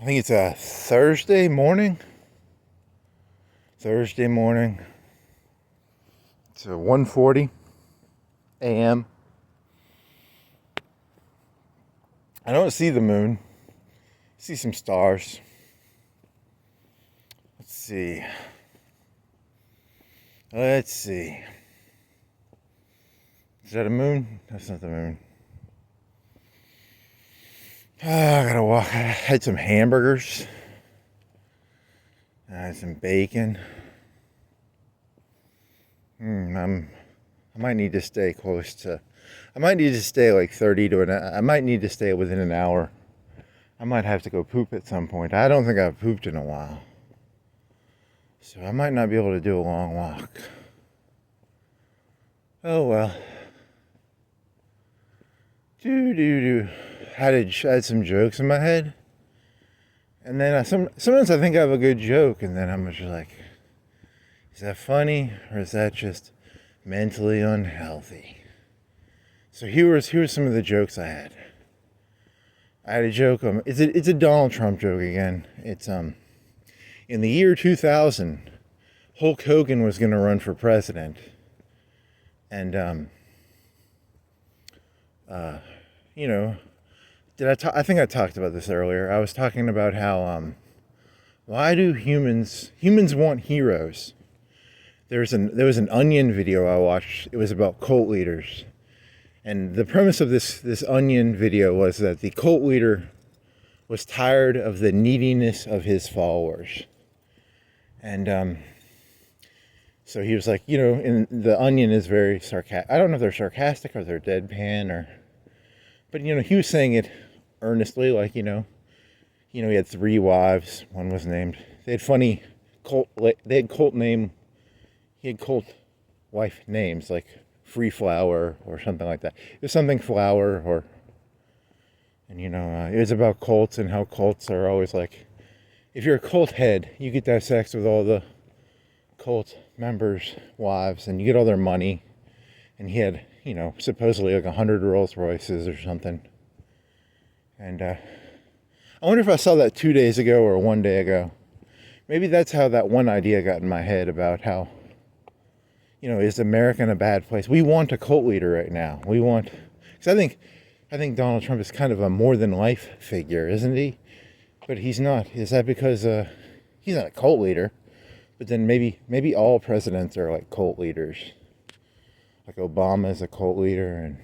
I think it's a Thursday morning. It's a 1:40 a.m. I don't see the moon. I see some stars. Let's see. Is that a moon? That's not the moon. I gotta walk. I had some hamburgers. I had some bacon. I might need to stay close to. I might need to stay like 30 to an. I might need to stay within an hour. I might have to go poop at some point. I don't think I've pooped in a while, so I might not be able to do a long walk. Oh well. I had some jokes in my head, and then sometimes I think I have a good joke, and then I'm just like, is that funny or is that just mentally unhealthy? So here's some of the jokes I had. I had a joke. It's a Donald Trump joke again. It's in the year 2000, Hulk Hogan was going to run for president, and I think I talked about this earlier. I was talking about how why do humans want heroes? There was an Onion video I watched. It was about cult leaders. And the premise of this Onion video was that the cult leader was tired of the neediness of his followers. And so he was like, and the Onion is very sarcastic. I don't know if they're sarcastic or they're deadpan but he was saying it earnestly, like, he had 3 wives. One was named, they had funny cult wife names, like Free Flower or something like that. It was something flower it was about cults and how cults are always like, if you're a cult head, you get to have sex with all the cult members' wives and you get all their money. And he had, supposedly like 100 Rolls Royces or something. And I wonder if I saw that 2 days ago or 1 day ago. Maybe that's how that one idea got in my head about how, is America in a bad place? We want a cult leader right now. Because I think Donald Trump is kind of a more than life figure, isn't he? But he's not. Is that because he's not a cult leader? But then maybe all presidents are like cult leaders. Like Obama is a cult leader, and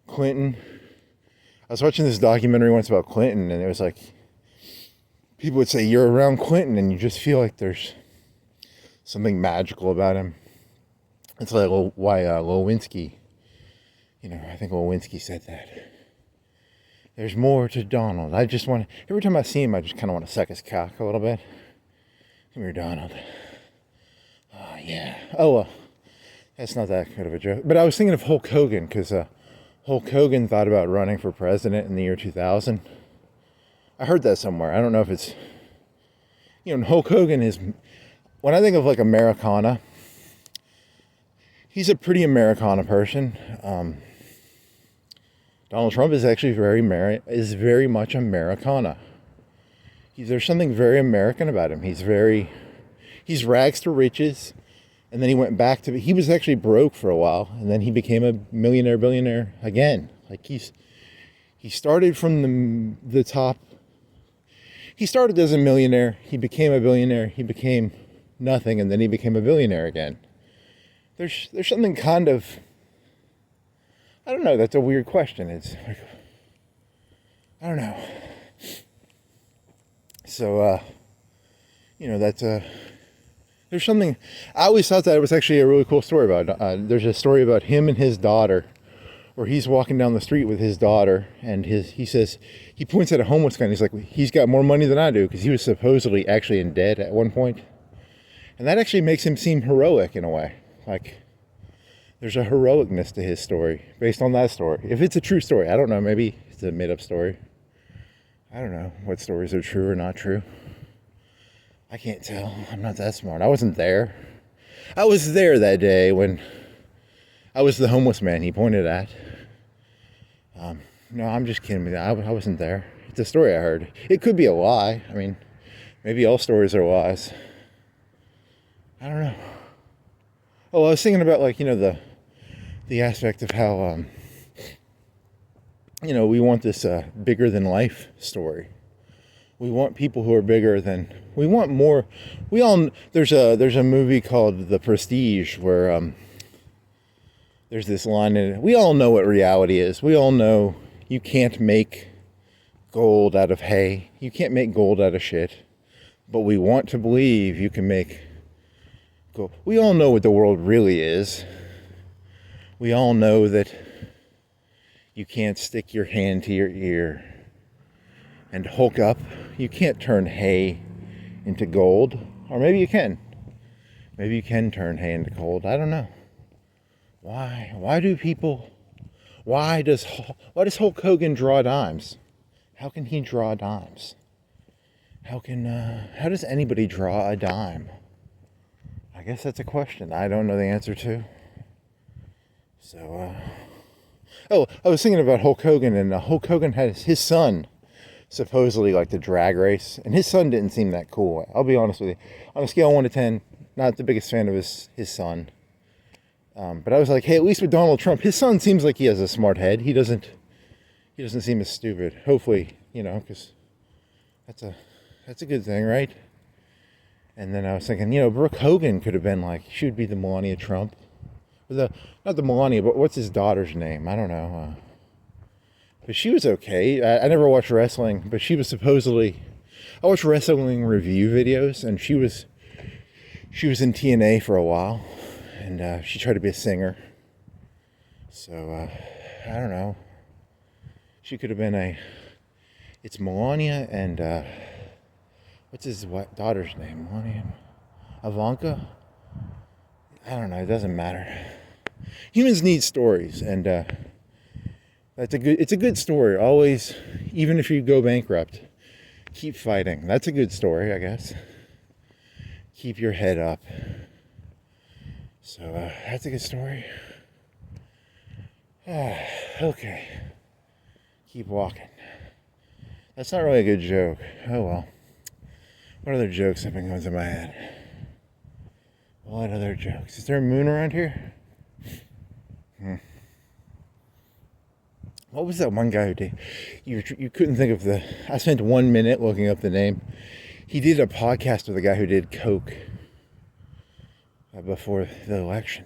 Clinton. I was watching this documentary once about Clinton, and it was like, people would say, you're around Clinton, and you just feel like there's something magical about him. It's like why Lewinsky, I think Lewinsky said that. There's more to Donald. Every time I see him, I just kind of want to suck his cock a little bit. Come here, Donald. Oh, yeah. That's not that good of a joke. But I was thinking of Hulk Hogan, because Hulk Hogan thought about running for president in the year 2000. I heard that somewhere. I don't know if it's... Hulk Hogan is... When I think of, like, Americana, he's a pretty Americana person. Donald Trump is actually very much Americana. There's something very American about him. He's rags to riches. And then he went back to... He was actually broke for a while, and then he became a billionaire again. Like, he started from the top. He started as a millionaire, he became a billionaire, he became nothing, and then he became a billionaire again. There's something kind of... I don't know, that's a weird question. It's like... I don't know. So, that's a... There's something, I always thought that it was actually a really cool story about, there's a story about him and his daughter, where he's walking down the street with his daughter, and he points at a homeless guy, and he's like, he's got more money than I do, because he was supposedly actually in debt at one point. And that actually makes him seem heroic in a way. Like, there's a heroicness to his story, based on that story. If it's a true story, I don't know, maybe it's a made-up story. I don't know what stories are true or not true. I can't tell. I'm not that smart. I wasn't there. I was there that day when I was the homeless man he pointed at. No, I'm just kidding. I wasn't there. the story I heard. It could be a lie. I mean, maybe all stories are lies. I don't know. Oh, I was thinking about, like, the aspect of how, we want this bigger than life story. We want people who are bigger than, we want more. There's a movie called The Prestige where there's this line in it. We all know what reality is. We all know you can't make gold out of hay. You can't make gold out of shit. But we want to believe you can make gold. We all know what the world really is. We all know that you can't stick your hand to your ear and Hulk up. You can't turn hay into gold. Or maybe you can. Maybe you can turn hay into gold. I don't know. Why? Why does Hulk Hogan draw dimes? How can he draw dimes? How does anybody draw a dime? I guess that's a question I don't know the answer to. So, I was thinking about Hulk Hogan, and Hulk Hogan had his son supposedly like the drag race, and his son didn't seem that cool. I'll be honest with you. On a scale of 1 to 10, not the biggest fan of his son. But I was like, hey, at least with Donald Trump, his son seems like he has a smart head. He doesn't seem as stupid. Hopefully, because that's a good thing, right? And then I was thinking, Brooke Hogan could have been like, she would be the Melania Trump. Not the Melania, but what's his daughter's name? I don't know. But she was okay. I never watched wrestling, but she was supposedly, I watched wrestling review videos, and she was in TNA for a while, and she tried to be a singer. So, I don't know. She could have been it's Melania and, what's his daughter's name? Melania? Ivanka? I don't know. It doesn't matter. Humans need stories, and it's a good story. Always, even if you go bankrupt, keep fighting. That's a good story, I guess. Keep your head up. So that's a good story. Okay. Keep walking. That's not really a good joke. Oh well. What other jokes have been going through my head? What other jokes? Is there a moon around here? What was that one guy who did? You couldn't think of I spent 1 minute looking up the name. He did a podcast with a guy who did coke before the election.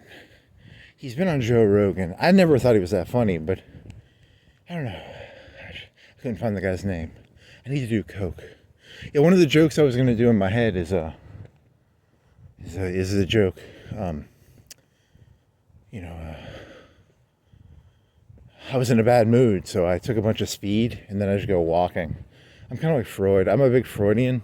He's been on Joe Rogan. I never thought he was that funny, but I don't know. I couldn't find the guy's name. I need to do coke. Yeah, one of the jokes I was going to do in my head is a joke. I was in a bad mood, so I took a bunch of speed, and then I just go walking. I'm kind of like Freud. I'm a big Freudian.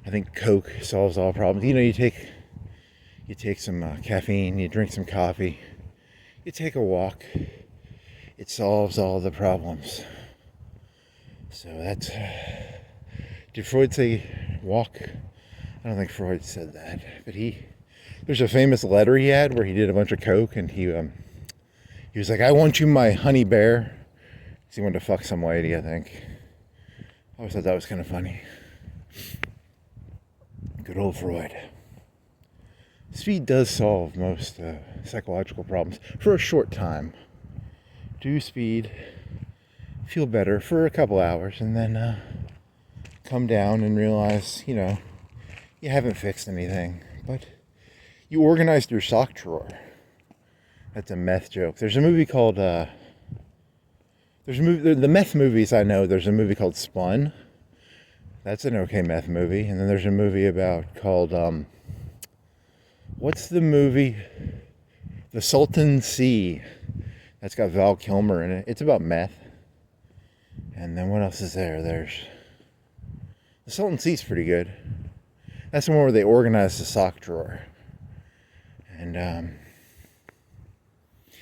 I think coke solves all problems. You take some caffeine, you drink some coffee, you take a walk. It solves all the problems. So that's... Did Freud say walk? I don't think Freud said that, but there's a famous letter he had where he did a bunch of coke, and he was like, I want you my honey bear. Because he wanted to fuck some lady, I think. I always thought that was kind of funny. Good old Freud. Speed does solve most psychological problems for a short time. Do speed, feel better for a couple hours, and then come down and realize, you haven't fixed anything, but you organized your sock drawer. That's a meth joke. There's a movie called, the meth movies I know, there's a movie called Spun. That's an okay meth movie. And then there's a movie called, what's the movie? The Salton Sea. That's got Val Kilmer in it. It's about meth. And then what else is there? There's... The Salton Sea's pretty good. That's the one where they organize the sock drawer. And,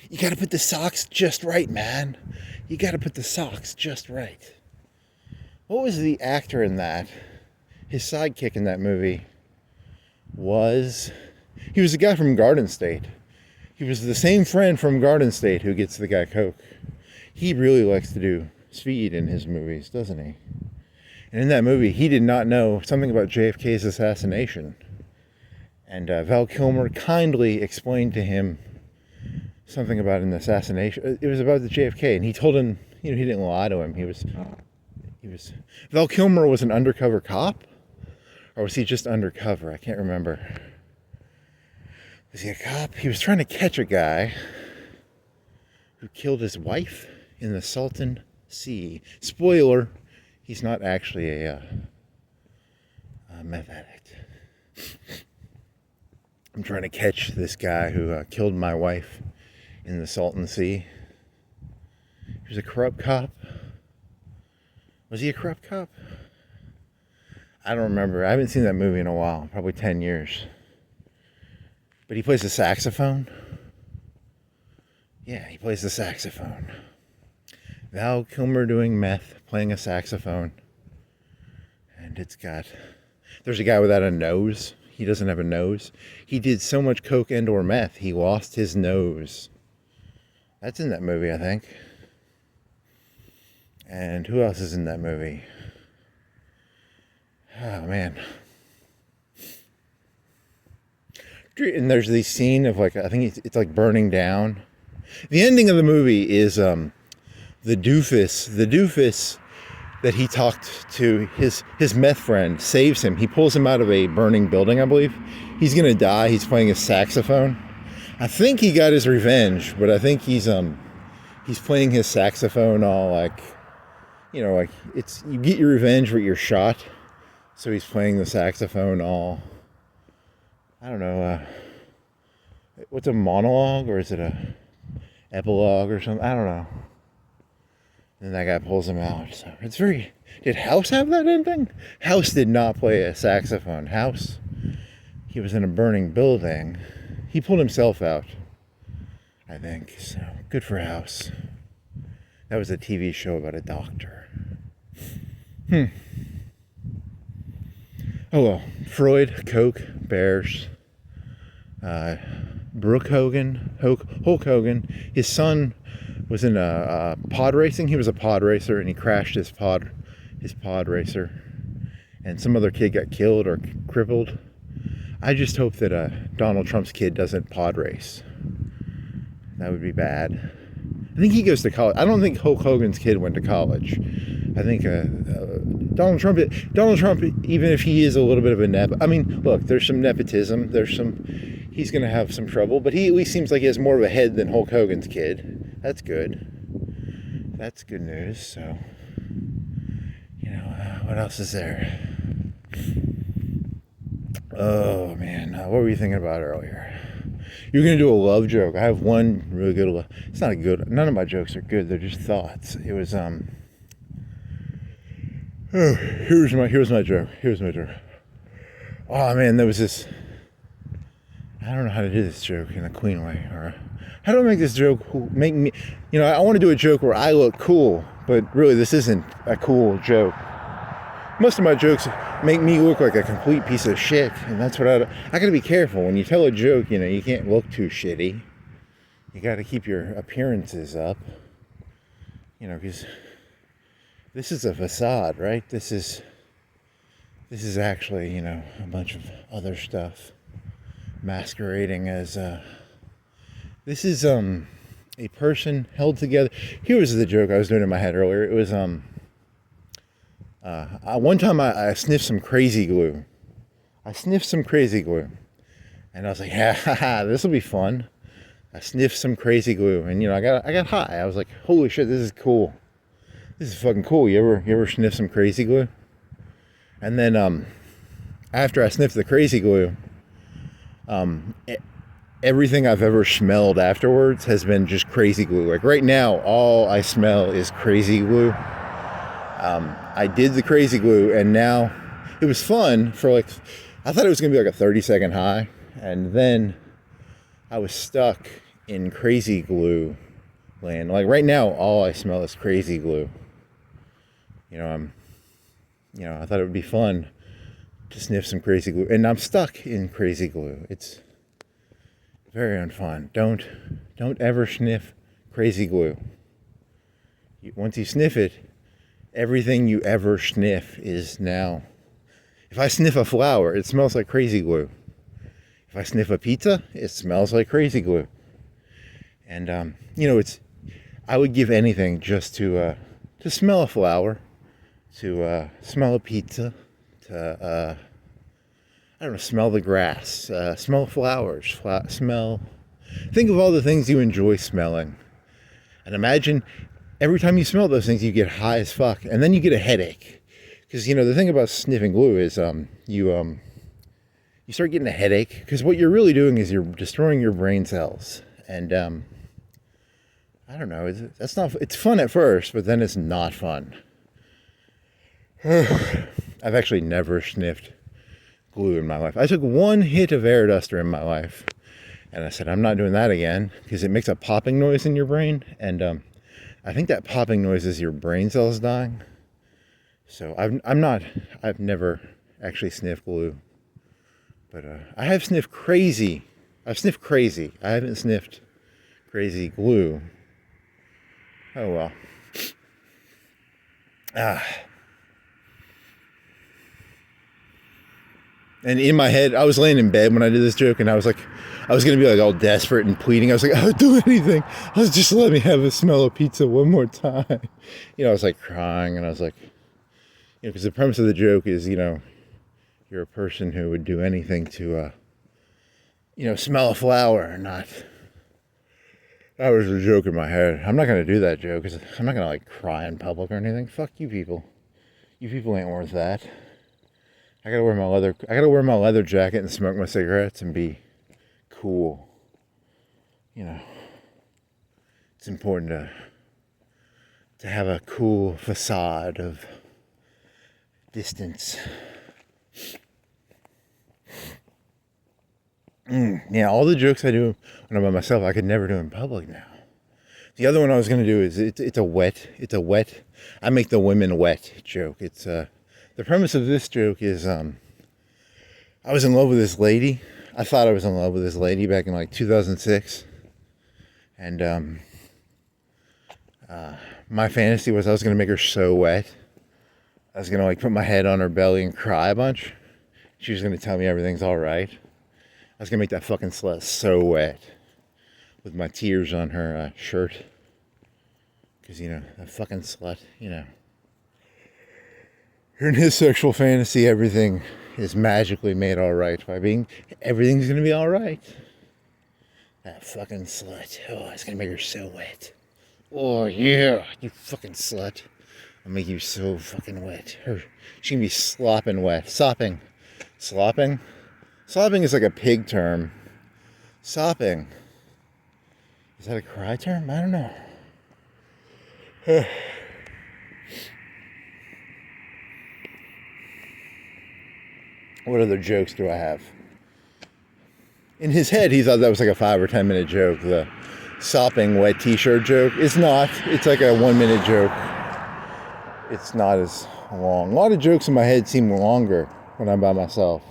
you gotta put the socks just right, man. You gotta put the socks just right. What was the actor in that? His sidekick in that movie was... He was the guy from Garden State. He was the same friend from Garden State who gets the guy coke. He really likes to do speed in his movies, doesn't he? And in that movie, he did not know something about JFK's assassination. And Val Kilmer kindly explained to him something about an assassination. It was about the JFK, and he told him, he didn't lie to him. He was Val Kilmer was an undercover cop, or was he just undercover? I can't remember. Was he a cop? He was trying to catch a guy who killed his wife in the Salton Sea. Spoiler, he's not actually a meth addict. I'm trying to catch this guy who killed my wife in the Salton Sea. He was a corrupt cop. Was he a corrupt cop? I don't remember. I haven't seen that movie in a while, probably 10 years. But he plays the saxophone. Yeah, he plays the saxophone. Val Kilmer doing meth, playing a saxophone. And there's a guy without a nose. He doesn't have a nose. He did so much coke and or meth, he lost his nose. That's in that movie, I think. And who else is in that movie? Oh, man. And there's the scene of I think it's like burning down. The ending of the movie is the doofus that he talked to, his meth friend, saves him. He pulls him out of a burning building, I believe. He's going to die. He's playing his saxophone. I think he got his revenge, but I think he's playing his saxophone all it's, you get your revenge but you're shot. So he's playing the saxophone all, I don't know, what's a monologue, or is it a epilogue or something? I don't know. And that guy pulls him out. So it's did House have that ending? House did not play a saxophone. House, he was in a burning building. He pulled himself out, I think. So good for House. That was a TV show about a doctor. Oh well. Freud, Coke, Bears, Hulk Hogan. His son was in a pod racing. He was a pod racer, and he crashed his pod racer, and some other kid got killed or crippled. I just hope that Donald Trump's kid doesn't pod race. That would be bad. I think he goes to college. I don't think Hulk Hogan's kid went to college. I think Donald Trump, even if he is a little bit of a look, there's some nepotism. He's going to have some trouble, but he at least seems like he has more of a head than Hulk Hogan's kid. That's good. That's good news. So, what else is there? Oh, man. What were you thinking about earlier? You're going to do a love joke. I have one really good. It's not a good. None of my jokes are good. They're just thoughts. It was, here's my joke. Oh, man, there was this. I don't know how to do this joke in a clean way. Or how do I make this joke make me, I want to do a joke where I look cool, but really this isn't a cool joke. Most of my jokes make me look like a complete piece of shit, and that's what I gotta be careful. When you tell a joke, you can't look too shitty. You gotta keep your appearances up, because this is a facade, right? This is actually, a bunch of other stuff masquerading as, this is, a person held together. Here was the joke I was doing in my head earlier. It was, one time I sniffed some crazy glue. And I was like, yeah, this will be fun. I sniffed some crazy glue, and I got high. I was like, holy shit, this is cool. This is fucking cool. You ever sniff some crazy glue? And then after I sniffed the crazy glue, everything I've ever smelled afterwards has been just crazy glue. Like right now, all I smell is crazy glue. I did the crazy glue, and now it was fun for I thought it was going to be like a 30-second high, and then I was stuck in crazy glue land. Like right now, all I smell is crazy glue. I thought it would be fun to sniff some crazy glue, and I'm stuck in crazy glue. It's very unfun. Don't ever sniff crazy glue. Once you sniff it, everything you ever sniff is now. If I sniff a flower, it smells like crazy glue. If I sniff a pizza, it smells like crazy glue. And I would give anything just to smell a flower, to smell a pizza, to I don't know, smell the grass, smell flowers, smell. Think of all the things you enjoy smelling, and imagine every time you smell those things, you get high as fuck, and then you get a headache. Because the thing about sniffing glue is you start getting a headache, because what you're really doing is you're destroying your brain cells, and I don't know. It's fun at first, but then it's not fun. I've actually never sniffed glue in my life. I took one hit of air duster in my life, and I said, I'm not doing that again, because it makes a popping noise in your brain, and I think that popping noise is your brain cells dying. So I've never actually sniffed glue, but I have sniffed crazy. I've sniffed crazy. I haven't sniffed crazy glue. Oh well. And in my head, I was laying in bed when I did this joke, and I was going to be like all desperate and pleading. I was like, oh, do anything. Just let me have a smell of pizza one more time. I was like crying, and I was like, because the premise of the joke is, you're a person who would do anything to, smell a flower or not. That was a joke in my head. I'm not going to do that joke, because I'm not going to cry in public or anything. Fuck you people. You people ain't worth that. I gotta wear my leather jacket and smoke my cigarettes and be cool. It's important to have a cool facade of distance. Yeah, all the jokes I do when I'm by myself, I could never do in public now. The other one I was gonna do is it's a wet. I make the women wet joke. It's the premise of this joke is I was in love with this lady. I thought I was in love with this lady back in 2006, and my fantasy was I was gonna make her so wet. I was gonna put my head on her belly and cry a bunch. She was gonna tell me everything's all right. I was gonna make that fucking slut so wet with my tears on her shirt. Because, that fucking slut, in his sexual fantasy, everything is magically made all right by everything's going to be all right. That fucking slut. Oh, it's going to make her so wet. Oh, yeah, you fucking slut. I'll make you so fucking wet. She can be slopping wet. Sopping. Slopping? Slopping is like a pig term. Sopping. Is that a cry term? I don't know. What other jokes do I have? In his head, he thought that was like a 5 or 10 minute joke. The sopping wet t-shirt joke. It's not. It's like a 1 minute joke. It's not as long. A lot of jokes in my head seem longer when I'm by myself.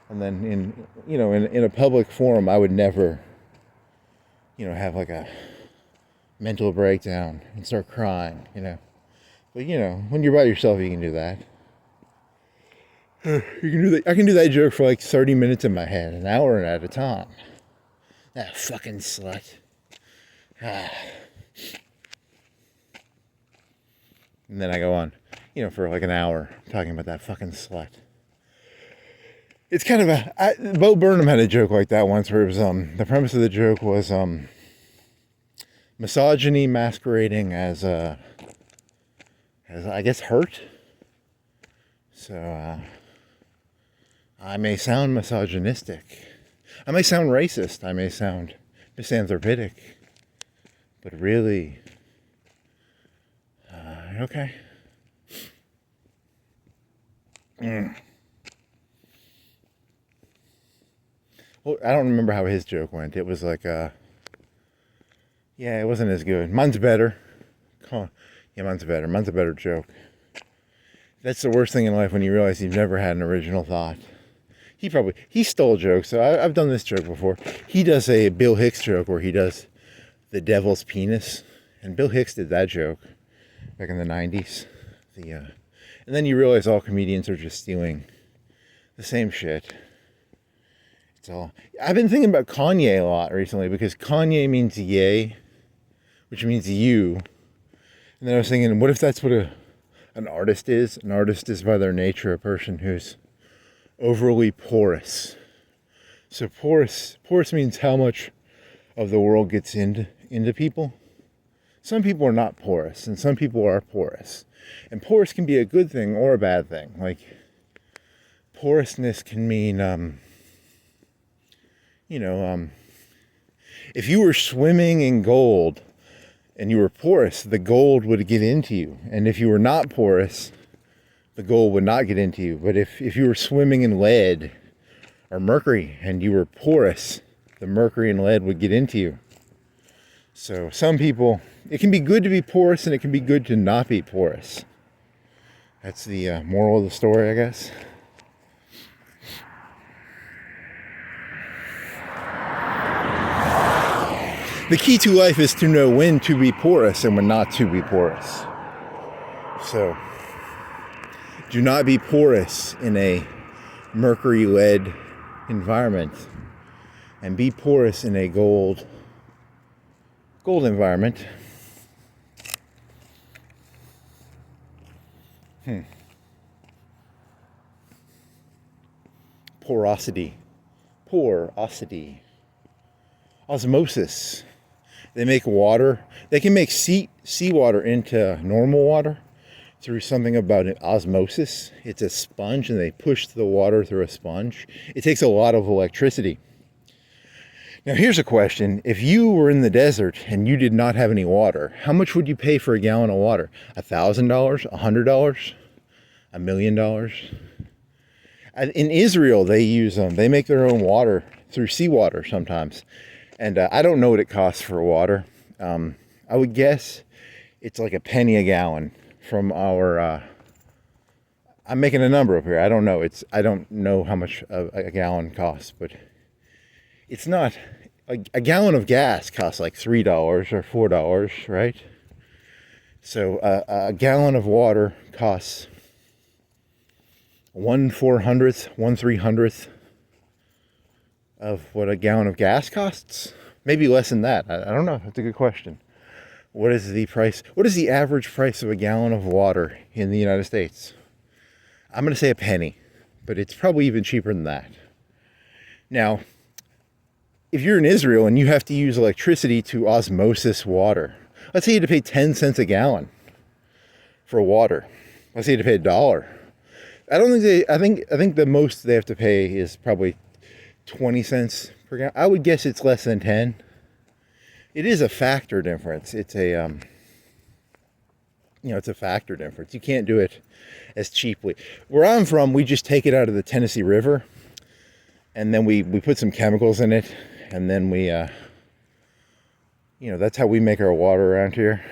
And then in a public forum, I would never, have a mental breakdown and start crying, But when you're by yourself, you can do that. You can do that. I can do that joke for 30 minutes in my head, an hour at a time. That fucking slut. And then I go on, for an hour talking about that fucking slut. It's kind of Bo Burnham had a joke like that once, where it was the premise of the joke was misogyny masquerading as I guess hurt. So I may sound misogynistic. I may sound racist. I may sound misanthropic. But really, okay. Well, I don't remember how his joke went. It was it wasn't as good. Mine's better. Mine's better. Mine's a better joke. That's the worst thing in life, when you realize you've never had an original thought. He stole jokes. So I've done this joke before. He does a Bill Hicks joke where he does the devil's penis. And Bill Hicks did that joke back in the 90s. I And then you realize all comedians are just stealing the same shit. It's all. I've been thinking about Kanye a lot recently because Kanye means yay, which means you. And then I was thinking, what if that's what an artist is? An artist is by their nature a person who's overly porous. So porous means how much of the world gets into people. Some people are not porous, and some people are porous. And porous can be a good thing or a bad thing. Like, porousness can mean, if you were swimming in gold and you were porous, the gold would get into you. And if you were not porous, the gold would not get into you. But if you were swimming in lead or mercury and you were porous, the mercury and lead would get into you. So some people, it can be good to be porous and it can be good to not be porous. That's the moral of the story, I guess. The key to life is to know when to be porous and when not to be porous. So, do not be porous in a mercury-lead environment, and be porous in a gold environment. Porosity. Osmosis. They make water. They can make seawater into normal water through something about an osmosis. It's a sponge, and they push the water through a sponge. It takes a lot of electricity. Now here's a question. If you were in the desert and you did not have any water, how much would you pay for a gallon of water? $1,000? $100? $1 million? In Israel, they make their own water through seawater sometimes. And I don't know what it costs for water. I would guess it's like a penny a gallon from our, I'm making a number up here. I don't know. I don't know how much a gallon costs, but it's not, a gallon of gas costs like $3 or $4, right? So a gallon of water costs 1/400th, 1/300th of what a gallon of gas costs. Maybe less than that. I don't know. That's a good question. What is the price? What is the average price of a gallon of water in the United States? I'm going to say a penny, but it's probably even cheaper than that. Now, if you're in Israel and you have to use electricity to osmosis water, let's say you had to pay 10 cents a gallon for water. Let's say you had to pay $1. I think the most they have to pay is probably 20 cents per gallon. I would guess it's less than 10. It is a factor difference. It's a it's a factor difference. You can't do it as cheaply. Where I'm from, we just take it out of the Tennessee River, and then we put some chemicals in it, and then we that's how we make our water around here.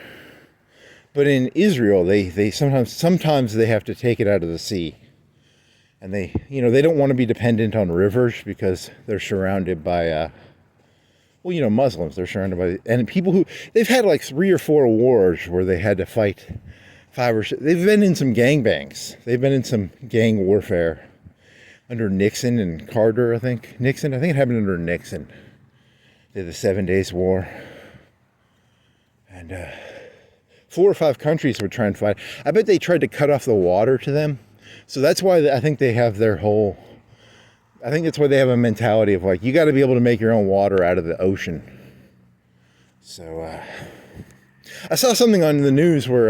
But in Israel, they sometimes they have to take it out of the sea. And they don't want to be dependent on rivers because they're surrounded by Muslims. They're surrounded by, and people they've had like 3 or 4 wars where they had to fight 5 or 6. They've been in some gangbangs. They've been in some gang warfare under Nixon and Carter, I think. I think it happened under Nixon. They had the 7 Days War. And 4 or 5 countries would try and fight. I bet they tried to cut off the water to them. So that's why I think they have I think that's why they have a mentality of like, you got to be able to make your own water out of the ocean. So I saw something on the news where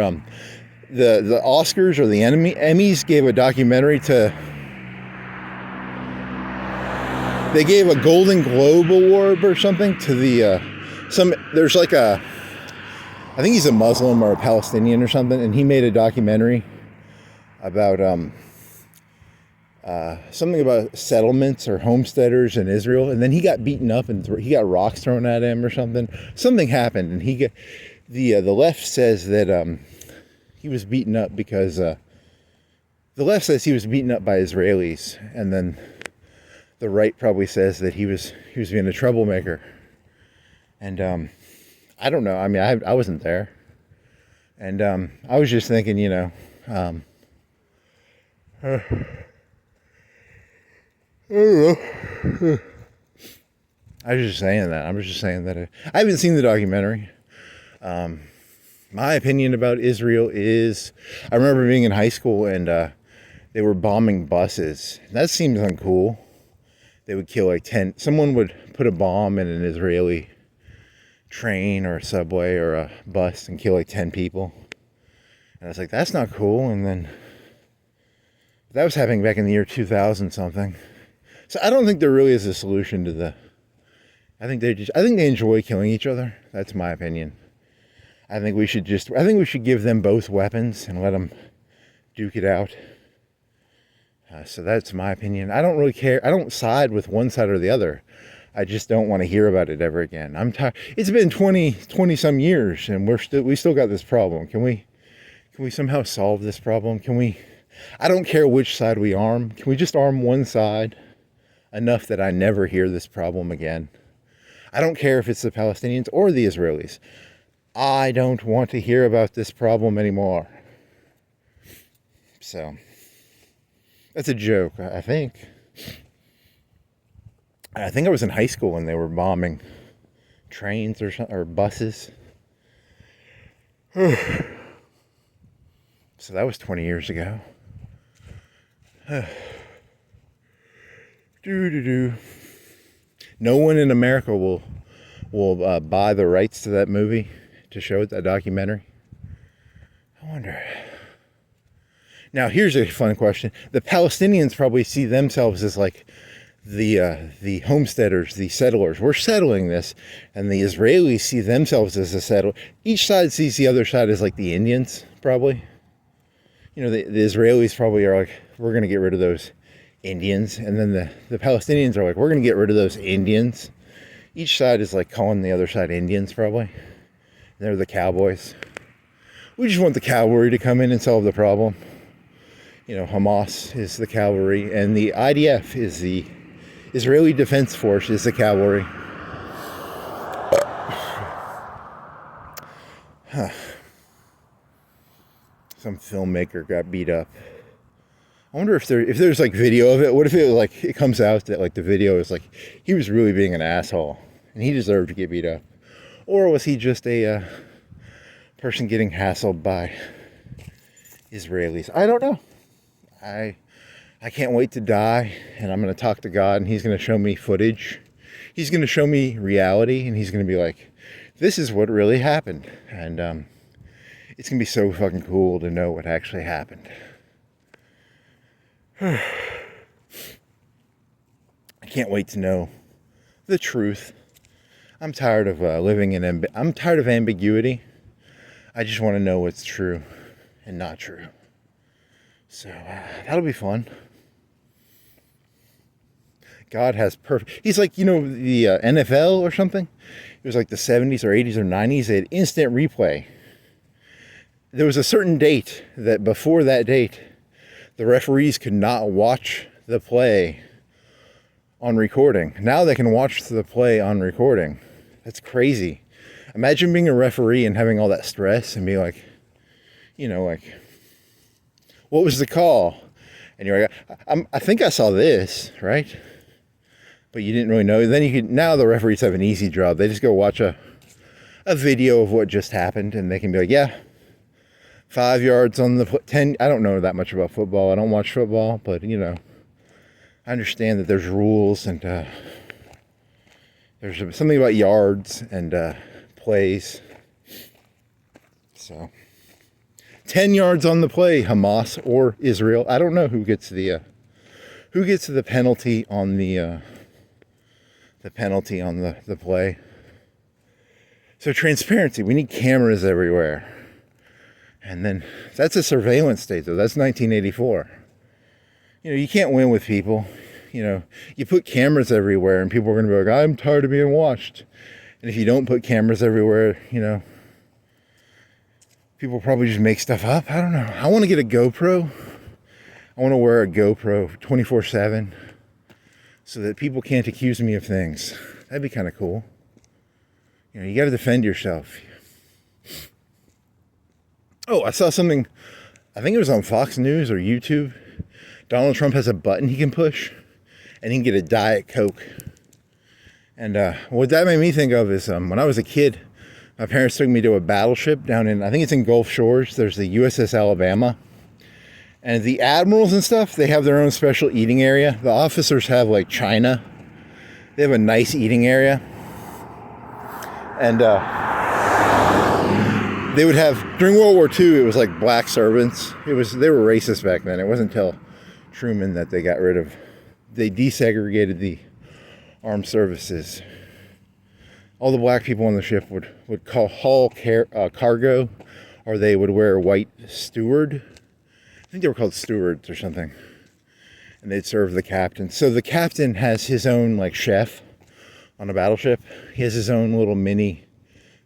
the Oscars or the Emmys gave a documentary they gave a Golden Globe Award or something to there's like I think he's a Muslim or a Palestinian or something, and he made a documentary about something about settlements or homesteaders in Israel, and then he got beaten up and he got rocks thrown at him or something. Something happened, and the left says that he was beaten up because the left says he was beaten up by Israelis, and then the right probably says that he was being a troublemaker. And I don't know. I mean, I wasn't there, and I was just thinking, I don't know. I was just saying that. I was just saying that I haven't seen the documentary. My opinion about Israel is, I remember being in high school and they were bombing buses. That seems uncool. They would kill like 10. Someone would put a bomb in an Israeli train or a subway or a bus and kill like 10 people. And I was like, that's not cool. And then that was happening back in the year 2000 something. So I don't think there really is a solution to the. I think they enjoy killing each other. That's my opinion. I think we should give them both weapons and let them duke it out. So that's my opinion. I don't really care. I don't side with one side or the other. I just don't want to hear about it ever again. I'm tired. It's been 20 some years and we still got this problem. Can we somehow solve this problem? I don't care which side we arm. Can we just arm one side enough that I never hear this problem again? I don't care if it's the Palestinians or the Israelis. I don't want to hear about this problem anymore. So, that's a joke, I think. I think I was in high school when they were bombing trains or buses. So that was 20 years ago. No one in America will buy the rights to that movie to show it, that documentary. I wonder. Now, here's a fun question. The Palestinians probably see themselves as like the homesteaders, the settlers. We're settling this. And the Israelis see themselves as a settler. Each side sees the other side as like the Indians, probably. You know, the Israelis probably are like, we're going to get rid of those Indians. And then the Palestinians are like, we're going to get rid of those Indians. Each side is like calling the other side Indians, probably. They're the cowboys. We just want the cavalry to come in and solve the problem. You know, Hamas is the cavalry, and the IDF is the Israeli Defense Force is the cavalry. Some filmmaker got beat up. I wonder if there's like video of it. What if it comes out that like the video is like he was really being an asshole and he deserved to get beat up, or was he just a person getting hassled by Israelis? I don't know. I can't wait to die, and I'm going to talk to God, and He's going to show me footage. He's going to show me reality, and He's going to be like, "This is what really happened," and it's going to be so fucking cool to know what actually happened. I can't wait to know the truth. I'm tired of living in I'm tired of ambiguity. I just want to know what's true and not true. So that'll be fun. God has perfect. He's like, you know, the NFL or something. It was like the 70s or 80s or 90s. They had instant replay. There was a certain date that before that date, the referees could not watch the play on recording. Now they can watch the play on recording. That's crazy. Imagine being a referee and having all that stress and be like, you know, like, what was the call? And you're like, I think I saw this, right? But you didn't really know. Then now the referees have an easy job. They just go watch a video of what just happened, and they can be like, yeah, 5 yards on the 10. I don't know that much about football. I don't watch football, but you know, I understand that there's rules and there's something about yards and plays. So 10 yards on the play, Hamas or Israel. I don't know who gets the penalty on the penalty on the play. So transparency. We need cameras everywhere. And then that's a surveillance state, though. That's 1984. You know, you can't win with people. You know, you put cameras everywhere, and people are going to be like, "I'm tired of being watched." And if you don't put cameras everywhere, you know, people probably just make stuff up. I don't know. I want to get a GoPro. I want to wear a GoPro 24/7 so that people can't accuse me of things. That'd be kind of cool. You know, you got to defend yourself. Oh, I saw something I think it was on Fox News or YouTube. Donald Trump has a button he can push, and he can get a Diet Coke. And what that made me think of is when I was a kid, my parents took me to a battleship down in, I think it's in Gulf Shores. There's the USS Alabama. And the admirals and stuff, they have their own special eating area. The officers have like china. They have a nice eating area. And they would have, during World War II, it was like black servants. They were racist back then. It wasn't until Truman that they desegregated the armed services. All the black people on the ship would haul cargo, or they would wear a white steward. I think they were called stewards or something. And they'd serve the captain. So the captain has his own like chef on a battleship. He has his own little mini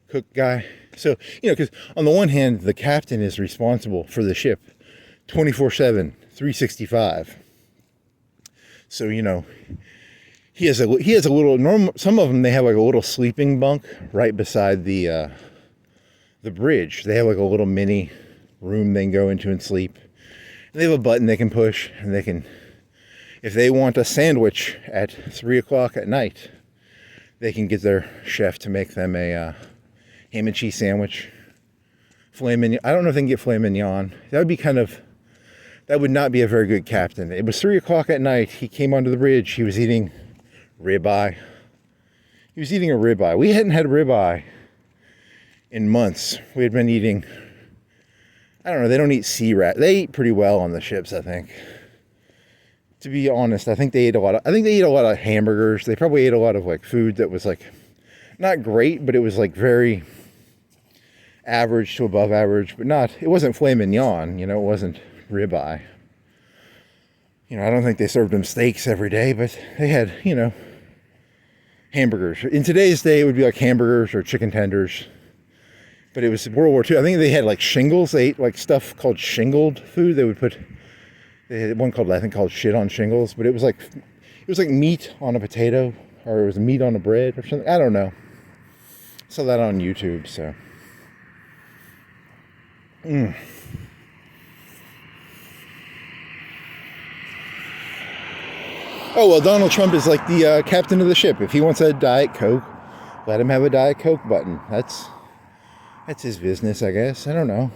cook guy. So, because on the one hand, the captain is responsible for the ship 24/7, 365. So, he has a little normal. Some of them, they have like a little sleeping bunk right beside the bridge. They have like a little mini room they can go into and sleep. And they have a button they can push, and they can, if they want a sandwich at 3 o'clock at night, they can get their chef to make them a ham and cheese sandwich. Filet mignon. I don't know if they can get filet mignon. That would not be a very good captain. It was 3 o'clock at night. He came onto the bridge. He was eating ribeye. He was eating a ribeye. We hadn't had ribeye in months. We had been eating, I don't know, they don't eat sea rat. They eat pretty well on the ships, I think. To be honest, I think they eat a lot of hamburgers. They probably ate a lot of like food that was like not great, but it was like very average to above average, but it wasn't filet mignon, it wasn't ribeye. I don't think they served them steaks every day, but they had, hamburgers. In today's day, it would be like hamburgers or chicken tenders. But it was World War II. I think they had like shingles. They ate like stuff called shingled food. They had one called shit on shingles, but it was like meat on a potato, or it was meat on a bread or something. I don't know. Saw that on YouTube, so. Oh, well, Donald Trump is like the captain of the ship. If he wants a Diet Coke, let him have a Diet Coke button. That's his business, I guess. I don't know.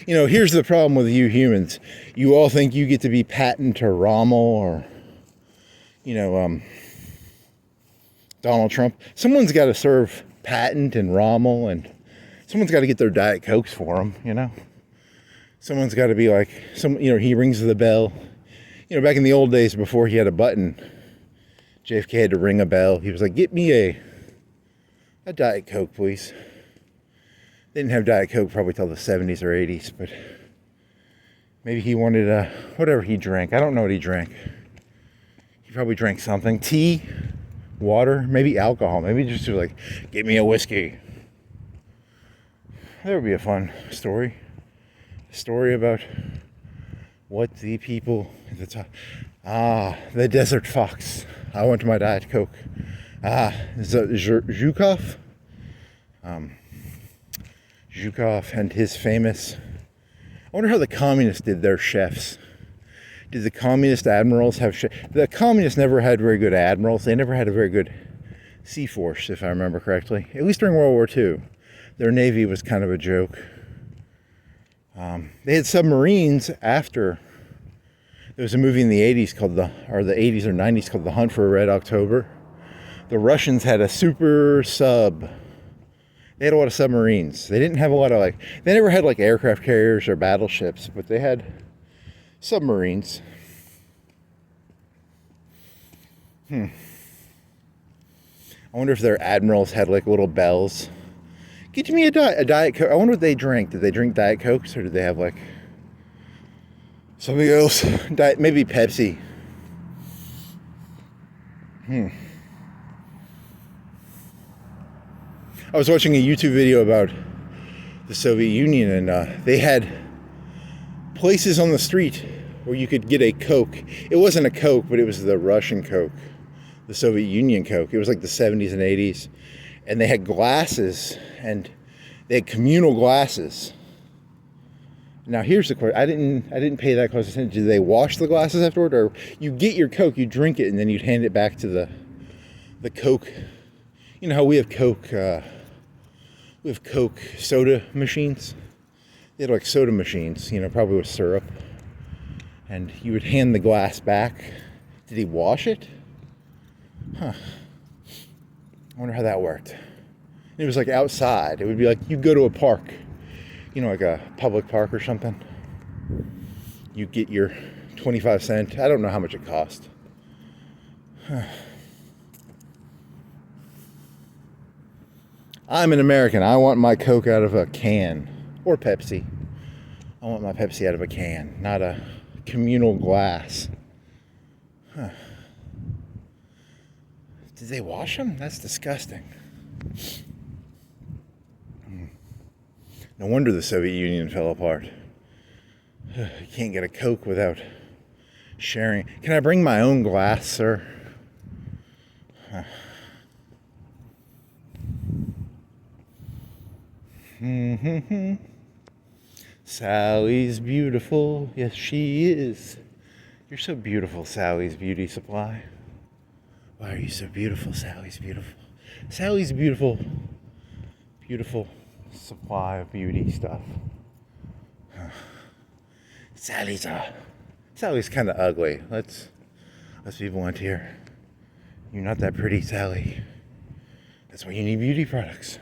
Here's the problem with you humans. You all think you get to be Patton to Rommel or, Donald Trump. Someone's got to serve Patton and Rommel, and someone's got to get their Diet Cokes for them, Someone's got to be like, he rings the bell. Back in the old days before he had a button, JFK had to ring a bell. He was like, get me a Diet Coke, please. They didn't have Diet Coke probably till the 70s or 80s, but maybe he wanted whatever he drank. I don't know what he drank. He probably drank something. Tea, water, maybe alcohol. Maybe just like, get me a whiskey. That would be a fun story. A story about what the people at the top. The desert fox. I want my Diet Coke. Zhukov? Zhukov and his famous. I wonder how the communists did their chefs. Did the communist admirals have chefs? The communists never had very good admirals. They never had a very good sea force, if I remember correctly. At least during World War II. Their navy was kind of a joke. They had submarines after. There was a movie in the 80s the 80s or 90s called The Hunt for a Red October. The Russians had a super sub. They had a lot of submarines. They didn't have a lot of they never had like aircraft carriers or battleships, but they had submarines. I wonder if their admirals had like little bells. Get me a Diet Coke. I wonder what they drank. Did they drink Diet Cokes, or did they have like something else? Maybe Pepsi. I was watching a YouTube video about the Soviet Union, and they had places on the street where you could get a Coke. It wasn't a Coke, but it was the Russian Coke, the Soviet Union Coke. It was like the 70s and 80s. And they had glasses, and they had communal glasses. Now here's the question. I didn't pay that close attention. Do they wash the glasses afterward, or you get your Coke, you drink it, and then you'd hand it back to the Coke? You know how we have Coke soda machines. They had like soda machines, you know, probably with syrup, and you would hand the glass back. Did he wash it? Huh. I wonder how that worked. It was like outside. It would be like you go to a park, you know, like a public park or something. You get your 25 cent. I don't know how much it cost. I'm an American. I want my Coke out of a can. Or Pepsi. I want my Pepsi out of a can, not a communal glass. Huh. Did they wash them? That's disgusting. No wonder the Soviet Union fell apart. You can't get a Coke without sharing. Can I bring my own glass, sir? Sally's beautiful. Yes, she is. You're so beautiful, Sally's Beauty Supply. Why are you so beautiful? Sally's beautiful. Sally's beautiful. Beautiful supply of beauty stuff. Sally's kind of ugly. Let's be blunt here. You're not that pretty, Sally. That's why you need beauty products.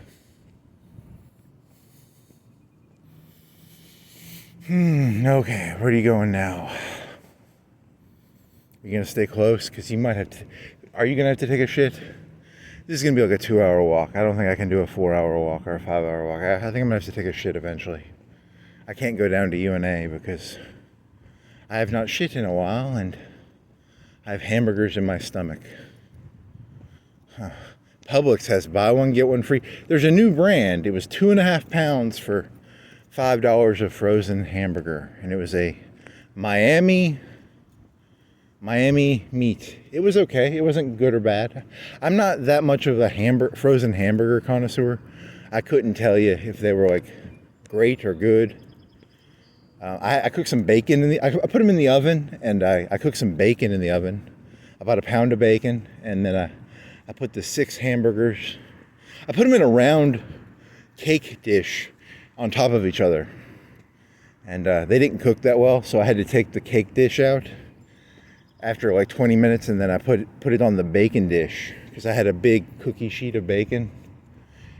Okay, where are you going now? You gonna stay close? Because you might have to. Are you gonna have to take a shit? This is gonna be like a 2-hour walk. I don't think I can do a 4-hour walk or a 5-hour walk. I think I'm gonna have to take a shit eventually. I can't go down to UNA because I have not shit in a while and I have hamburgers in my stomach. Publix has buy one, get one free. There's a new brand. It was 2.5 pounds for $5 of frozen hamburger. And it was a Miami meat. It was okay. It wasn't good or bad. I'm not that much of a frozen hamburger connoisseur. I couldn't tell you if they were like great or good. I cooked some bacon I put them in the oven, and I cooked some bacon in the oven, about 1 pound of bacon, and then I put the 6 hamburgers. I put them in a round cake dish on top of each other, and they didn't cook that well, so I had to take the cake dish out after like 20 minutes, and then I put it on the bacon dish because I had a big cookie sheet of bacon.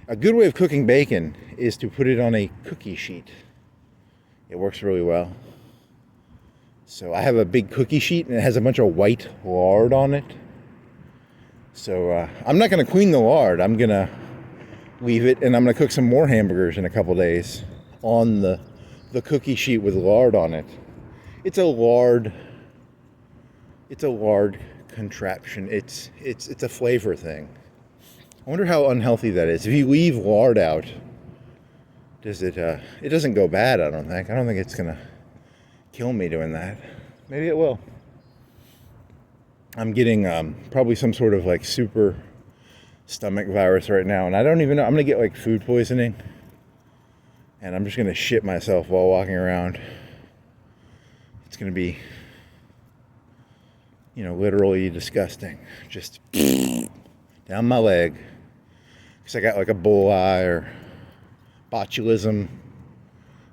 A good way of cooking bacon is to put it on a cookie sheet. It works really well. So I have a big cookie sheet and it has a bunch of white lard on it. So I'm not going to clean the lard. I'm going to leave it, and I'm going to cook some more hamburgers in a couple days on the cookie sheet with lard on it. It's a lard contraption. It's a flavor thing. I wonder how unhealthy that is. If you leave lard out, it doesn't go bad, I don't think. I don't think it's gonna kill me doing that. Maybe it will. I'm getting probably some sort of like super stomach virus right now, and I don't even know. I'm gonna get like food poisoning, and I'm just gonna shit myself while walking around. It's gonna be, literally disgusting. Just down my leg. Because I got like a bull eye or botulism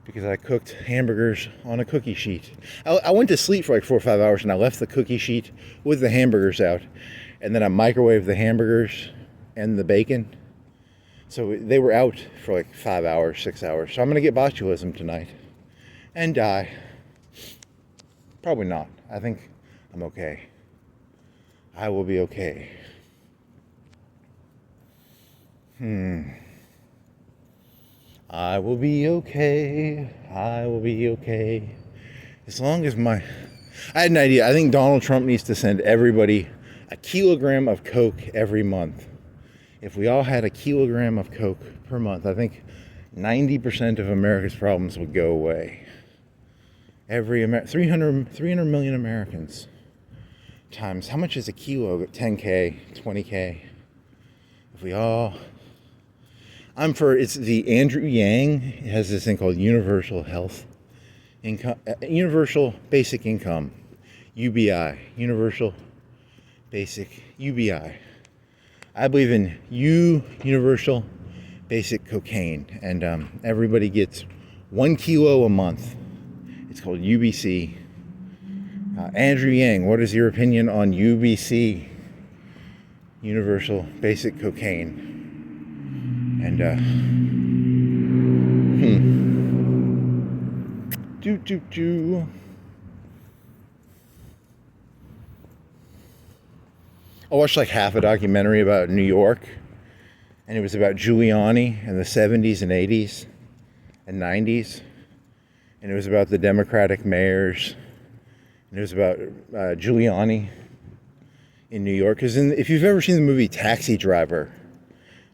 because I cooked hamburgers on a cookie sheet. I went to sleep for like 4 or 5 hours, and I left the cookie sheet with the hamburgers out, and then I microwaved the hamburgers and the bacon. So they were out for like 5 hours, 6 hours. So I'm going to get botulism tonight and die. Probably not. I think I'm okay. I will be okay. I will be okay. I will be okay. As long as I had an idea. I think Donald Trump needs to send everybody a kilogram of Coke every month. If we all had a kilogram of Coke per month, I think 90% of America's problems would go away. 300 million Americans times, how much is a kilo? 10K, 20K. If we all... it's the Andrew Yang has this thing called universal health income, universal basic income, UBI, universal basic UBI. I believe in universal basic cocaine, and everybody gets 1 kilo a month. It's called UBC. Andrew Yang, what is your opinion on UBC, universal basic cocaine? And I watched like half a documentary about New York, and it was about Giuliani in the 70s and 80s and 90s, and it was about the Democratic mayors, and it was about Giuliani in New York. Because if you've ever seen the movie Taxi Driver,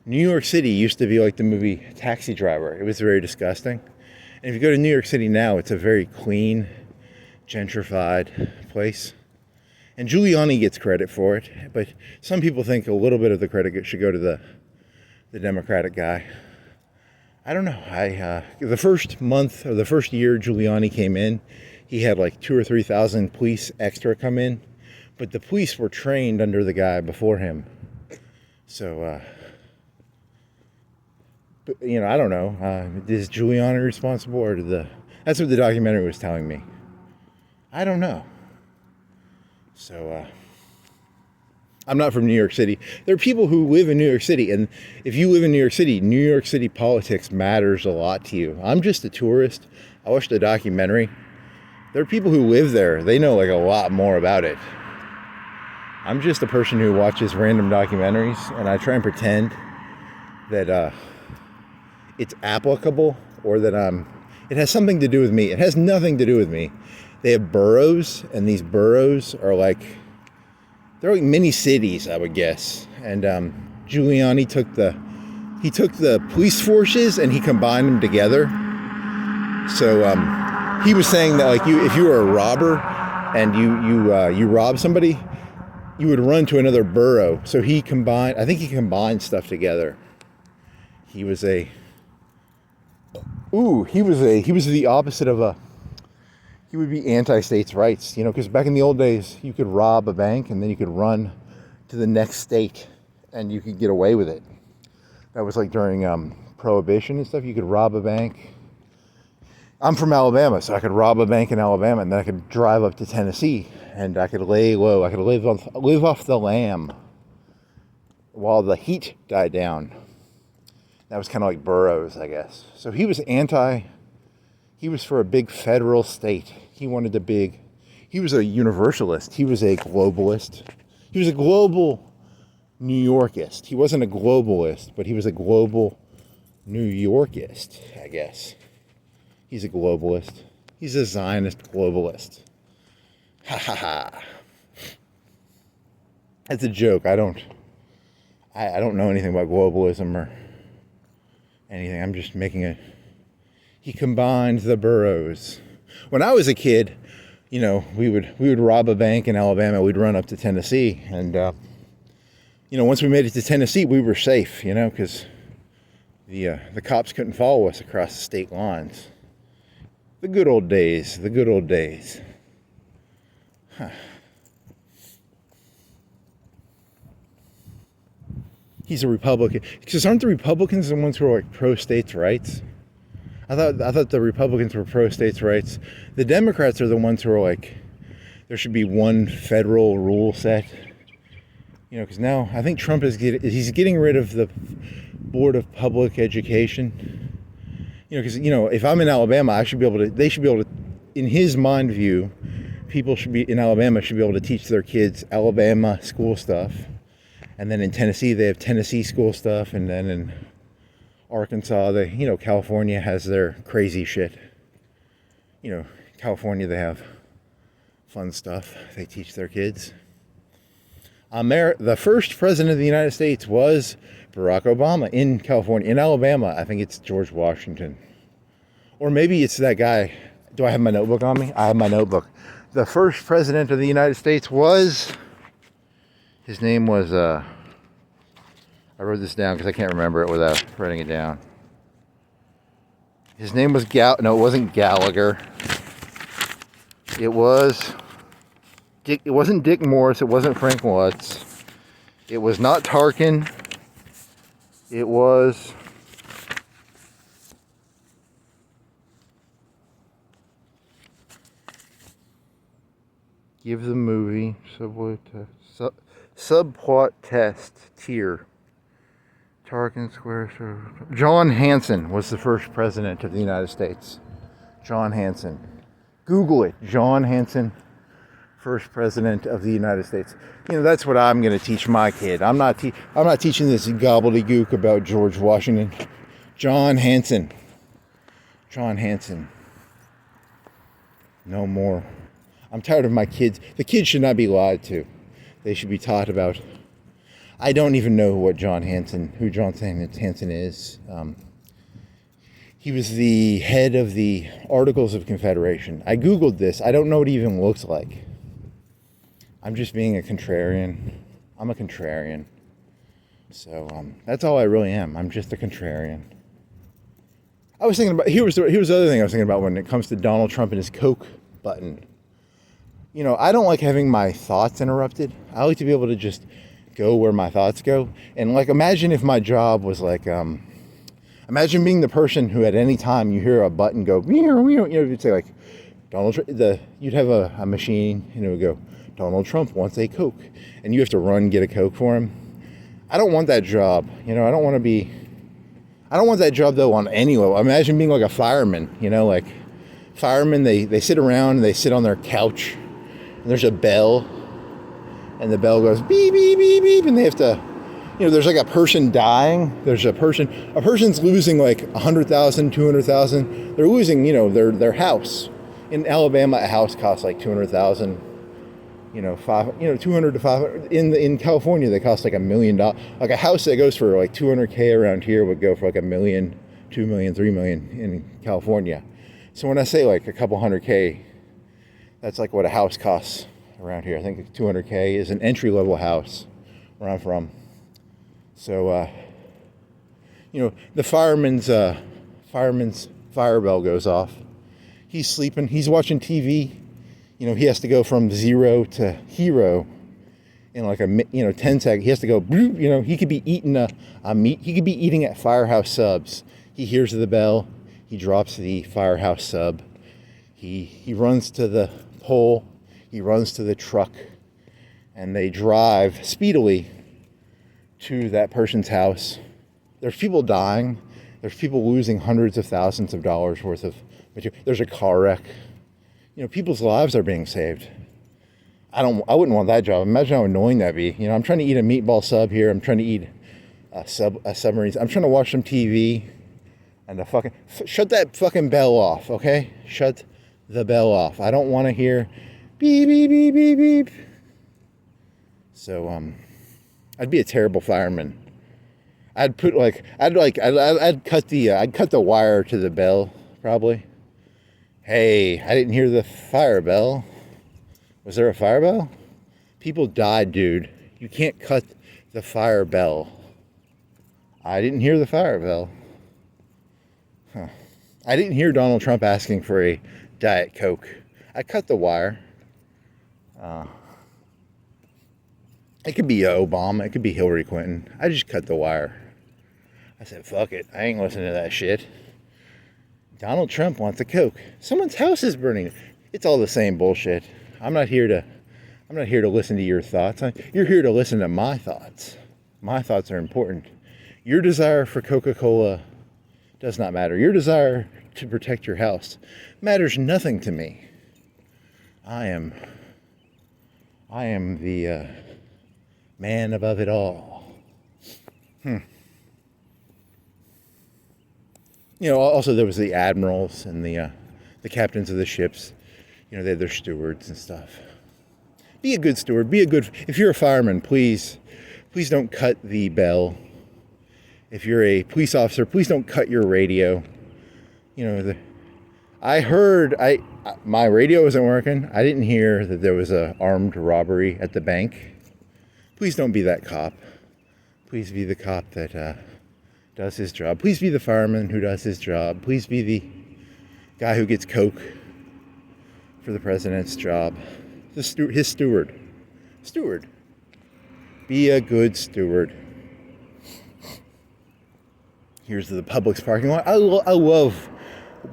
New York City used to be like the movie Taxi Driver. It was very disgusting. And if you go to New York City now, it's a very clean, gentrified place. And Giuliani gets credit for it, but some people think a little bit of the credit should go to the Democratic guy. I don't know. The first month or the first year Giuliani came in, he had like 2,000 or 3,000 police extra come in, but the police were trained under the guy before him. So, but, I don't know. Is Giuliani responsible, or that's what the documentary was telling me. I don't know. So, I'm not from New York City. There are people who live in New York City, and if you live in New York City politics matters a lot to you. I'm just a tourist. I watched the documentary. There are people who live there. They know like a lot more about it. I'm just a person who watches random documentaries, and I try and pretend that it's applicable, or that it has something to do with me. It has nothing to do with me. They have boroughs, and these boroughs are they're like mini cities, I would guess. And Giuliani took the police forces and he combined them together. So he was saying that if you were a robber and you robbed somebody, you would run to another borough. So I think he combined stuff together. He was the opposite of he would be anti-states' rights, because back in the old days, you could rob a bank and then you could run to the next state and you could get away with it. That was like during Prohibition and stuff. You could rob a bank. I'm from Alabama, so I could rob a bank in Alabama, and then I could drive up to Tennessee and I could lay low. I could live off the lamb while the heat died down. That was kind of like boroughs, I guess. So he was for a big federal state. He was a universalist. He was a globalist. He was a global New Yorkist. He wasn't a globalist, but he was a global New Yorkist, I guess. He's a globalist. He's a Zionist globalist. Ha ha ha. That's a joke. I don't know anything about globalism or anything. I'm just making he combined the boroughs. When I was a kid, we would rob a bank in Alabama. We'd run up to Tennessee, and once we made it to Tennessee, we were safe, because the cops couldn't follow us across the state lines. The good old days. The good old days. Huh. He's a Republican. Because aren't the Republicans the ones who are like pro-states' rights? I thought the Republicans were pro-states' rights. The Democrats are the ones who are like, there should be one federal rule set. Because now I think Trump he's getting rid of the Board of Public Education. Because if I'm in Alabama, they should be able to, in his mind view, people in Alabama should be able to teach their kids Alabama school stuff. And then in Tennessee, they have Tennessee school stuff, and then in Arkansas, California has their crazy shit. California, they have fun stuff they teach their kids. The first president of the United States was Barack Obama in California. In Alabama, I think it's George Washington. Or maybe it's that guy. Do I have my notebook on me? I have my notebook. The first president of the United States his name was, I wrote this down because I can't remember it without writing it down. His name was no, it wasn't Gallagher. It was Dick. It wasn't Dick Morris. It wasn't Frank Lutz. It was not Tarkin. It was... Give the movie subplot test tier. Tarkin Square. John Hanson was the first president of the United States. John Hanson. Google it. John Hanson, first president of the United States. You know, that's what I'm going to teach my kid. I'm not teaching this gobbledygook about George Washington. John Hanson. John Hanson. No more. I'm tired of my kids. The kids should not be lied to. They should be taught about... I don't even know who John Hanson is. He was the head of the Articles of Confederation. I Googled this. I don't know what he even looks like. I'm just being a contrarian. I'm a contrarian. So that's all I really am. I'm just a contrarian. I was thinking about... Here's the other thing I was thinking about when it comes to Donald Trump and his Coke button. You know, I don't like having my thoughts interrupted. I like to be able to just go where my thoughts go. And like, imagine if my job was like, imagine being the person who at any time you hear a button go, you know, you'd say like, you'd have a machine and it would go, Donald Trump wants a Coke. And you have to run, get a Coke for him. I don't want that job. You know, I don't want that job though on any level. Imagine being like a fireman, you know, like firemen, they sit around and they sit on their couch. There's a bell, and the bell goes beep, beep, beep, beep, and they have to, you know, there's like a person dying. There's a person's losing like 100,000, 200,000. They're losing, you know, their house. In Alabama, a house costs like 200,000, you know, 200 to 500. In California, they cost like $1 million. Like a house that goes for like 200K around here would go for like $1 million, $2 million, $3 million in California. So when I say like a couple $100K, that's like what a house costs around here. I think 200K is an entry-level house where I'm from. So, you know, the fireman's fire bell goes off. He's sleeping. He's watching TV. You know, he has to go from 0 to hero in like 10 seconds. He has to go, you know, he could be eating a meat. He could be eating at Firehouse Subs. He hears the bell. He drops the Firehouse Sub. He runs to the pole, he runs to the truck, and they drive speedily to that person's house. There's people dying. There's people losing hundreds of thousands of dollars worth of material. There's a car wreck. You know, people's lives are being saved. I wouldn't want that job. Imagine how annoying that'd be. You know, I'm trying to eat a meatball sub here. I'm trying to eat a submarine. I'm trying to watch some TV, and shut that fucking bell off, okay? Shut the bell off. I don't want to hear beep, beep, beep, beep, beep. So, I'd be a terrible fireman. I'd cut the wire to the bell, probably. Hey, I didn't hear the fire bell. Was there a fire bell? People died, dude. You can't cut the fire bell. I didn't hear the fire bell. Huh. I didn't hear Donald Trump asking for a Diet Coke. I cut the wire. It could be Obama. It could be Hillary Clinton. I just cut the wire. I said, fuck it. I ain't listening to that shit. Donald Trump wants a Coke. Someone's house is burning. It's all the same bullshit. I'm not here to listen to your thoughts. You're here to listen to my thoughts. My thoughts are important. Your desire for Coca-Cola does not matter. Your desire to protect your house matters nothing to me. I am the man above it all. You know, also there was the admirals and the captains of the ships. You know, they had their stewards and stuff. Be a good steward. If you're a fireman, please don't cut the bell. If you're a police officer, please don't cut your radio. You know, my radio wasn't working. I didn't hear that there was a armed robbery at the bank. Please don't be that cop. Please be the cop that does his job. Please be the fireman who does his job. Please be the guy who gets Coke for the president's job. His steward. Steward. Be a good steward. Here's the Publix parking lot. I love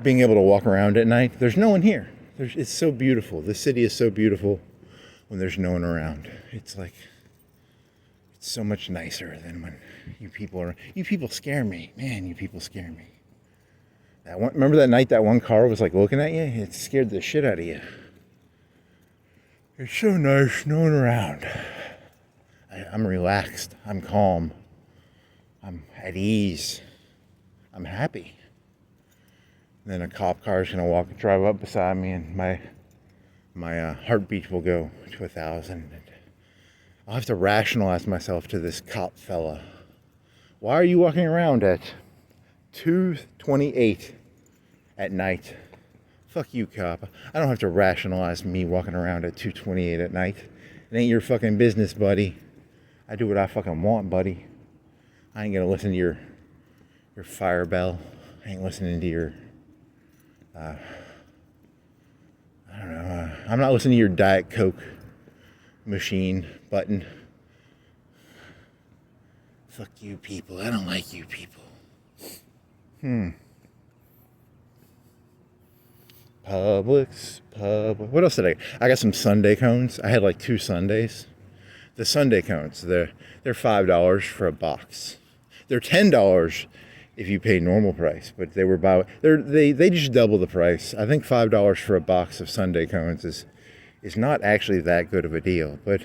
being able to walk around at night. There's no one here. It's so beautiful. The city is so beautiful when there's no one around. It's like, it's so much nicer than when you people are. You people scare me. Man, you people scare me. Remember that night that one car was like looking at you? It scared the shit out of you. It's so nice, no one around. I'm relaxed. I'm calm. I'm at ease. I'm happy. And then a cop car is gonna drive up beside me, and my heartbeat will go to 1,000. I'll have to rationalize myself to this cop fella. Why are you walking around at 2:28 at night? Fuck you, cop. I don't have to rationalize me walking around at 2:28 at night. It ain't your fucking business, buddy. I do what I fucking want, buddy. I ain't gonna listen to your fire bell. I ain't listening to your, I don't know, I'm not listening to your Diet Coke machine button. Fuck you people. I don't like you people. Publix. What else did I get? I got some sundae cones. I had like 2 sundaes. The sundae cones, they're $5 for a box. They're $10 if you pay normal price, but they just double the price. I think $5 for a box of sundae cones is not actually that good of a deal, but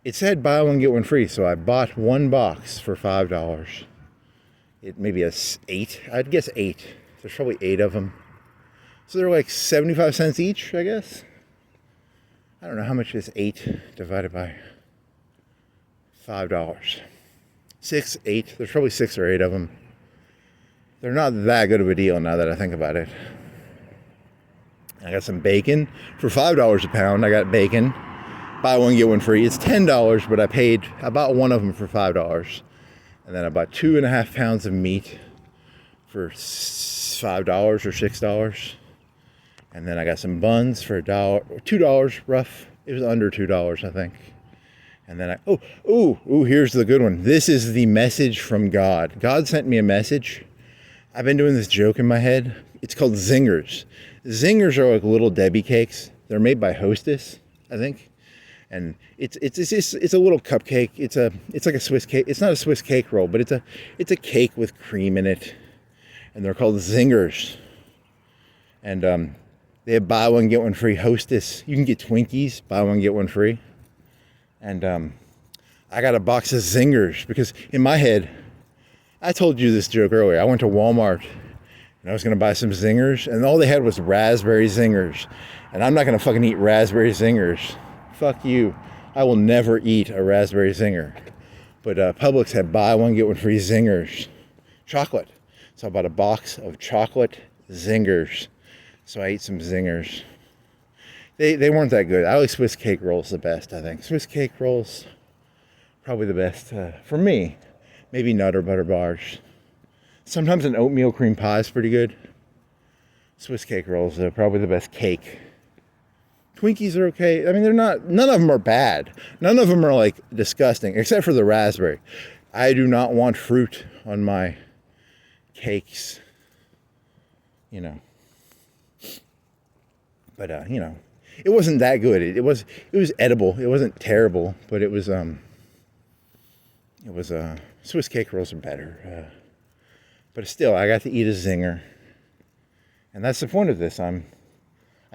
it said buy one get one free, so I bought 1 box for $5. It maybe has 8. I'd guess 8. There's probably 8 of them. So they're like 75 cents each, I guess. I don't know how much is 8 divided by $5. 6, 8. There's probably 6 or 8 of them. They're not that good of a deal now that I think about it. I got some bacon for $5 a pound. I got bacon. Buy one, get one free. It's $10, but I bought 1 of them for $5. And then I bought 2.5 pounds of meat for $5 or $6. And then I got some buns for $2 rough. It was under $2, I think. And then here's the good one. This is the message from God. God sent me a message. I've been doing this joke in my head. It's called zingers. Zingers are like little Debbie cakes. They're made by Hostess, I think. And it's a little cupcake. It's like a Swiss cake. It's not a Swiss cake roll, but it's a cake with cream in it. And they're called zingers. And they have buy one get one free. Hostess. You can get Twinkies, buy one get one free. And I got a box of zingers because in my head, I told you this joke earlier. I went to Walmart and I was going to buy some zingers, and all they had was raspberry zingers. And I'm not going to fucking eat raspberry zingers. Fuck you. I will never eat a raspberry zinger. But Publix had buy one, get one free zingers. Chocolate. So I bought a box of chocolate zingers. So I ate some zingers. They weren't that good. I like Swiss cake rolls the best, I think. Swiss cake rolls, probably the best for me. Maybe Nutter Butter bars. Sometimes an oatmeal cream pie is pretty good. Swiss cake rolls are probably the best cake. Twinkies are okay. I mean, none of them are bad. None of them are like disgusting, except for the raspberry. I do not want fruit on my cakes. You know. But it wasn't that good. It was edible. It wasn't terrible, but it was Swiss cake rolls are better. But still, I got to eat a zinger. And that's the point of this. I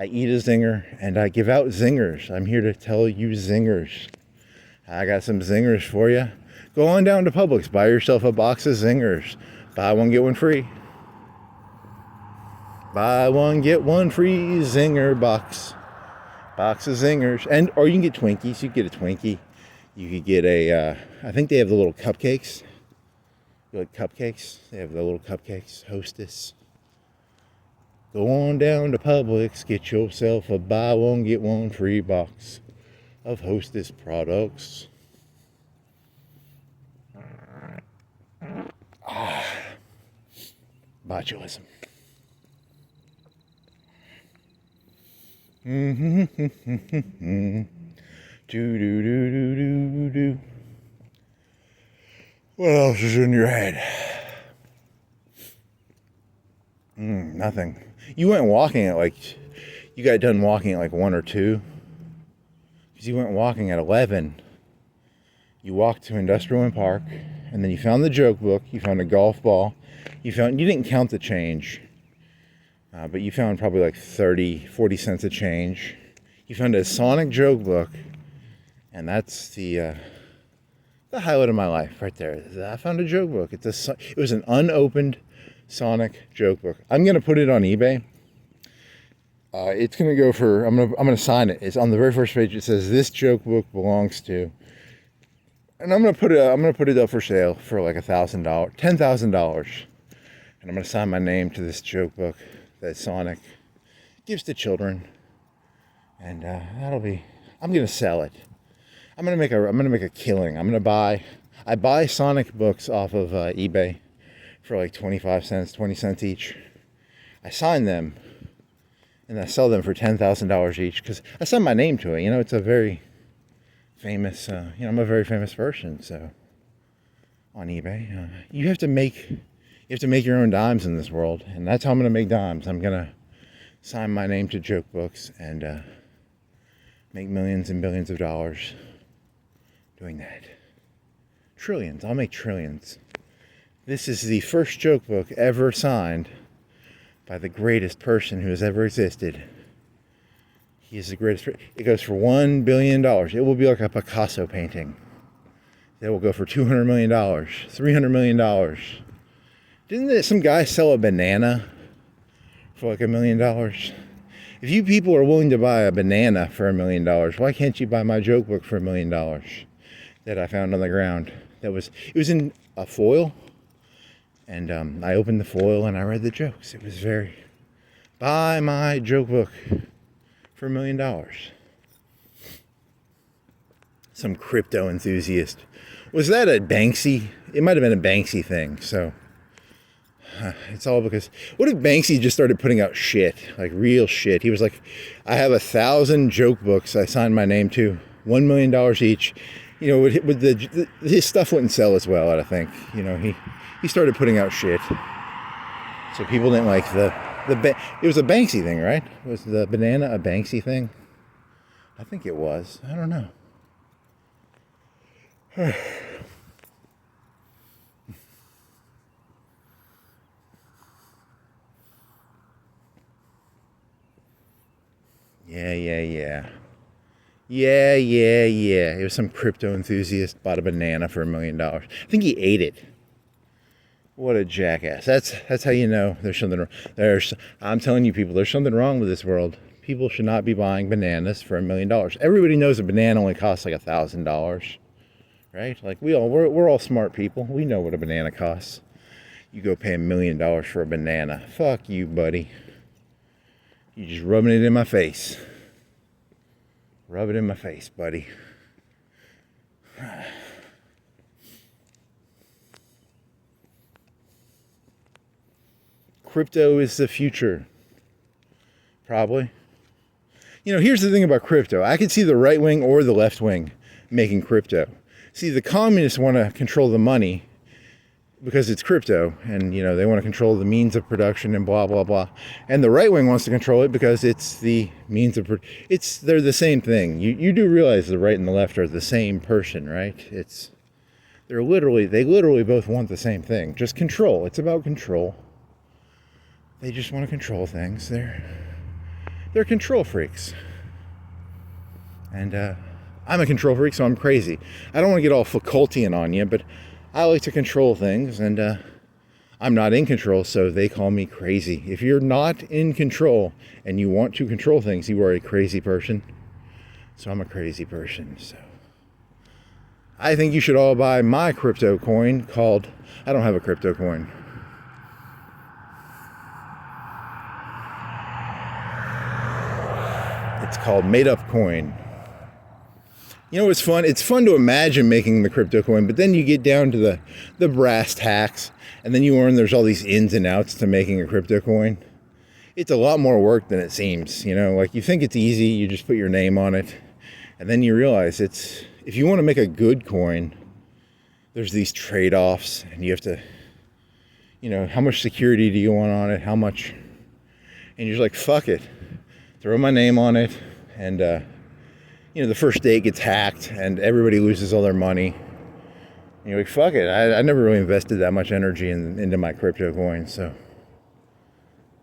eat a zinger and I give out zingers. I'm here to tell you zingers. I got some zingers for you. Go on down to Publix, buy yourself a box of zingers. Buy one, get one free. Buy one, get one free zinger box. Box of zingers. Or you can get Twinkies. You can get a Twinkie. You could get I think they have the little cupcakes. You like cupcakes? They have the little cupcakes. Hostess. Go on down to Publix. Get yourself a buy one, get one free box of Hostess products. Botulism. Do do do do do do. What else is in your head? Nothing. You went walking at like, you got done walking at like 1 or 2. Because you went walking at 11. You walked to Industrial and Park, and then you found the joke book, you found a golf ball, you didn't count the change, but you found probably like 40 cents of change. You found a Sonic joke book, and that's the highlight of my life right there. I found a joke book. It was an unopened Sonic joke book. I'm gonna put it on eBay. It's gonna go for. I'm gonna sign it. It's on the very first page. It says this joke book belongs to, and I'm gonna put it up for sale for like $1,000, $10,000, and I'm gonna sign my name to this joke book that Sonic gives to children, and that'll be. I'm gonna sell it. I'm gonna make a killing. I buy Sonic books off of eBay for like 25 cents, 20 cents each. I sign them, and I sell them for $10,000 each because I sign my name to it. You know, it's a very famous. I'm a very famous person. So on eBay, you have to make your own dimes in this world, and that's how I'm gonna make dimes. I'm gonna sign my name to joke books and make millions and billions of dollars doing that. Trillions. I'll make trillions. This is the first joke book ever signed by the greatest person who has ever existed. He is the greatest. It goes for $1 billion. It will be like a Picasso painting. It will go for $200 million, $300 million. Didn't some guy sell a banana for like $1 million? If you people are willing to buy a banana for $1 million, why can't you buy my joke book for $1 million that I found on the ground? It was in a foil, and I opened the foil and I read the jokes. It was buy my joke book for $1 million. Some crypto enthusiast. Was that a Banksy? It might have been a Banksy thing. So it's all because, what if Banksy just started putting out shit, like real shit? He was like, I have 1,000 joke books I signed my name to, $1 million each. You know, his stuff wouldn't sell as well, I think. You know, he started putting out shit. So people didn't like it was a Banksy thing, right? Was the banana a Banksy thing? I think it was. I don't know. Yeah. It was some crypto enthusiast bought a banana for $1 million. I think he ate it. What a jackass. That's how you know there's something wrong. I'm telling you people, there's something wrong with this world. People should not be buying bananas for $1 million. Everybody knows a banana only costs like $1,000. Right? Like we're all smart people. We know what a banana costs. You go pay $1 million for a banana. Fuck you, buddy. You just rubbing it in my face. Rub it in my face, buddy. Crypto is the future. Probably. You know, here's the thing about crypto. I can see the right wing or the left wing making crypto. See, the communists want to control the money because it's crypto, and you know they want to control the means of production and blah blah blah. And the right wing wants to control it because it's the means of they're the same thing. You do realize the right and the left are the same person, right? They literally both want the same thing, just control. It's about control. They just want to control things. They're control freaks. And I'm a control freak, so I'm crazy. I don't want to get all Foucaultian on you, but I like to control things, and I'm not in control, so they call me crazy. If you're not in control and you want to control things, you are a crazy person. So I'm a crazy person. So I think you should all buy my crypto coin called, I don't have a crypto coin. It's called Made Up Coin. You know what's fun? It's fun to imagine making the crypto coin, but then you get down to the brass tacks, and then you learn there's all these ins and outs to making a crypto coin. it's a lot more work than it seems. You know, like you think it's easy, you just put your name on it, and then you realize if you want to make a good coin, there's these trade-offs, and you have to, you know, how much security do you want on it, how much, and you're just like, fuck it, throw my name on it, and you know, the first day it gets hacked and everybody loses all their money. And you're like, fuck it, I never really invested that much energy into my crypto coins, so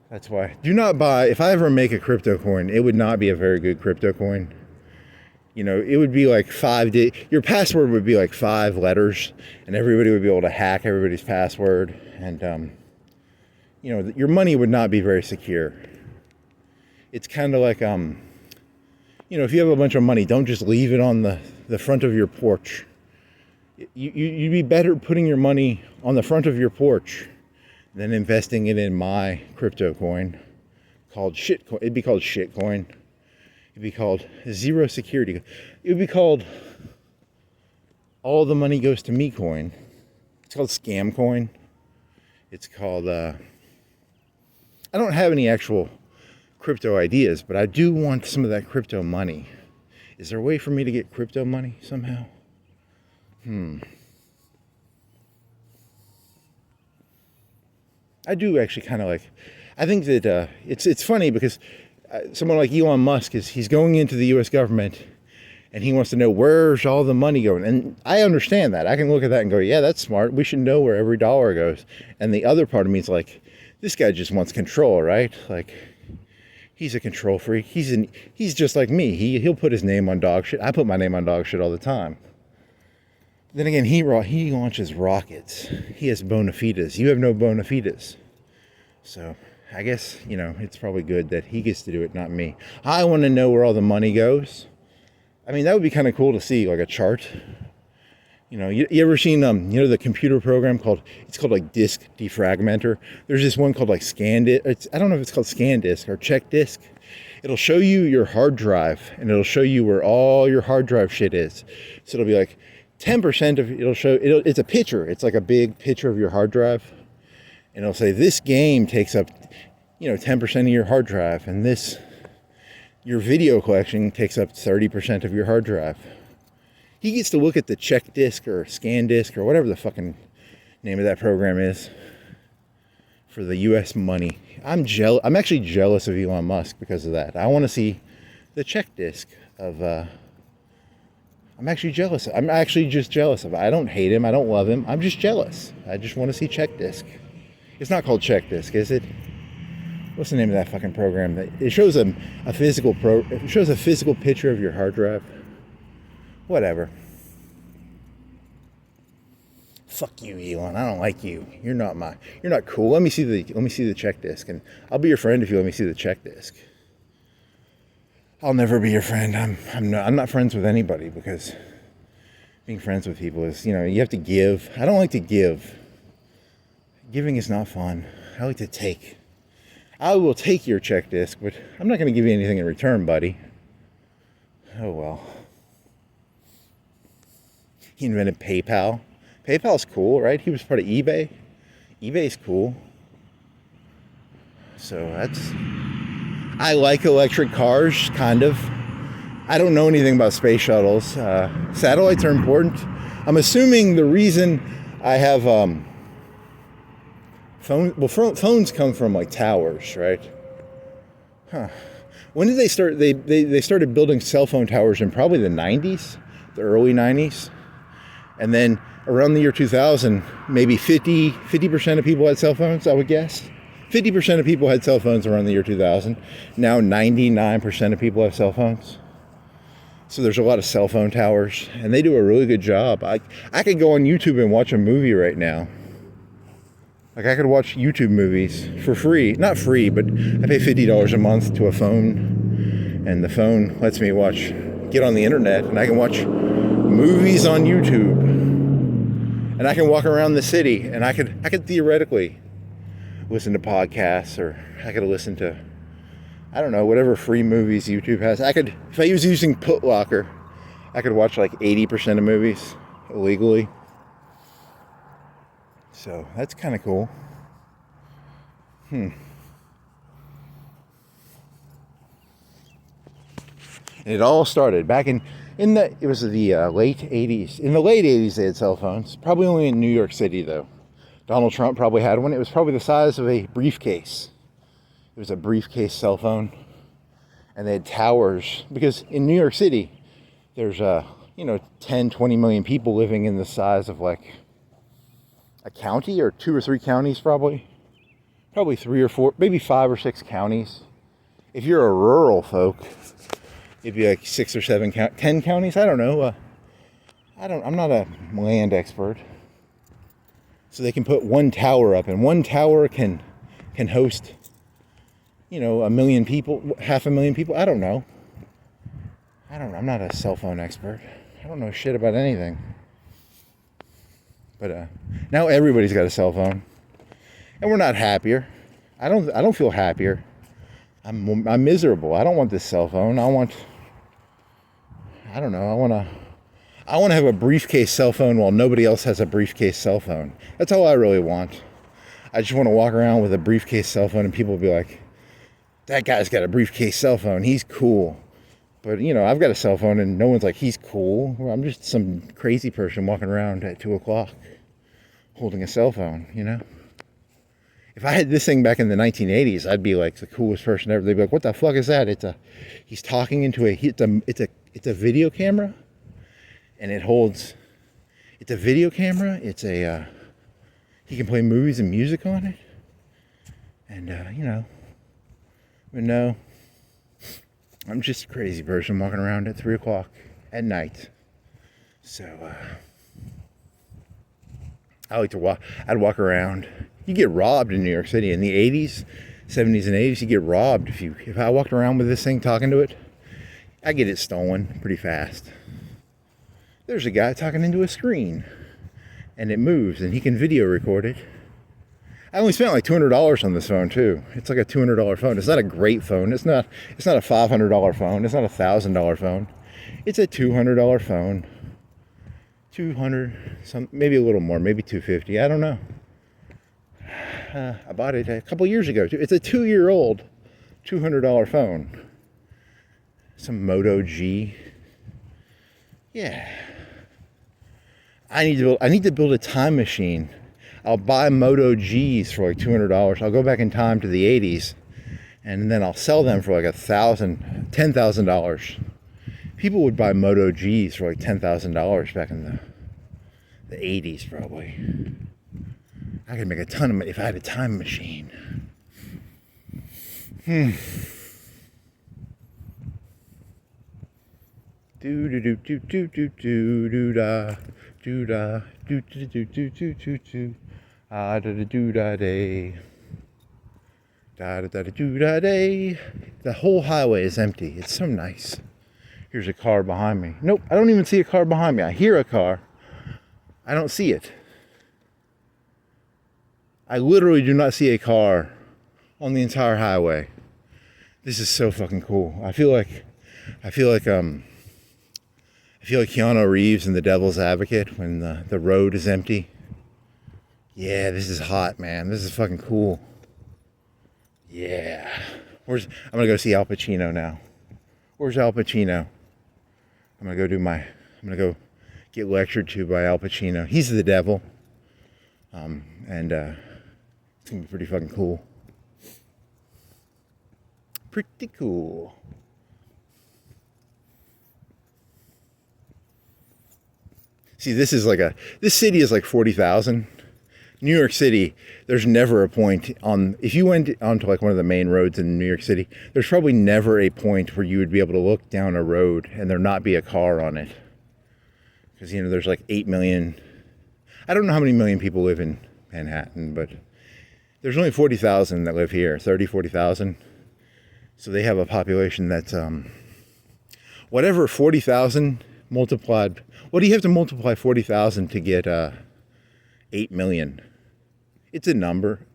that's why. Do not buy, if I ever make a crypto coin, it would not be a very good crypto coin. You know, it would be like your password would be like 5 letters, and everybody would be able to hack everybody's password, and you know, your money would not be very secure. It's kind of like, you know, if you have a bunch of money, don't just leave it on the front of your porch. You'd be better putting your money on the front of your porch than investing it in my crypto coin called shitcoin. It'd be called shitcoin. It'd be called zero security. It would be called all the money goes to me coin. It's called scam coin. It's called, I don't have any actual crypto ideas, but I do want some of that crypto money. Is there a way for me to get crypto money somehow? I do actually kind of like, I think that it's funny because someone like Elon Musk he's going into the US government and he wants to know where's all the money going. And I understand that. I can look at that and go, yeah, that's smart. We should know where every dollar goes. And the other part of me is like, this guy just wants control, right? Like, he's a control freak. He's just like me. He'll put his name on dog shit. I put my name on dog shit all the time. Then again, he launches rockets. He has bona fides. You have no bona fides. So I guess, you know, it's probably good that he gets to do it, not me. I want to know where all the money goes. I mean, that would be kind of cool to see, like a chart. You know, you ever seen, you know, the computer program it's called like disk defragmenter. There's this one called like I don't know if it's called scan disk or check disk. It'll show you your hard drive, and it'll show you where all your hard drive shit is. So it'll be like 10% of it's a picture. It's like a big picture of your hard drive. And it'll say this game takes up, you know, 10% of your hard drive, and your video collection takes up 30% of your hard drive. He gets to look at the check disk or scan disk or whatever the fucking name of that program is for the US money. I'm actually jealous of Elon Musk because of that. I want to see the check disk of I'm actually jealous. I'm actually just jealous of it. I don't hate him. I don't love him. I'm just jealous. I just want to see check disk. It's not called check disk, is it? What's the name of that fucking program? It shows a physical picture of your hard drive. Whatever. Fuck you, Elon. I don't like you. You're not cool. Let me see the check disk, and I'll be your friend if you let me see the check disk. I'll never be your friend. I'm not friends with anybody, because being friends with people is, you know, you have to give. I don't like to give. Giving is not fun. I like to take. I will take your check disk, but I'm not going to give you anything in return, buddy. Oh well. He invented PayPal. PayPal's cool, right? He was part of eBay. eBay's cool. So I like electric cars, kind of. I don't know anything about space shuttles. Satellites are important. I'm assuming the reason I have phones come from like towers, right? Huh. When did they start? They started building cell phone towers in probably the 90s, the early 90s. And then around the year 2000, maybe 50% of people had cell phones, I would guess. 50% of people had cell phones around the year 2000. Now 99% of people have cell phones. So there's a lot of cell phone towers, and they do a really good job. I could go on YouTube and watch a movie right now. Like, I could watch YouTube movies for free. Not free, but I pay $50 a month to a phone, and the phone lets me get on the internet, and I can watch movies on YouTube. And I can walk around the city, and I could theoretically listen to podcasts, or I could listen to, I don't know, whatever free movies YouTube has. If I was using Putlocker, I could watch like 80% of movies illegally. So that's kind of cool. And it all started back it was the late 80s. In the late 80s, they had cell phones. Probably only in New York City, though. Donald Trump probably had one. It was probably the size of a briefcase. It was a briefcase cell phone. And they had towers. Because in New York City, there's, 10, 20 million people living in the size of like a county or 2 or 3 counties probably. Probably 3 or 4, maybe 5 or 6 counties. If you're a rural folk, it'd be like 6 or 7, 10 counties. I don't know. I'm not a land expert. So they can put one tower up, and one tower can host, 1 million people, 500,000 people. I don't know. I'm not a cell phone expert. I don't know shit about anything. But now everybody's got a cell phone, and we're not happier. I don't feel happier. I'm miserable. I don't want this cell phone. I want to have a briefcase cell phone while nobody else has a briefcase cell phone. That's all I really want. I just want to walk around with a briefcase cell phone and people will be like, that guy's got a briefcase cell phone. He's cool. But, I've got a cell phone and no one's like, he's cool. Well, I'm just some crazy person walking around at 2 o'clock holding a cell phone, If I had this thing back in the 1980s, I'd be like the coolest person ever. They'd be like, what the fuck is that? He's talking into it's a video camera. And it's a video camera. He can play movies and music on it. And, but no, I'm just a crazy person walking around at 3 o'clock at night. So, I'd walk around. You get robbed in New York City in the 80s, 70s and 80s. You get robbed. If I walked around with this thing talking to it, I get it stolen pretty fast. There's a guy talking into a screen and it moves and he can video record it. I only spent like $200 on this phone too. It's like a $200 phone. It's not a great phone. It's not a $500 phone. It's not a $1,000 phone. It's a $200 phone. 200, maybe a little more, maybe 250. I don't know. I bought it a couple years ago too. It's a 2-year-old $200 phone. Some Moto G. Yeah. I need to build a time machine. I'll buy Moto Gs for like $200. I'll go back in time to the 80s and then I'll sell them for like $10,000. People would buy Moto Gs for like $10,000 back in the 80s probably. I could make a ton of money if I had a time machine. Do do do do do do do do da do da do do do do do do do da da do da day da da da do da day. The whole highway is empty. It's so nice. Here's a car behind me. Nope, I don't even see a car behind me. I hear a car. I don't see it. I literally do not see a car on the entire highway. This is so fucking cool. I feel like Keanu Reeves in The Devil's Advocate when the road is empty. Yeah, this is hot, man. This is fucking cool. Yeah. I'm gonna go see Al Pacino now. Where's Al Pacino? I'm gonna go get lectured to by Al Pacino. He's the devil. And it's gonna be pretty fucking cool. Pretty cool. See, this city is like 40,000. New York City, there's never a point if you went onto like one of the main roads in New York City, there's probably never a point where you would be able to look down a road and there not be a car on it. Because, there's like 8 million, I don't know how many million people live in Manhattan, but there's only 40,000 that live here, 40,000. So they have a population that's, whatever 40,000 multiplied, what do you have to multiply 40,000 to get 8 million? It's a number.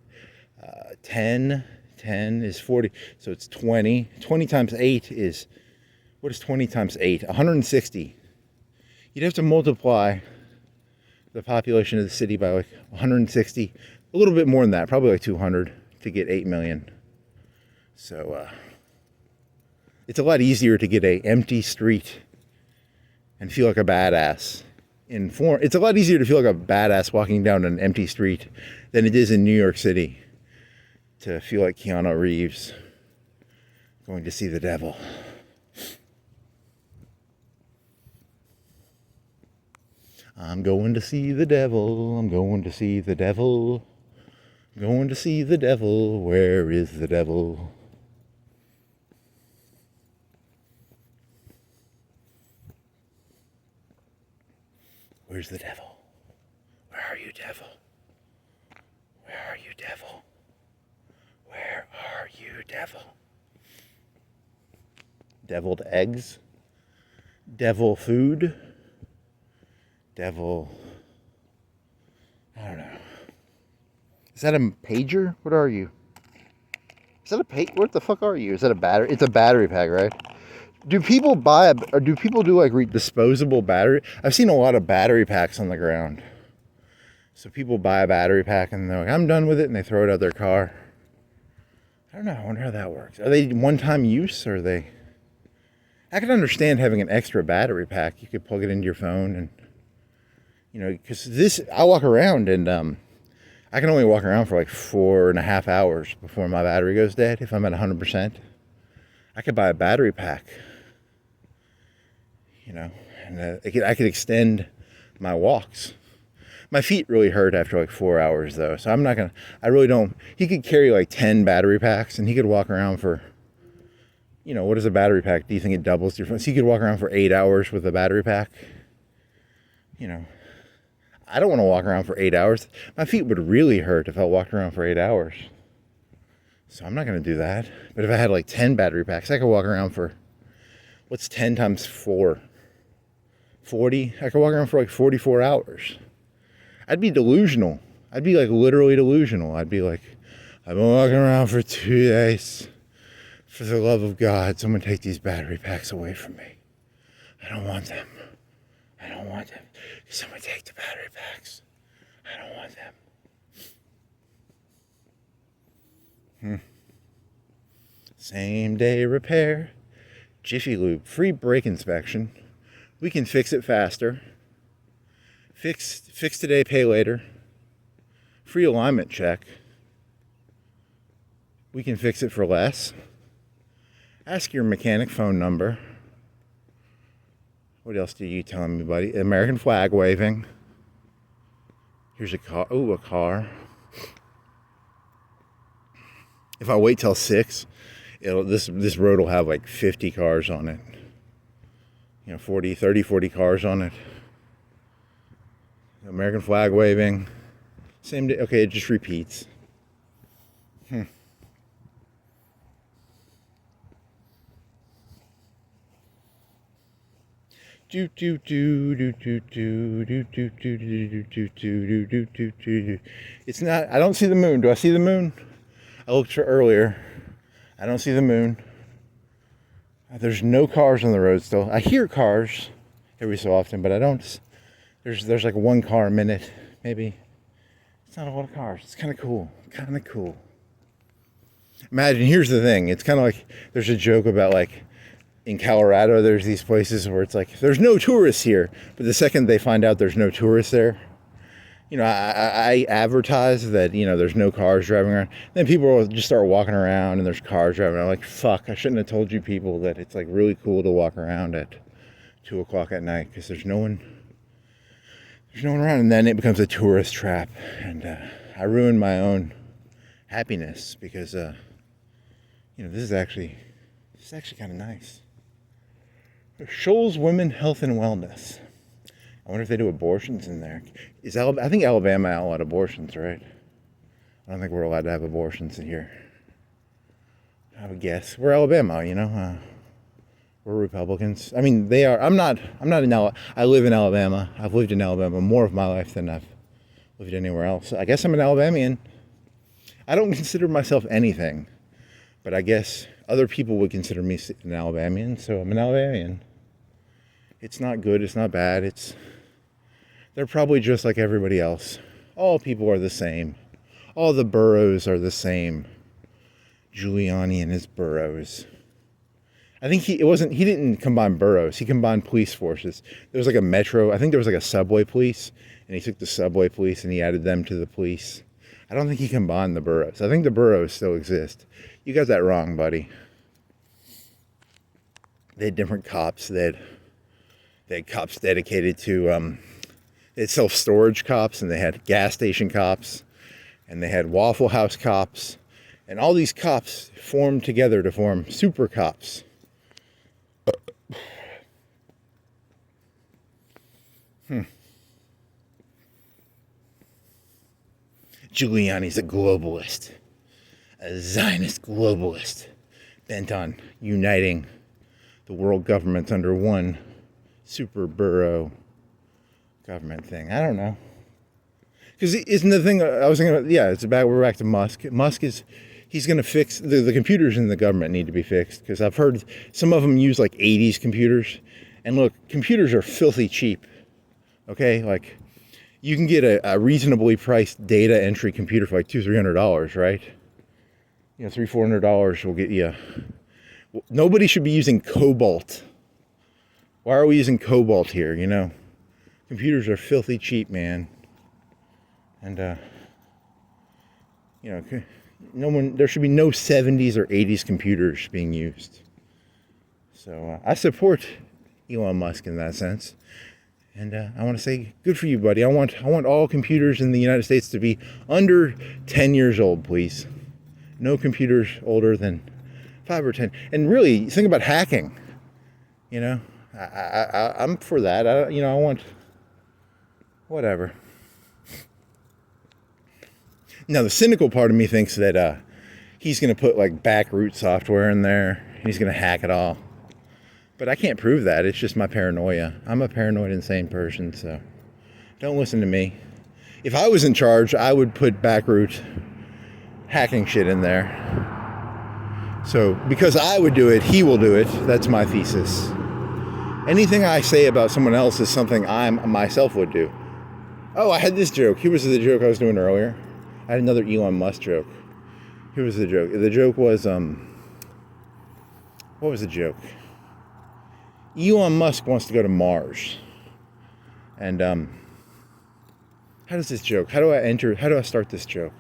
10 is 40, so it's 20. 20 times 8 is, what is 20 times 8? 160. You'd have to multiply the population of the city by like 160, a little bit more than that, probably like 200 to get 8 million. So It's a lot easier to get a empty street and feel like a badass. It's a lot easier to feel like a badass walking down an empty street than it is in New York City to feel like Keanu Reeves going to see the devil. I'm going to see the devil. I'm going to see the devil. I'm going to see the devil. Where is the devil? Where's the devil? Where are you, devil? Where are you, devil? Where are you, devil? Deviled eggs? Devil food? Devil... I don't know. Is that a pager? What are you? Is that a what the fuck are you? Is that a battery? It's a battery pack, right? Do people do like disposable battery? I've seen a lot of battery packs on the ground. So people buy a battery pack and they're like, I'm done with it, and they throw it out their car. I don't know. I wonder how that works. Are they one-time use, or are they... I can understand having an extra battery pack. You could plug it into your phone and, because I walk around and I can only walk around for like 4.5 hours before my battery goes dead if I'm at 100%. I could buy a battery pack. And I could extend my walks. My feet really hurt after like 4 hours though, so I really don't. He could carry like 10 battery packs and he could walk around for, what is a battery pack? Do you think it doubles your phone? So he could walk around for 8 hours with a battery pack. I don't want to walk around for 8 hours. My feet would really hurt if I walked around for 8 hours. So I'm not going to do that. But if I had like 10 battery packs, I could walk around for, what's 10 times 4? 40? I could walk around for like 44 hours. I'd be delusional. I'd be like literally delusional. I'd be like, I've been walking around for 2 days. For the love of God, someone take these battery packs away from me. I don't want them. I don't want them. Someone take the battery packs. I don't want them. Same day repair. Jiffy Lube. Free brake inspection. We can fix it faster. Fix today, pay later. Free alignment check. We can fix it for less. Ask your mechanic phone number. What else do you tell me, buddy? American flag waving. Here's a car. Oh, a car. If I wait till 6, this road will have like 50 cars on it. 40 cars on it. American flag waving. Same day. Okay, it just repeats. It's not. I don't see the moon. Do I see the moon? I looked for earlier. I don't see the moon. There's no cars on the road still. I hear cars every so often, but I don't. There's like 1 car a minute, maybe. It's not a lot of cars. It's kind of cool. Imagine, here's the thing. It's kind of like, there's a joke about like, in Colorado, there's these places where it's like, there's no tourists here. But the second they find out there's no tourists there, I advertise that, there's no cars driving around. Then people will just start walking around and there's cars driving around. Like, fuck, I shouldn't have told you people that it's like really cool to walk around at 2 o'clock at night because there's no one around. And then it becomes a tourist trap. And I ruin my own happiness because, this is actually kind of nice. Shoals Women Health and Wellness. I wonder if they do abortions in there. I think Alabama outlawed abortions, right? I don't think we're allowed to have abortions in here. I would guess. We're Alabama, We're Republicans. I mean, they are. I'm not in Alabama. I live in Alabama. I've lived in Alabama more of my life than I've lived anywhere else. I guess I'm an Alabamian. I don't consider myself anything, but I guess other people would consider me an Alabamian, so I'm an Alabamian. It's not good, it's not bad, they're probably just like everybody else. All people are the same. All the boroughs are the same. Giuliani and his boroughs. I think he didn't combine boroughs. He combined police forces. There was like a metro. I think there was like a subway police, and he took the subway police and he added them to the police. I don't think he combined the boroughs. I think the boroughs still exist. You got that wrong, buddy. They had different cops. They had cops dedicated to, they had self-storage cops, and they had gas station cops, and they had Waffle House cops, and all these cops formed together to form super cops. Giuliani's a globalist, a Zionist globalist, bent on uniting the world governments under one super borough government thing. I don't know. Because isn't the thing I was thinking about, yeah, we're back to Musk. He's going to fix, the computers in the government need to be fixed. Because I've heard some of them use like 80s computers. And look, computers are filthy cheap. Okay, like you can get a reasonably priced data entry computer for like $200-$300, right? You know, $300-$400 will get you. Nobody should be using Cobalt. Why are we using Cobalt here? You know, computers are filthy cheap, man. And you know, there should be no 70s or 80s computers being used. So I support Elon Musk in that sense. And I want to say, good for you, buddy. I want all computers in the United States to be under 10 years old, please. No computers older than 5 or 10. And really, think about hacking. You know, I'm for that. I want whatever. Now, the cynical part of me thinks that he's going to put like backroot software in there. He's going to hack it all. But I can't prove that. It's just my paranoia. I'm a paranoid, insane person, so don't listen to me. If I was in charge, I would put backroot hacking shit in there. So because I would do it, he will do it. That's my thesis. Anything I say about someone else is something I myself would do. Oh, I had this joke. Here was the joke I was doing earlier. I had another Elon Musk joke. Here was the joke. The joke was, what was the joke? Elon Musk wants to go to Mars. And how does this joke? How do I start this joke?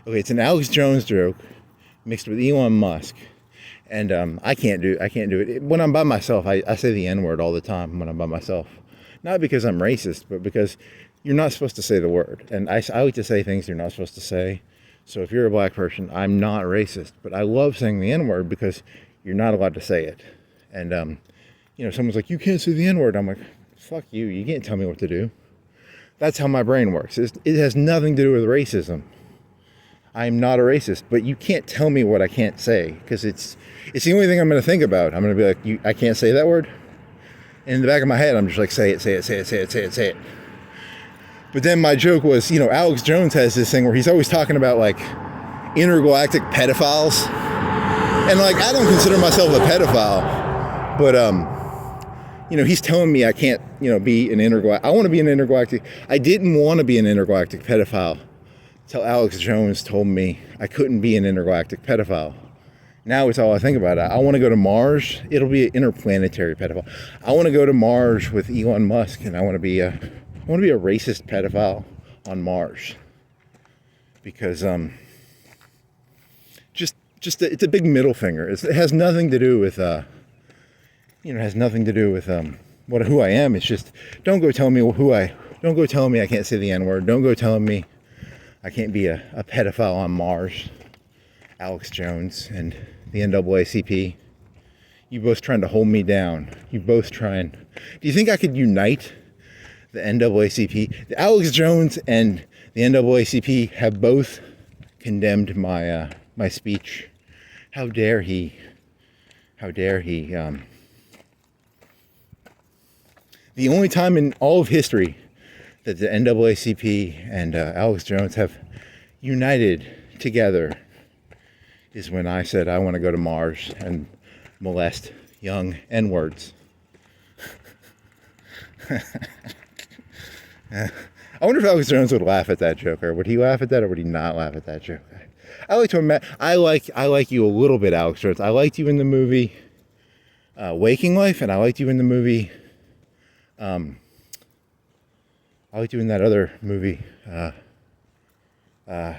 Okay, it's an Alex Jones joke mixed with Elon Musk. And I can't do it. When I'm by myself, I say the N-word all the time when I'm by myself. Not because I'm racist, but because you're not supposed to say the word. And I like to say things you're not supposed to say. So if you're a black person, I'm not racist. But I love saying the N-word because you're not allowed to say it. And you know, someone's like, you can't say the N-word. I'm like, fuck you. You can't tell me what to do. That's how my brain works. It has nothing to do with racism. I'm not a racist, but you can't tell me what I can't say because it's the only thing I'm going to think about. I'm going to be like, I can't say that word. And in the back of my head, I'm just like, say it. But then my joke was, you know, Alex Jones has this thing where he's always talking about like intergalactic pedophiles. And like, I don't consider myself a pedophile, but, you know, he's telling me I can't, you know, be an intergalactic. I want to be an intergalactic. I didn't want to be an intergalactic pedophile until Alex Jones told me I couldn't be an intergalactic pedophile. Now it's all I think about. I want to go to Mars. It'll be an interplanetary pedophile. I want to go to Mars with Elon Musk, and I want to be a racist pedophile on Mars because just it's a big middle finger. It has nothing to do with who I am. It's just don't go telling me I can't say the N-word. Don't go telling me I can't be a pedophile on Mars. Alex Jones and the NAACP. You both trying to hold me down. You both trying. Do you think I could unite the NAACP? Alex Jones and the NAACP have both condemned my my speech. How dare he? The only time in all of history that the NAACP and Alex Jones have united together is when I said I want to go to Mars and molest young N-words. I wonder if Alex Jones would laugh at that joke, or would he laugh at that, or would he not laugh at that joke? I like to imagine. I like you a little bit, Alex Jones. I liked you in the movie Waking Life, and I liked you in the movie. I liked you in that other movie, A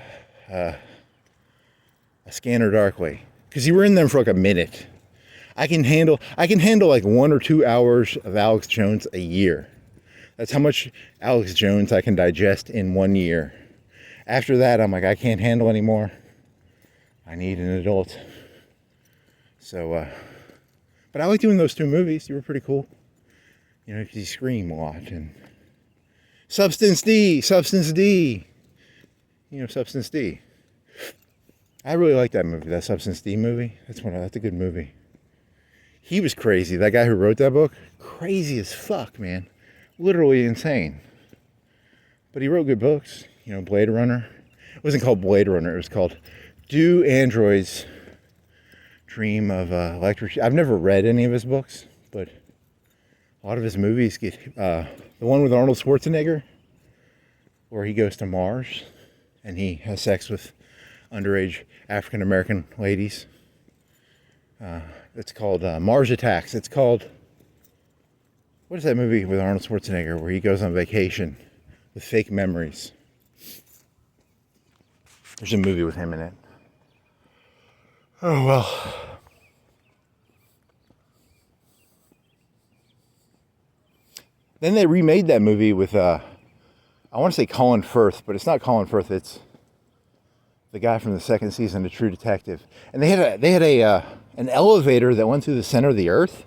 Scanner Darkly, because you were in them for like a minute. I can handle like 1 or 2 hours of Alex Jones a year. That's how much Alex Jones I can digest in 1 year. After that, I'm like, I can't handle anymore. I need an adult. So, but I like doing those 2 movies. You were pretty cool. You know, because you scream a lot. And Substance D. You know, Substance D. I really like that movie, that Substance D movie. That's a good movie. He was crazy. That guy who wrote that book, crazy as fuck, man. Literally insane. But he wrote good books. You know, Blade Runner. It wasn't called Blade Runner. It was called Do Androids Dream of Electric... I've never read any of his books, but a lot of his movies get... the one with Arnold Schwarzenegger, where he goes to Mars and he has sex with underage African-American ladies. It's called Mars Attacks. It's called... What is that movie with Arnold Schwarzenegger where he goes on vacation with fake memories? There's a movie with him in it. Oh, well. Then they remade that movie with, I want to say Colin Firth, but it's not Colin Firth. It's the guy from the second season of True Detective. And they had an elevator that went through the center of the earth.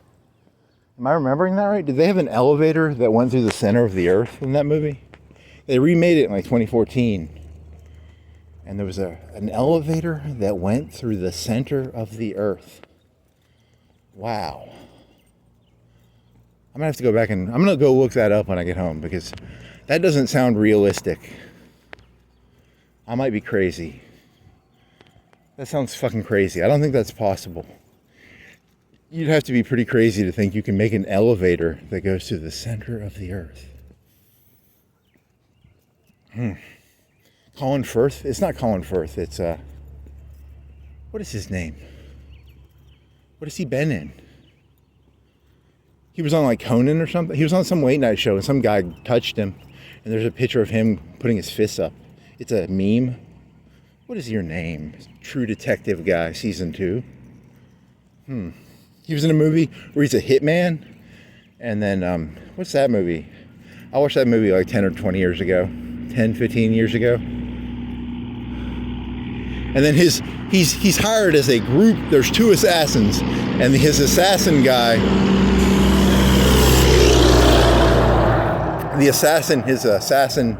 Am I remembering that right? Did they have an elevator that went through the center of the earth in that movie? They remade it in like 2014. And there was an elevator that went through the center of the earth. Wow. I'm going to have to go back and... I'm going to go look that up when I get home, because that doesn't sound realistic. I might be crazy. That sounds fucking crazy. I don't think that's possible. You'd have to be pretty crazy to think you can make an elevator that goes to the center of the earth. Colin Firth? It's not Colin Firth. It's, what is his name? What has he been in? He was on like Conan or something. He was on some late night show and some guy touched him. And there's a picture of him putting his fists up. It's a meme. What is your name? True Detective guy, season 2. He was in a movie where he's a hitman. And then, what's that movie? I watched that movie like 10 or 20 years ago. 10, 15 years ago. And then he's hired as a group. There's 2 assassins. And his assassin guy, his assassin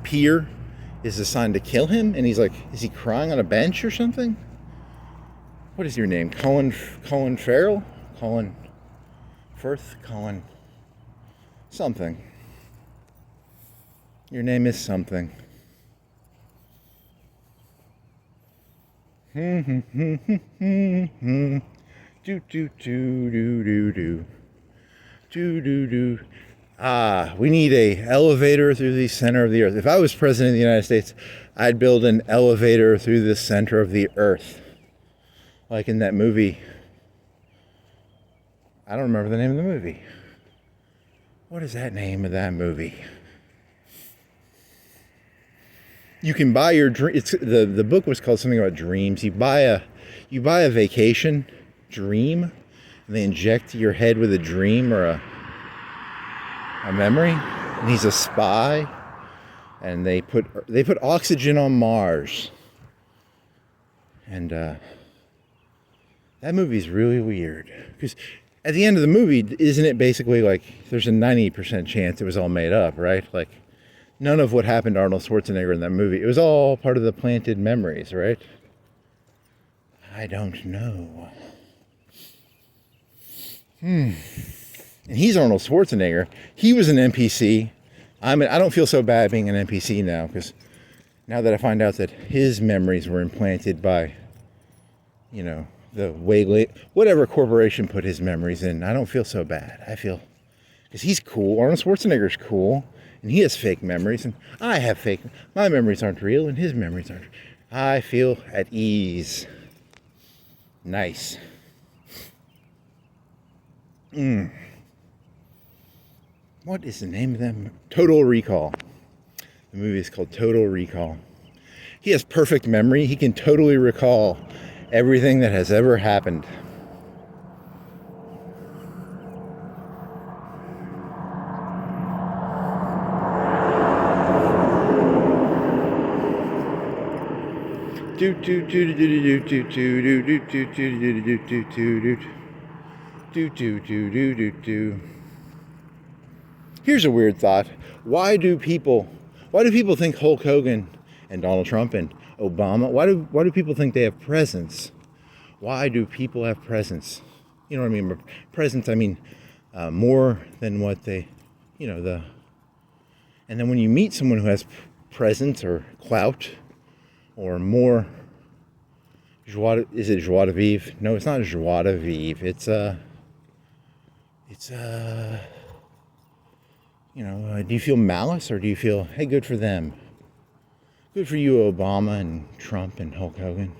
peer is assigned to kill him. And he's like, is he crying on a bench or something? What is your name? Colin Farrell? Colin Firth? Colin something. Your name is something. Do do do do do do. We need a elevator through the center of the earth. If I was president of the United States, I'd build an elevator through the center of the earth. Like in that movie. I don't remember the name of the movie. What is that name of that movie? You can buy your dream. It's the book was called something about dreams. You buy a vacation dream, and they inject your head with a dream or a memory. And he's a spy, and they put oxygen on Mars. And that movie's really weird, because at the end of the movie, isn't it basically like there's a 90% chance it was all made up, right? Like, none of what happened to Arnold Schwarzenegger in that movie, it was all part of the planted memories, right? I don't know. And he's Arnold Schwarzenegger. He was an NPC. I don't feel so bad being an NPC now, because now that I find out that his memories were implanted by, you know, whatever corporation put his memories in, I don't feel so bad. I feel, because he's cool. Arnold Schwarzenegger's cool. And he has fake memories, and I have fake. My memories aren't real, and his memories aren't. I feel at ease. Nice. What is the name of them? Total Recall. The movie is called Total Recall. He has perfect memory. He can totally recall everything that has ever happened. Here's a weird thought. Why do people think Hulk Hogan and Donald Trump and Obama, why do people think they have presence? Why do people have presence? You know what I mean? Presence, I mean more than what they, and then when you meet someone who has presence or clout or more, is it joie de vivre? No, it's not joie de vivre. It's do you feel malice or do you feel, hey, good for them? Good for you, Obama and Trump and Hulk Hogan?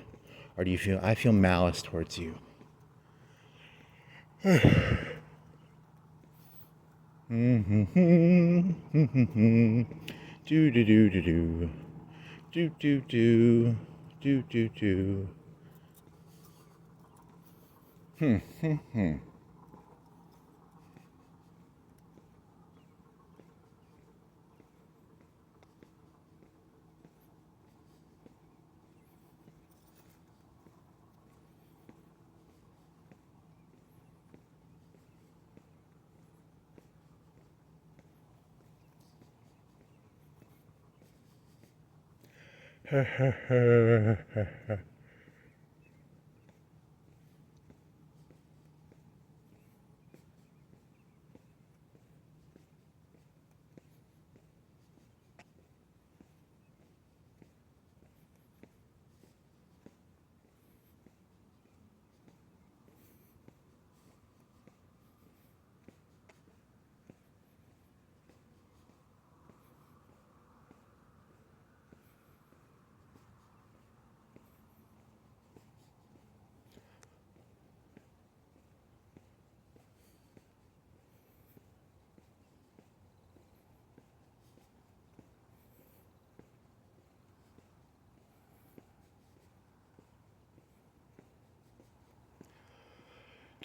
Or do you feel, I feel malice towards you? Do do do do do. Do do do. Do do do.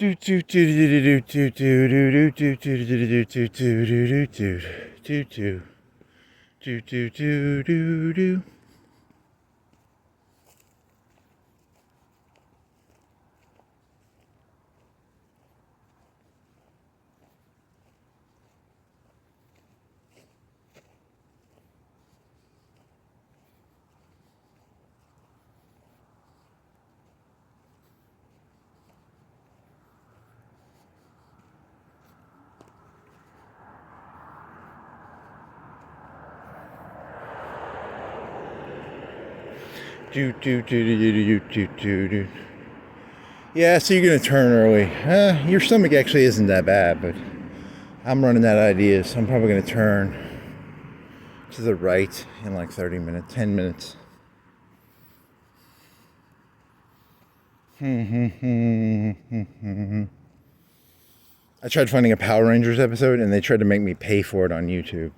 Do do do do do do do do do do do do do do do do do do do. Do do do do do do do do. Yeah, so you're gonna turn early. Your stomach actually isn't that bad, but I'm running out of ideas. So I'm probably gonna turn to the right in like 30 minutes, 10 minutes. I tried finding a Power Rangers episode, and they tried to make me pay for it on YouTube.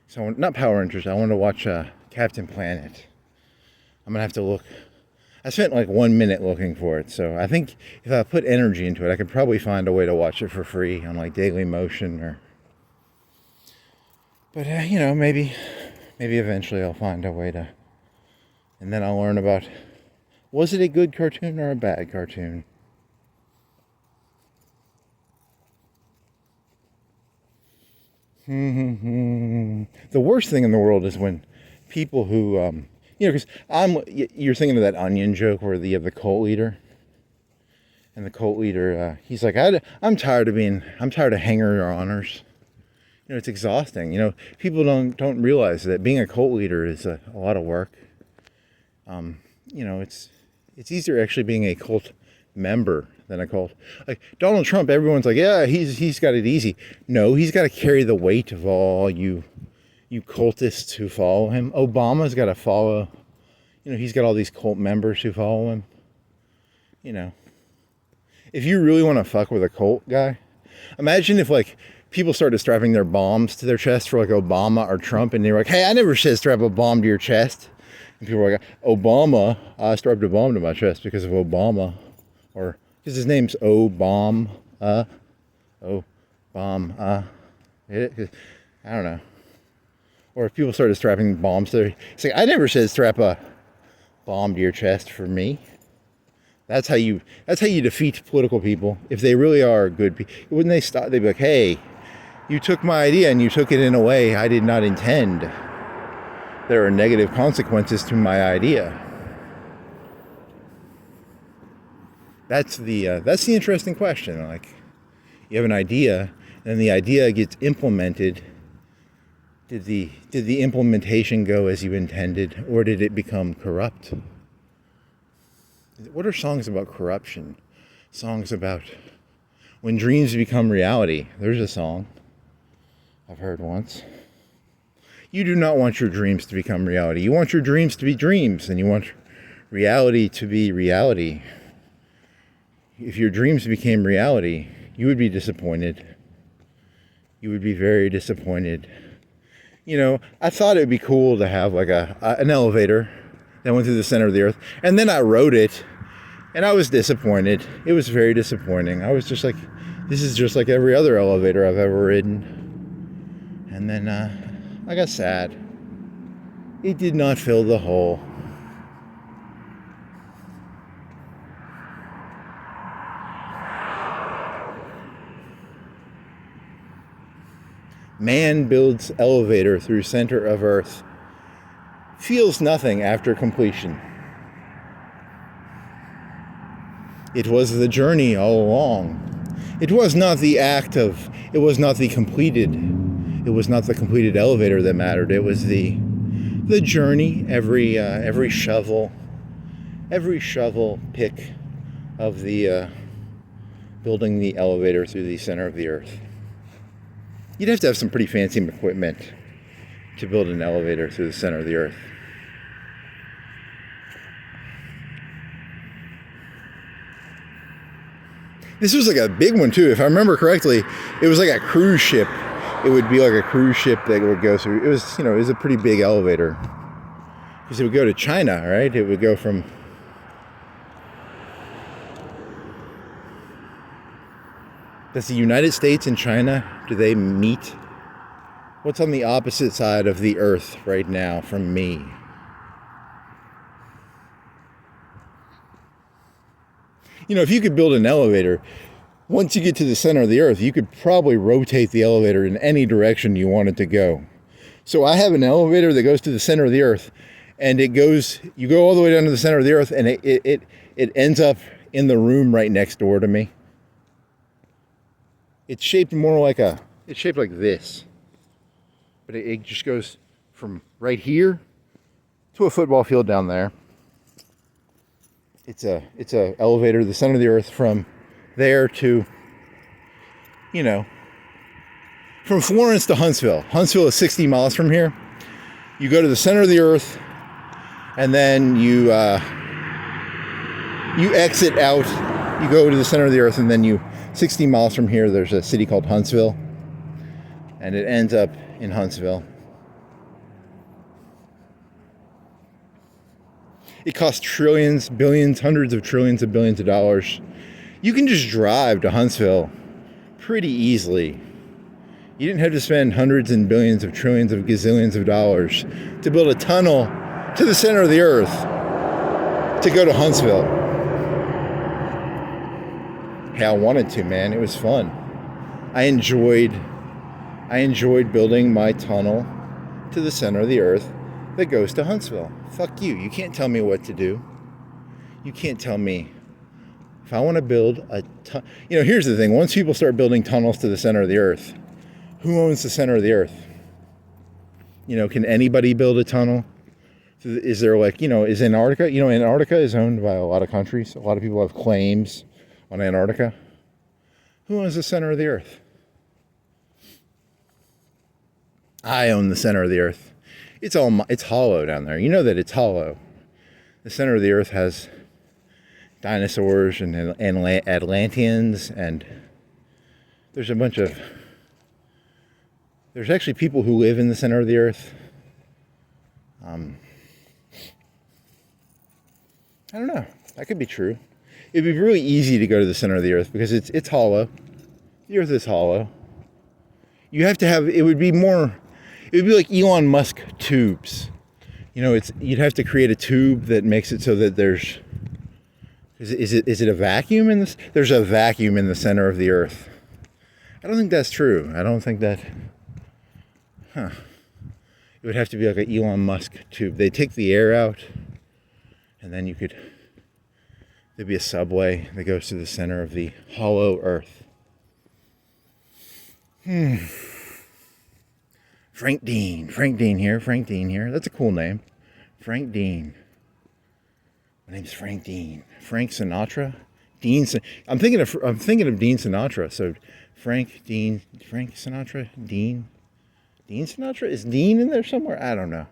So not Power Rangers. I wanted to watch Captain Planet. I'm gonna have to look. I spent like 1 minute looking for it, so I think if I put energy into it, I could probably find a way to watch it for free on like Daily Motion or. But maybe eventually I'll find a way to, and then I'll learn about, was it a good cartoon or a bad cartoon? The worst thing in the world is when people who because you're thinking of that Onion joke where you have the cult leader, and the cult leader, he's like, I'm tired of hanger-oners. It's exhausting. People don't realize that being a cult leader is a lot of work. It's easier actually being a cult member than a cult. Like Donald Trump, everyone's like, yeah, he's got it easy. No, he's got to carry the weight of all you cultists who follow him. Obama's got to follow, he's got all these cult members who follow him. if you really want to fuck with a cult guy, imagine if like people started strapping their bombs to their chest for like Obama or Trump, and they were like, "Hey, I never said strap a bomb to your chest." And people were like, "Obama, I strapped a bomb to my chest because of Obama," or because his name's Obama. Obama. I don't know. Or if people started strapping bombs to their, it's like, "I never said strap a bomb to your chest for me." That's how you defeat political people. If they really are good people, when they stop, they'd be like, "Hey, you took my idea and you took it in a way I did not intend. There are negative consequences to my idea." That's the interesting question. Like, you have an idea, and the idea gets implemented. Did the implementation go as you intended, or did it become corrupt? What are songs about corruption? Songs about when dreams become reality. There's a song I've heard once. You do not want your dreams to become reality. You want your dreams to be dreams, and you want reality to be reality. If your dreams became reality, you would be disappointed. You would be very disappointed. You know, I thought it would be cool to have like an elevator that went through the center of the earth. And then I wrote it, and I was disappointed. It was very disappointing. I was just like, this is just like every other elevator I've ever ridden. And then I got sad. It did not fill the hole. Man builds elevator through center of earth. Feels nothing after completion. It was the journey all along. It was not the it was not the completed elevator that mattered. It was the journey, every shovel pick of the building the elevator through the center of the earth. You'd have to have some pretty fancy equipment to build an elevator through the center of the earth. This was like a big one too. If I remember correctly, it was like a cruise ship. It would be like a cruise ship that would go through. It was a pretty big elevator. Because it would go to China, right? It would go from does the United States and China, do they meet? What's on the opposite side of the earth right now from me? You know, if you could build an elevator, once you get to the center of the earth, you could probably rotate the elevator in any direction you want it to go. So I have an elevator that goes to the center of the earth, and you go all the way down to the center of the earth, and it ends up in the room right next door to me. It's shaped like this. But it just goes from right here to a football field down there. It's a elevator to the center of the earth from there to, from Florence to Huntsville. Huntsville is 60 miles from here. You go to the center of the earth, and then you exit out. You go to the center of the earth, and then 60 miles from here, there's a city called Huntsville, and it ends up in Huntsville. It costs trillions, billions, hundreds of trillions of billions of dollars. You can just drive to Huntsville pretty easily. You didn't have to spend hundreds and billions of trillions of gazillions of dollars to build a tunnel to the center of the earth to go to Huntsville. Hey, I wanted to, man. It was fun. I enjoyed building my tunnel to the center of the earth that goes to Huntsville. Fuck you. You can't tell me what to do. You can't tell me. If I want to build here's the thing. Once people start building tunnels to the center of the earth, who owns the center of the earth? Can anybody build a tunnel? Is there is Antarctica? Antarctica is owned by a lot of countries. A lot of people have claims on Antarctica. Who owns the center of the earth? I own the center of the earth. It's hollow down there. You know that it's hollow. The center of the earth has dinosaurs and Atlanteans, and there's a bunch of... There's actually people who live in the center of the earth. I don't know. That could be true. It'd be really easy to go to the center of the earth because it's hollow. The earth is hollow. You have to have... It would be like Elon Musk tubes. You know, you'd have to create a tube that makes it so that there's... Is it a vacuum in this? There's a vacuum in the center of the earth. I don't think that's true. I don't think that... It would have to be like an Elon Musk tube. They take the air out, and then there'd be a subway that goes to the center of the hollow earth. Frank Dean here. That's a cool name. Frank Dean. My name's Frank Dean. Frank Sinatra? I'm thinking of Dean Sinatra. So Frank Sinatra, Dean Sinatra? Is Dean in there somewhere? I don't know.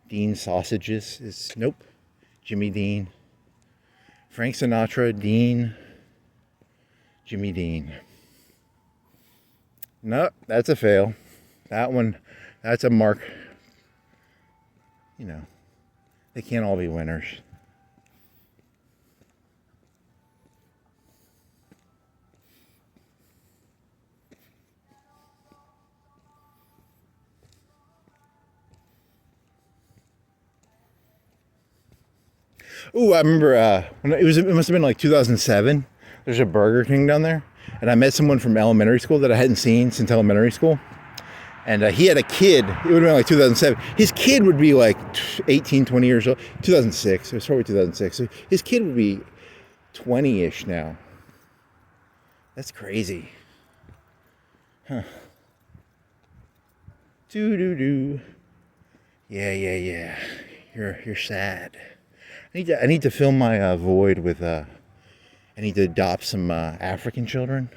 Dean Sausages is... Nope. Jimmy Dean. Frank Sinatra, Dean. Jimmy Dean. No, that's a fail. That one, that's a mark. You know, they can't all be winners. Ooh, I remember when it must have been like 2007. There's a Burger King down there, and I met someone from elementary school that I hadn't seen since elementary school. And he had a kid. It would have been like 2007. His kid would be like 18, 20 years old. 2006. It was probably 2006. So his kid would be 20-ish now. That's crazy. Huh. Doo. Yeah. You're sad. I need to fill my void with... I need to adopt some African children.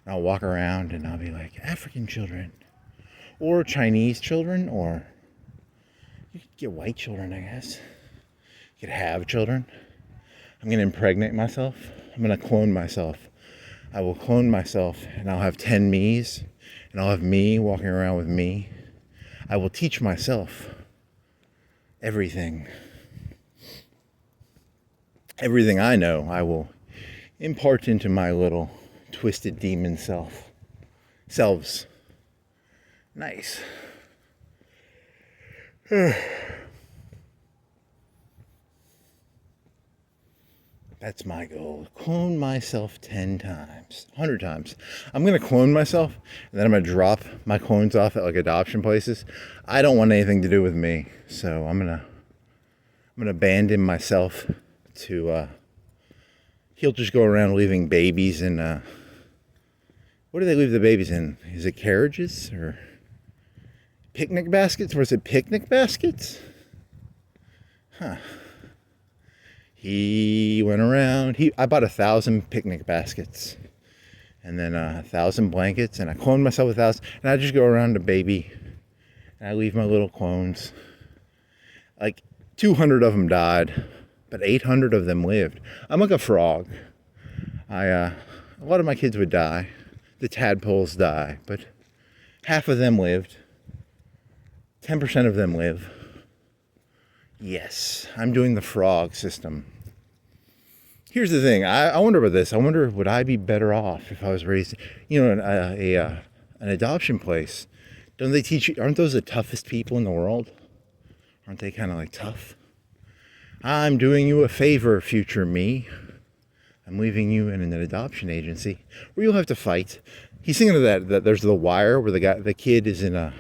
And I'll walk around and I'll be like, African children. Or Chinese children, or you could get white children, I guess. You could have children. I'm going to impregnate myself. I'm going to clone myself. I will clone myself, and I'll have 10 me's, and I'll have me walking around with me. I will teach myself everything. Everything I know, I will impart into my little twisted demon selves. Nice. That's my goal. Clone myself 10 times, 100 times. I'm going to clone myself, and then I'm going to drop my clones off at like adoption places. I don't want anything to do with me, so I'm going to abandon myself to... He'll just go around leaving babies in... what do they leave the babies in? Is it carriages or... picnic baskets? Was it picnic baskets? Huh. He went around. I bought 1,000 picnic baskets. And then 1,000 blankets. And I cloned myself 1,000. And I just go around to baby. And I leave my little clones. Like 200 of them died. But 800 of them lived. I'm like a frog. A lot of my kids would die. The tadpoles die. But half of them lived. 10% of them live. Yes, I'm doing the frog system. Here's the thing. I wonder about this. I wonder, would I be better off if I was raised, in an adoption place? Don't they teach you? Aren't those the toughest people in the world? Aren't they kind of like tough? I'm doing you a favor, future me. I'm leaving you in an adoption agency where you'll have to fight. He's thinking of that there's The Wire where the kid is in a...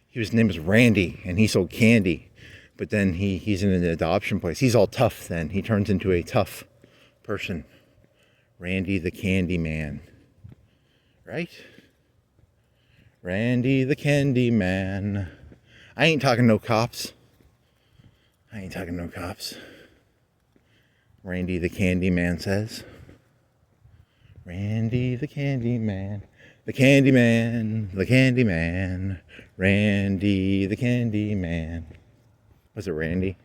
His name is Randy, and he sold candy. But then he's in an adoption place. He's all tough then. He turns into a tough person. Randy the Candy Man. Right? Randy the Candy Man. I ain't talking no cops. Randy the Candy Man says. Randy the Candy Man. The Candy Man. The Candy Man. Randy the Candy Man. Was it Randy?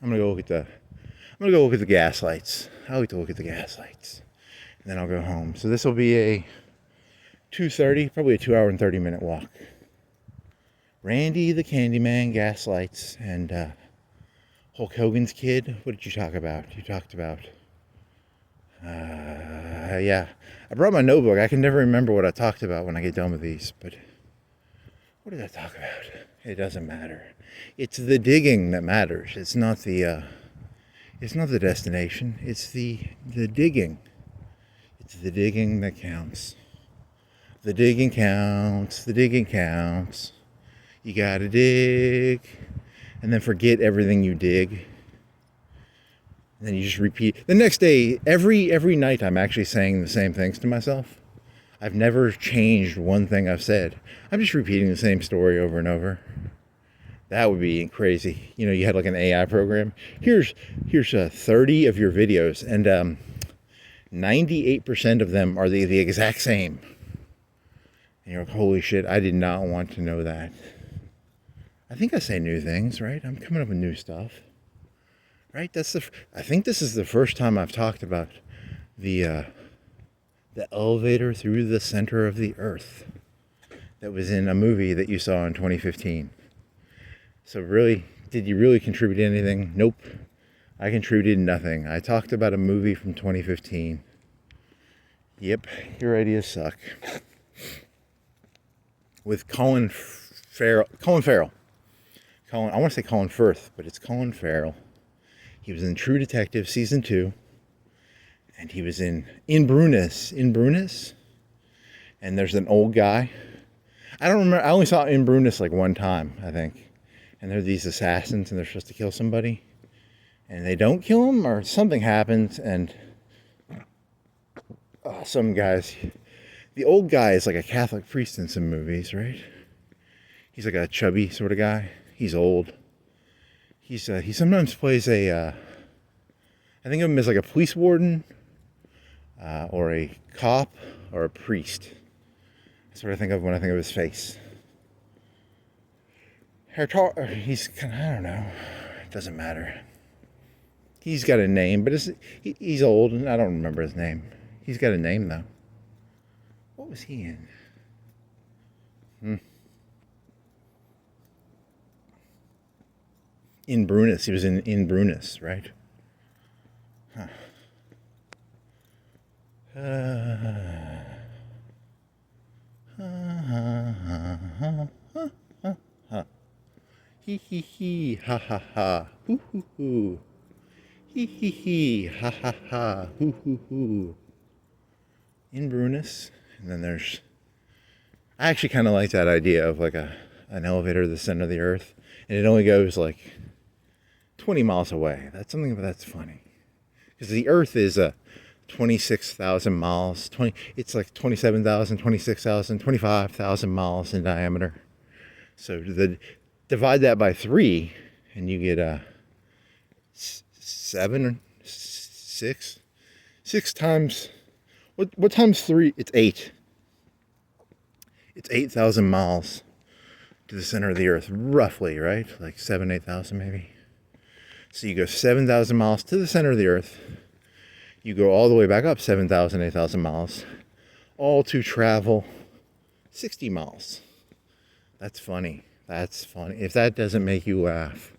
I'm gonna go look at the gas lights. I like to look at the gas lights. And then I'll go home. So this will be a 2:30, probably a 2 hour and 30-minute walk. Randy the Candyman, gas lights, and Hulk Hogan's kid. What did you talk about? You talked about, yeah. I brought my notebook. I can never remember what I talked about when I get done with these, but what did I talk about? It doesn't matter. It's the digging that matters. It's not the destination. It's the digging. It's the digging that counts. The digging counts. The digging counts. You gotta dig, and then forget everything you dig. And then you just repeat. The next day, every night, I'm actually saying the same things to myself. I've never changed one thing I've said. I'm just repeating the same story over and over. That would be crazy. You know, you had like an AI program. Here's 30 of your videos, and 98% of them are the exact same. And you're like, holy shit, I did not want to know that. I think I say new things, right? I'm coming up with new stuff. Right? I think this is the first time I've talked about the elevator through the center of the earth that was in a movie that you saw in 2015. So really, did you really contribute anything? Nope. I contributed nothing. I talked about a movie from 2015. Yep, your ideas suck. With Colin Farrell. I want to say Colin Firth, but it's Colin Farrell. He was in True Detective season 2, and he was in Brunis. And there's an old guy. I don't remember. I only saw In Brunis like one time, I think. And they're these assassins, and they're supposed to kill somebody, and they don't kill him, or something happens, and some guys. The old guy is like a Catholic priest in some movies, right? He's like a chubby sort of guy. He's old. He sometimes plays I think of him as like a police warden, or a cop, or a priest. That's what I think of when I think of his face. He's kind of, I don't know. It doesn't matter. He's got a name, but he's old, and I don't remember his name. He's got a name, though. What was he in? In Brunis. He was in Brunis, right? Huh. Hee hee hee, ha ha ha, hoo hoo hoo. Hee hee hee, ha ha ha, hoo hoo hoo. In Brunis, and then there's. I actually kind of like that idea of like an elevator to the center of the earth, and it only goes like 20 miles away. That's funny, because the earth is 26,000 miles. It's like 27,000, 26,000, 25,000 miles in diameter. So divide that by 3, and you get 7 or 6. 6 times. What times 3? It's 8. It's 8,000 miles to the center of the earth, roughly, right? Like 8,000 maybe. So you go 7,000 miles to the center of the earth. You go all the way back up 7,000, 8,000 miles, all to travel 60 miles. That's funny. That's funny. If that doesn't make you laugh,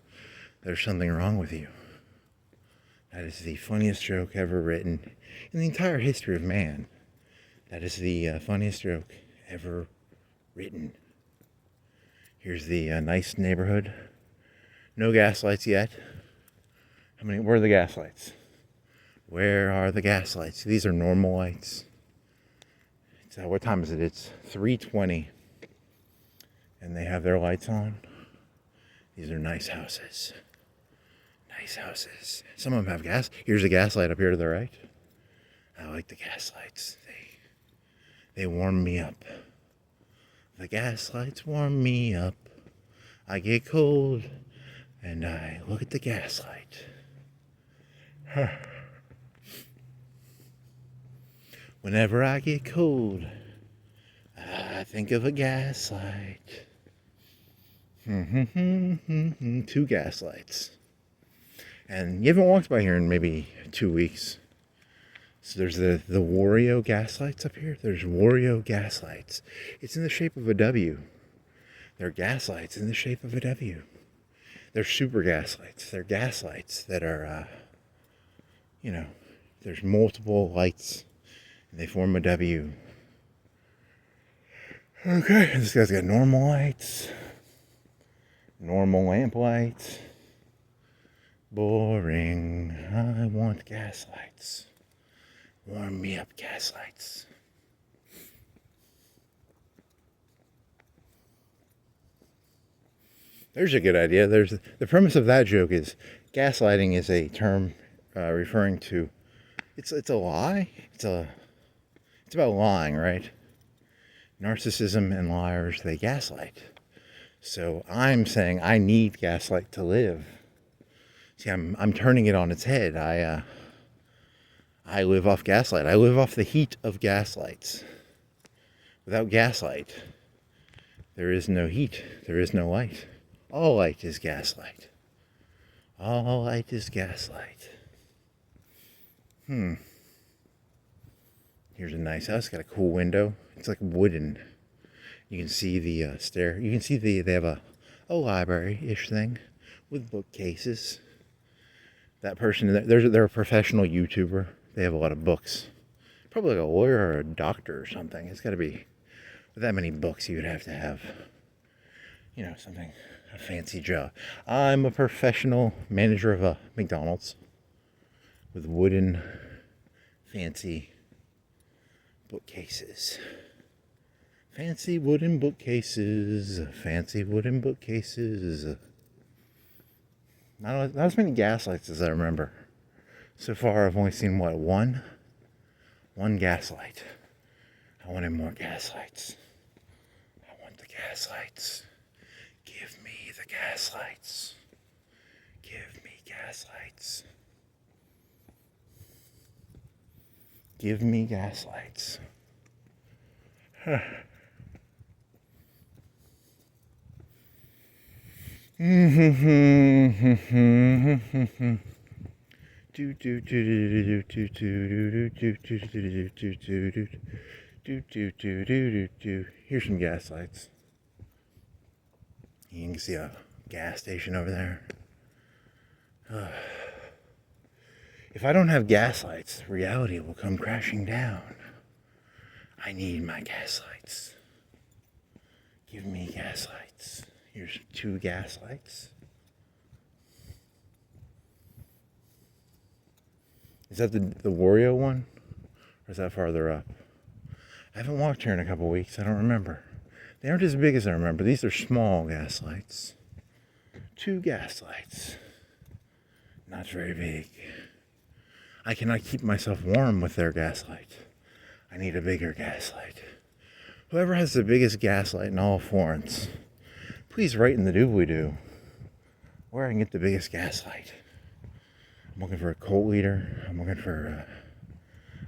there's something wrong with you. That is the funniest joke ever written in the entire history of man. That is the funniest joke ever written. Here's the nice neighborhood. No gas lights yet. Where are the gas lights? Where are the gas lights? These are normal lights. What time is it? It's 3:20. And they have their lights on. These are nice houses. Nice houses. Some of them have gas. Here's a gas light up here to the right. I like the gas lights. They warm me up. The gas lights warm me up. I get cold and I look at the gas light. Whenever I get cold, I think of a gas light. 2 gas lights. And you haven't walked by here in maybe 2 weeks. So there's the Wario gaslights up here. There's Wario gaslights. It's in the shape of a W. They're gaslights in the shape of a W. They're super gaslights. They're gaslights that are, there's multiple lights and they form a W. Okay, this guy's got normal lights, normal lamp lights. Boring. I want gaslights. Warm me up, gaslights. There's a good idea. The premise of that joke is gaslighting is a term referring to it's a lie. It's about lying, right? Narcissism and liars, they gaslight. So I'm saying I need gaslight to live. See, I'm turning it on its head. I live off gaslight. I live off the heat of gaslights. Without gaslight, there is no heat. There is no light. All light is gaslight. All light is gaslight. Here's a nice house. Got a cool window. It's like wooden. You can see the stair. You can see they have a library-ish thing with bookcases. That person, they're a professional YouTuber. They have a lot of books. Probably like a lawyer or a doctor or something. It's got to be, with that many books, you would have to have, something, a fancy job. I'm a professional manager of a McDonald's with wooden, fancy bookcases. Fancy wooden bookcases. Fancy wooden bookcases. Not as many gaslights as I remember. So far, I've only seen, one gaslight. I wanted more gaslights. I want the gaslights. Give me the gaslights. Give me gaslights. Give me gaslights. Huh. Here's some gas lights. You can see a gas station over there. If I don't have gas lights, reality will come crashing down. I need my gas lights. Give me gas lights. Here's 2 gas lights. Is that the Wario one? Or is that farther up? I haven't walked here in a couple weeks. I don't remember. They aren't as big as I remember. These are small gas lights. 2 gas lights. Not very big. I cannot keep myself warm with their gaslight. I need a bigger gaslight. Whoever has the biggest gaslight in all Florence, please write in the doobly-doo where I can get the biggest gaslight. I'm looking for a cult leader. I'm looking for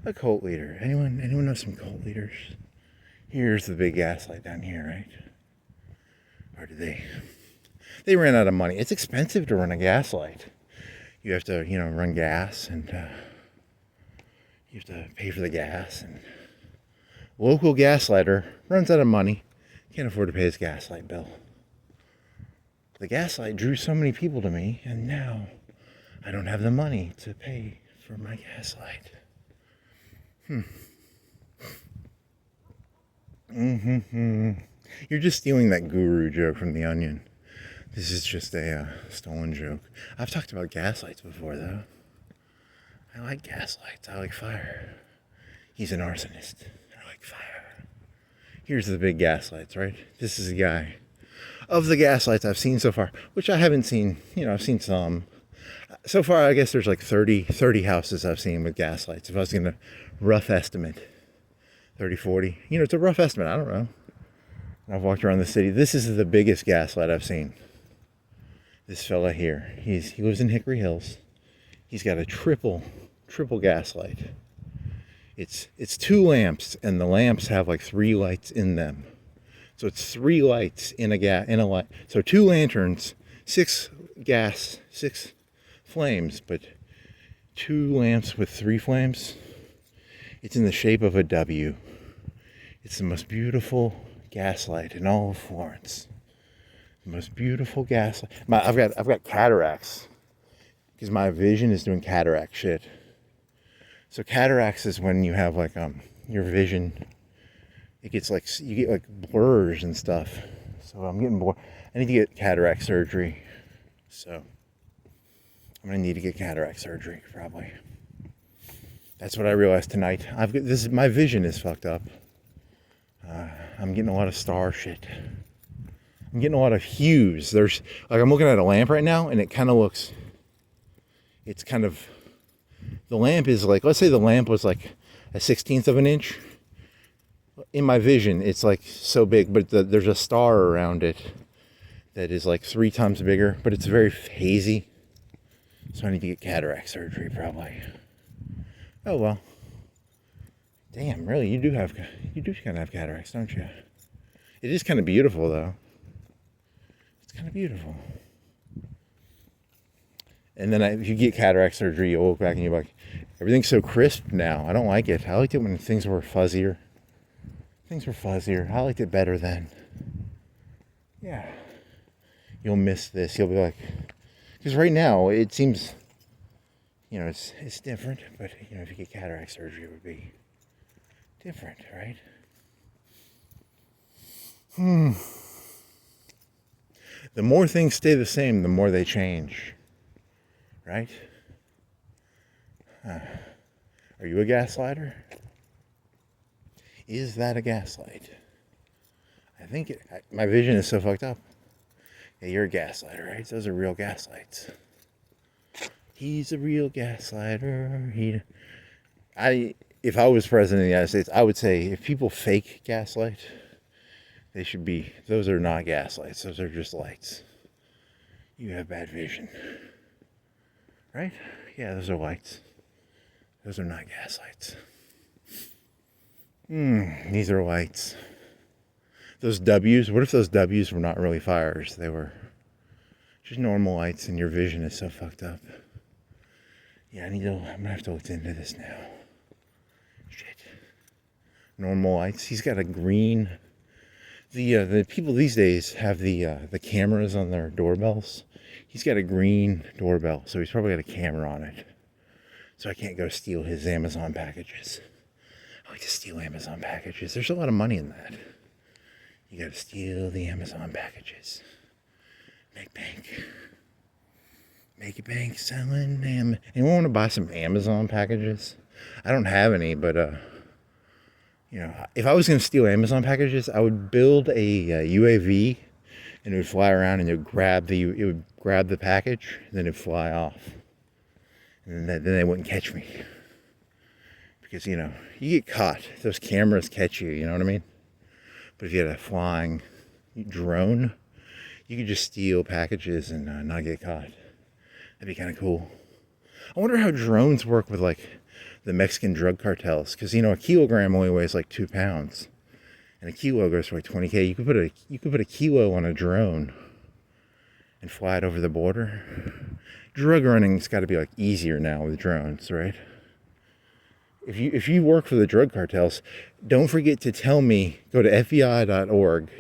a cult leader. Anyone know some cult leaders? Here's the big gaslight down here, right? Or did they ran out of money. It's expensive to run a gaslight. You have to, run gas, and you have to pay for the gas, and local gaslighter runs out of money. Can't afford to pay his gaslight bill. The gaslight drew so many people to me, and now I don't have the money to pay for my gaslight. You're just stealing that guru joke from The Onion. This is just a stolen joke. I've talked about gaslights before, though. I like gaslights. I like fire. He's an arsonist. I like fire. Here's the big gaslights, right? This is a guy. Of the gaslights I've seen so far, which I haven't seen, I've seen some. So far, I guess there's like 30 houses I've seen with gaslights. If I was going to rough estimate, 30, 40. It's a rough estimate. I don't know. I've walked around the city. This is the biggest gaslight I've seen. This fella here. He lives in Hickory Hills. He's got a triple gaslight. It's 2 lamps, and the lamps have like 3 lights in them. So it's 3 lights in a light. So 2 lanterns, 6 flames, but 2 lamps with 3 flames. It's in the shape of a W. It's the most beautiful gaslight in all of Florence. The most beautiful gaslight. I've got cataracts because my vision is doing cataract shit. So cataracts is when you have like your vision. It gets like you get like blurs and stuff. So I'm getting bored. I need to get cataract surgery. So I'm gonna need to get cataract surgery probably. That's what I realized tonight. My vision is fucked up. I'm getting a lot of star shit. I'm getting a lot of hues. There's like I'm looking at a lamp right now, and it kind of looks. It's kind of. The lamp is like, let's say the lamp was like a 1/16 of an inch. In my vision, it's like so big, but there's a star around it that is like 3 times bigger, but it's very hazy. So I need to get cataract surgery probably. Oh well. Damn, really, you do kind of have cataracts, don't you? It is kind of beautiful though. It's kind of beautiful. And then if you get cataract surgery, you'll look back and you're like, everything's so crisp now. I don't like it. I liked it when things were fuzzier. I liked it better then. Yeah. You'll miss this. You'll be like, because right now it seems, it's different. But if you get cataract surgery, it would be different, right? The more things stay the same, the more they change. Right? Are you a gaslighter? Is that a gaslight? I think my vision is so fucked up. Yeah, you're a gaslighter, right? Those are real gaslights. He's a real gaslighter. If I was president of the United States, I would say if people fake gaslight, those are not gaslights. Those are just lights. You have bad vision. Right? Yeah, those are lights. Those are not gaslights. These are lights. Those W's, what if those W's were not really fires? They were just normal lights and your vision is so fucked up. Yeah, I'm gonna have to look into this now. Shit. Normal lights. He's got a green. The people these days have the cameras on their doorbells. He's got a green doorbell, so he's probably got a camera on it. So I can't go steal his Amazon packages. I like to steal Amazon packages. There's a lot of money in that. You gotta steal the Amazon packages. Make bank. Make a bank selling Anyone want to buy some Amazon packages? I don't have any, but if I was gonna steal Amazon packages, I would build a UAV, and it would fly around, and it would grab the package, and then it'd fly off, and then they wouldn't catch me, because you get caught. Those cameras catch you. You know what I mean? But if you had a flying drone, you could just steal packages and not get caught. That'd be kind of cool. I wonder how drones work with like the Mexican drug cartels, because a kilogram only weighs like 2 pounds, and a kilo goes for like 20K. You could put a kilo on a drone and fly it over the border. Drug running's got to be like easier now with drones, right? If you work for the drug cartels, don't forget to tell me. Go to FBI.org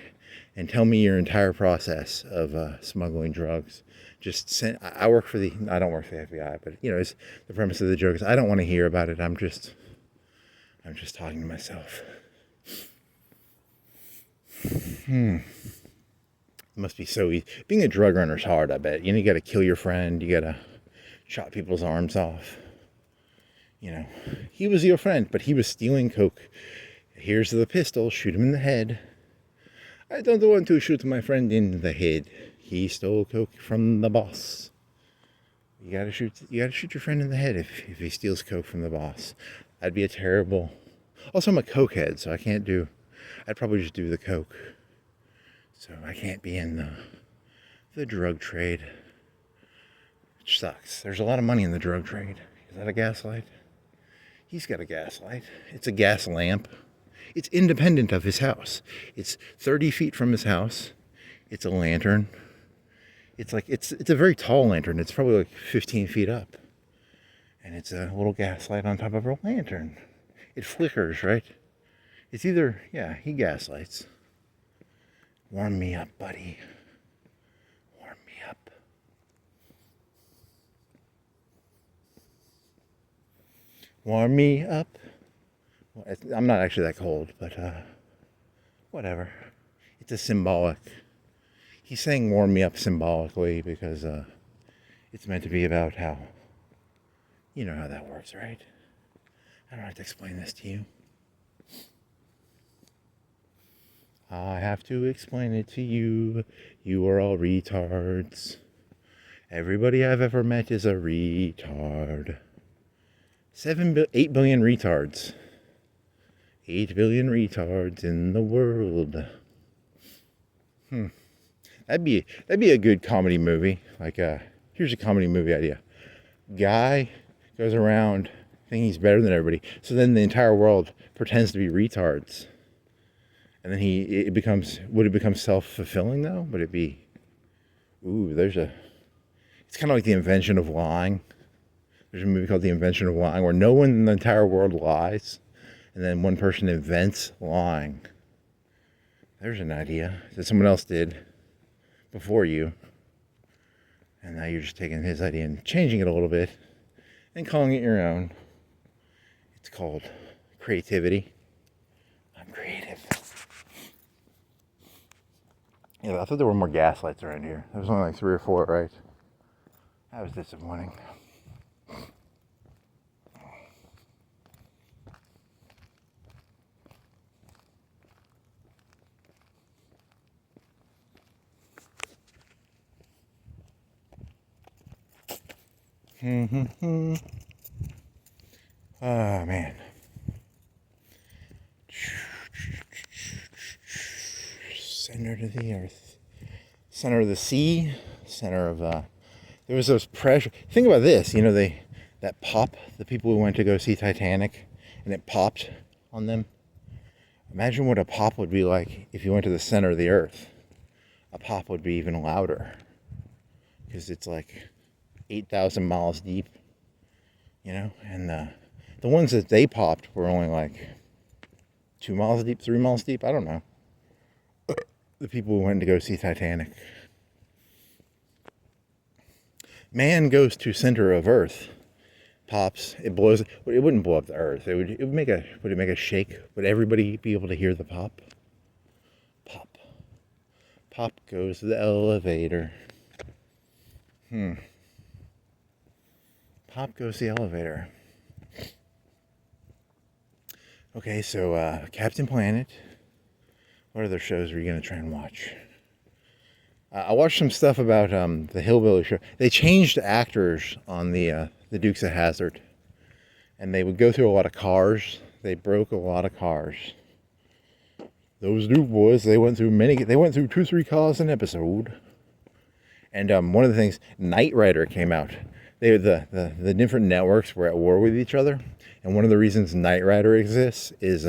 and tell me your entire process of smuggling drugs. I don't work for the FBI, but it's the premise of the joke is I don't want to hear about it. I'm just talking to myself. It must be so easy. Being a drug runner is hard, I bet. You got to kill your friend. You got to chop people's arms off. He was your friend, but he was stealing coke. Here's the pistol. Shoot him in the head. I don't want to shoot my friend in the head. He stole coke from the boss. You gotta shoot your friend in the head if he steals coke from the boss. That'd be a terrible. Also, I'm a cokehead, so I'd probably just do the coke. So I can't be in the drug trade. Which sucks. There's a lot of money in the drug trade. Is that a gaslight? He's got a gaslight. It's a gas lamp. It's independent of his house. It's 30 feet from his house. It's a lantern. It's like, it's a very tall lantern. It's probably like 15 feet up. And it's a little gaslight on top of a lantern. It flickers, right? It's either, yeah, he gaslights. Warm me up, buddy. Warm me up. Warm me up. Well, I'm not actually that cold, but whatever. It's a symbolic. He's saying warm me up symbolically because it's meant to be about how, you know how that works, right? I don't have to explain this to you. I have to explain it to you. You are all retards. Everybody I've ever met is a retard. 8 billion retards. 8 billion retards in the world. That'd be a good comedy movie. Like, here's a comedy movie idea. Guy goes around thinking he's better than everybody. So then the entire world pretends to be retards. And then would it become self-fulfilling though? Would it be, it's kind of like The Invention of Lying. There's a movie called The Invention of Lying where no one in the entire world lies. And then one person invents lying. There's an idea that someone else did before you. And now you're just taking his idea and changing it a little bit and calling it your own. It's called creativity. I'm creative. Yeah, I thought there were more gaslights around here. There was only like 3 or 4, right? That was disappointing. Oh, man. Center of the earth. Center of the sea. Center of, there was those pressure. Think about this, you know, that pop, the people who went to go see Titanic, and it popped on them. Imagine what a pop would be like if you went to the center of the earth. A pop would be even louder. Because it's like 8,000 miles deep, you know, and the ones that they popped were only like 2 miles deep, 3 miles deep, I don't know. The people who went to go see Titanic. Man goes to center of earth, pops, it blows, it wouldn't blow up the earth, would it make a shake? Would everybody be able to hear the pop? Pop. Pop goes the elevator. Pop goes the elevator. Okay, so Captain Planet. What other shows are you going to try and watch? I watched some stuff about the Hillbilly Show. They changed actors on the Dukes of Hazzard. And they would go through a lot of cars. They broke a lot of cars. Those Duke boys, they went through 2-3 cars an episode. And one of the things, Knight Rider came out. The different networks were at war with each other. And one of the reasons Knight Rider exists is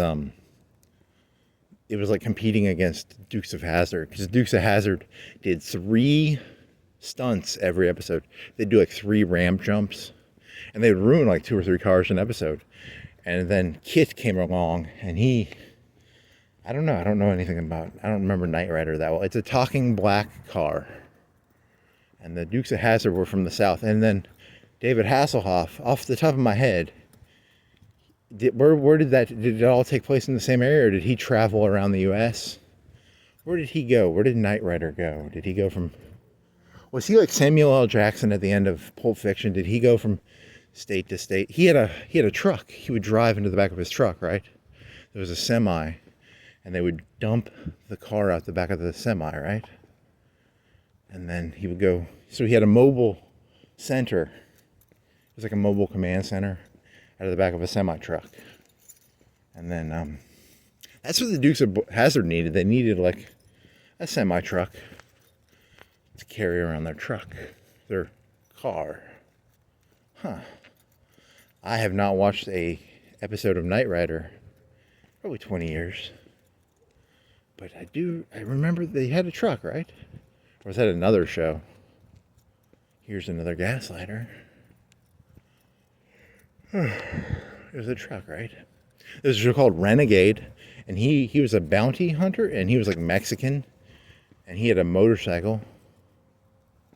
it was like competing against Dukes of Hazzard. Because Dukes of Hazzard did 3 stunts every episode. They'd do like 3 ramp jumps. And they would ruin like 2 or 3 cars an episode. And then Kit came along and I don't know anything about, I don't remember Knight Rider that well. It's a talking black car. And the Dukes of Hazzard were from the South. And then David Hasselhoff, off the top of my head, where did it all take place in the same area, or did he travel around the U.S.? Where did he go? Where did Knight Rider go? Did he go from, was he like Samuel L. Jackson at the end of Pulp Fiction? Did he go from state to state? He had a truck. He would drive into the back of his truck, right? There was a semi, and they would dump the car out the back of the semi, right? And then he would go, so he had a mobile center. It was like a mobile command center out of the back of a semi-truck. And then, that's what the Dukes of Hazzard needed. They needed like a semi-truck to carry around their truck, their car. I have not watched a episode of Knight Rider probably 20 years. But I remember they had a truck, right? Or was that another show? Here's another gaslighter. There's a truck, right? There's a show called Renegade, and he was a bounty hunter, and he was like Mexican, and he had a motorcycle.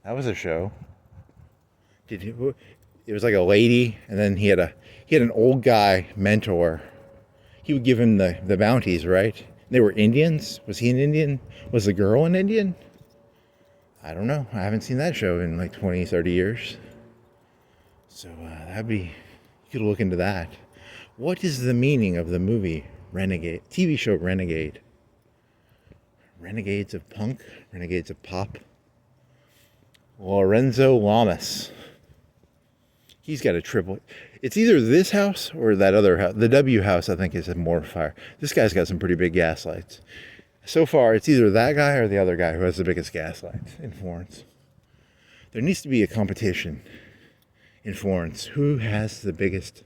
That was a show. It was like a lady, and then he had an old guy mentor. He would give him the bounties, right? They were Indians. Was he an Indian? Was the girl an Indian? I don't know. I haven't seen that show in like 20, 30 years. So you could look into that. What is the meaning of the movie Renegade, TV show Renegade? Renegades of punk? Renegades of pop? Lorenzo Lamas. He's got a triple. It's either this house or that other house. The W house, I think, is more fire. This guy's got some pretty big gaslights. So far, it's either that guy or the other guy who has the biggest gaslights in Florence. There needs to be a competition in Florence. Who has the biggest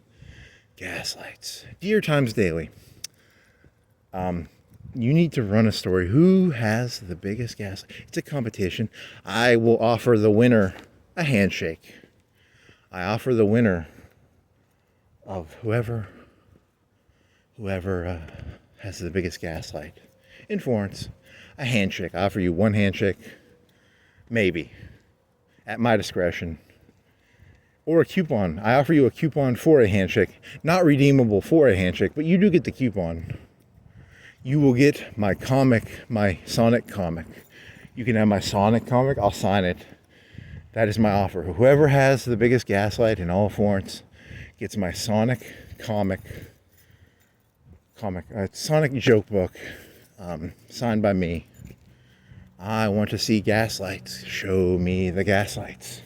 gaslights? Dear Times Daily. You need to run a story. Who has the biggest gaslight? It's a competition. I will offer the winner a handshake. I offer the winner of whoever has the biggest gaslight in Florence a handshake. I offer you one handshake, maybe, at my discretion. Or a coupon. I offer you a coupon for a handshake. Not redeemable for a handshake, but you do get the coupon. You will get my Sonic comic. You can have my Sonic comic. I'll sign it. That is my offer. Whoever has the biggest gaslight in all of Florence gets my Sonic comic. Sonic joke book, signed by me. I want to see gaslights. Show me the gaslights.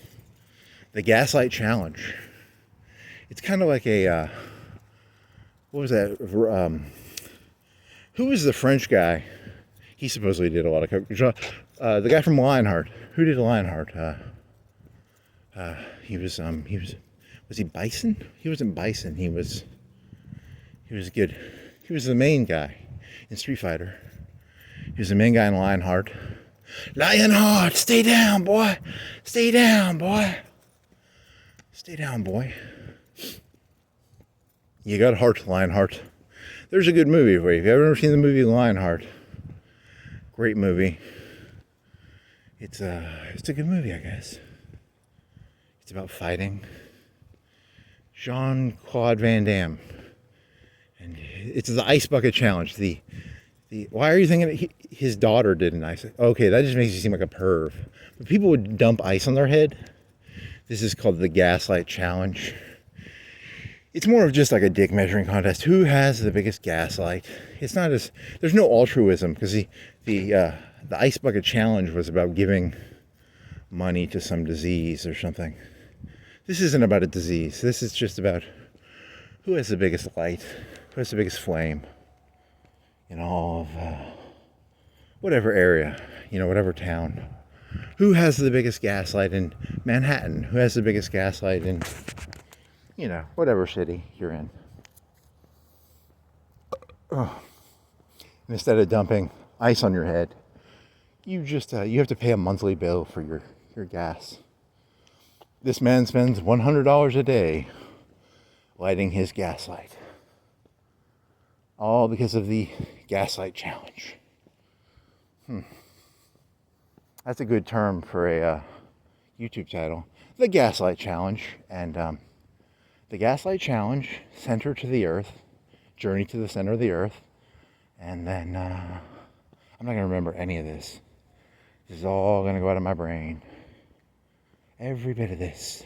The Gaslight Challenge. It's kind of like a, what was that? Who was the French guy? He supposedly did a lot of coke. The guy from Lionheart. Who did Lionheart? Was he Bison? He wasn't Bison. He was good. He was the main guy in Street Fighter. He was the main guy in Lionheart. Lionheart, stay down, boy. Stay down, boy. Stay down, boy. You got heart, Lionheart. There's a good movie for you. If you've ever seen the movie Lionheart, great movie. It's a good movie, I guess. It's about fighting. Jean-Claude Van Damme. And it's the Ice Bucket Challenge. Why are you thinking his daughter did an ice? Okay, that just makes you seem like a perv. But people would dump ice on their head. This is called the Gaslight Challenge. It's more of just like a dick measuring contest. Who has the biggest gaslight? It's not as, there's no altruism, because the Ice Bucket Challenge was about giving money to some disease or something. This isn't about a disease. This is just about who has the biggest light, who has the biggest flame in all of whatever area, whatever town. Who has the biggest gaslight in Manhattan? Who has the biggest gaslight in, whatever city you're in? Oh. And instead of dumping ice on your head, you just you have to pay a monthly bill for your gas. This man spends $100 a day lighting his gaslight. All because of the Gaslight Challenge. That's a good term for a YouTube title. The Gaslight Challenge. And the Gaslight Challenge, center to the earth, journey to the center of the earth. And then, I'm not going to remember any of this. This is all going to go out of my brain. Every bit of this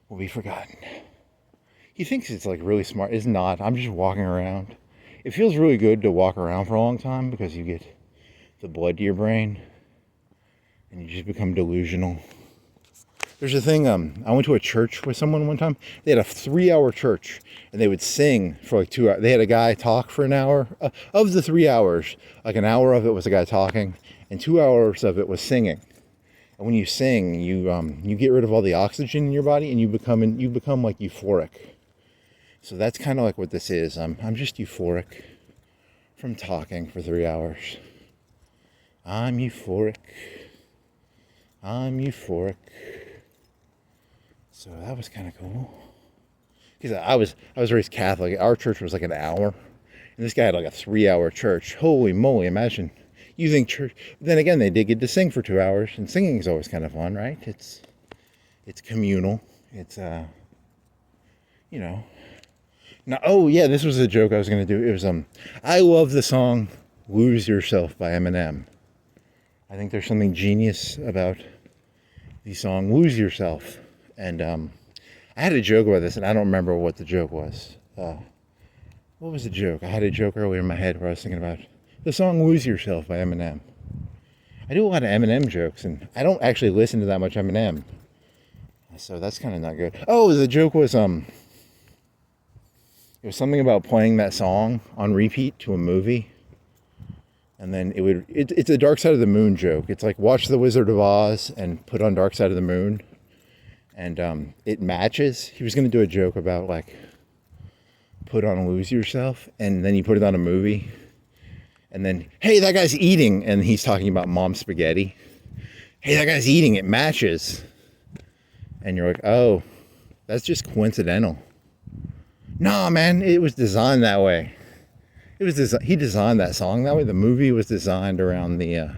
will be forgotten. He thinks it's like really smart. It's not. I'm just walking around. It feels really good to walk around for a long time because you get the blood to your brain and you just become delusional. There's a thing, I went to a church with someone one time. They had a 3-hour church and they would sing for like 2 hours. They had a guy talk for an hour. Of the 3 hours, like an hour of it was a guy talking and 2 hours of it was singing. And when you sing, you get rid of all the oxygen in your body and you become like euphoric. So that's kind of like what this is. I'm just euphoric from talking for 3 hours. I'm euphoric. I'm euphoric. So that was kind of cool. Because I was raised Catholic. Our church was like an hour, and this guy had like a 3-hour church. Holy moly! Imagine using church. Then again, they did get to sing for 2 hours, and singing is always kind of fun, right? It's communal. It's you know. Now, oh yeah, this was a joke I was gonna do. It was I love the song "Lose Yourself" by Eminem. I think there's something genius about the song "Lose Yourself," and I had a joke about this, and I don't remember what the joke was. What was the joke? I had a joke earlier in my head where I was thinking about the song "Lose Yourself" by Eminem. I do a lot of Eminem jokes, and I don't actually listen to that much Eminem, so that's kind of not good. Oh, the joke was it was something about playing that song on repeat to a movie, and then it's a Dark Side of the Moon joke. It's like watch The Wizard of Oz and put on Dark Side of the Moon, and it matches. He was going to do a joke about like put on Lose Yourself, and then you put it on a movie, and then hey, that guy's eating, and he's talking about mom spaghetti. Hey, that guy's eating, it matches. And you're like, oh, that's just coincidental. Nah, man, it was designed that way. He designed that song that way. The movie was designed around the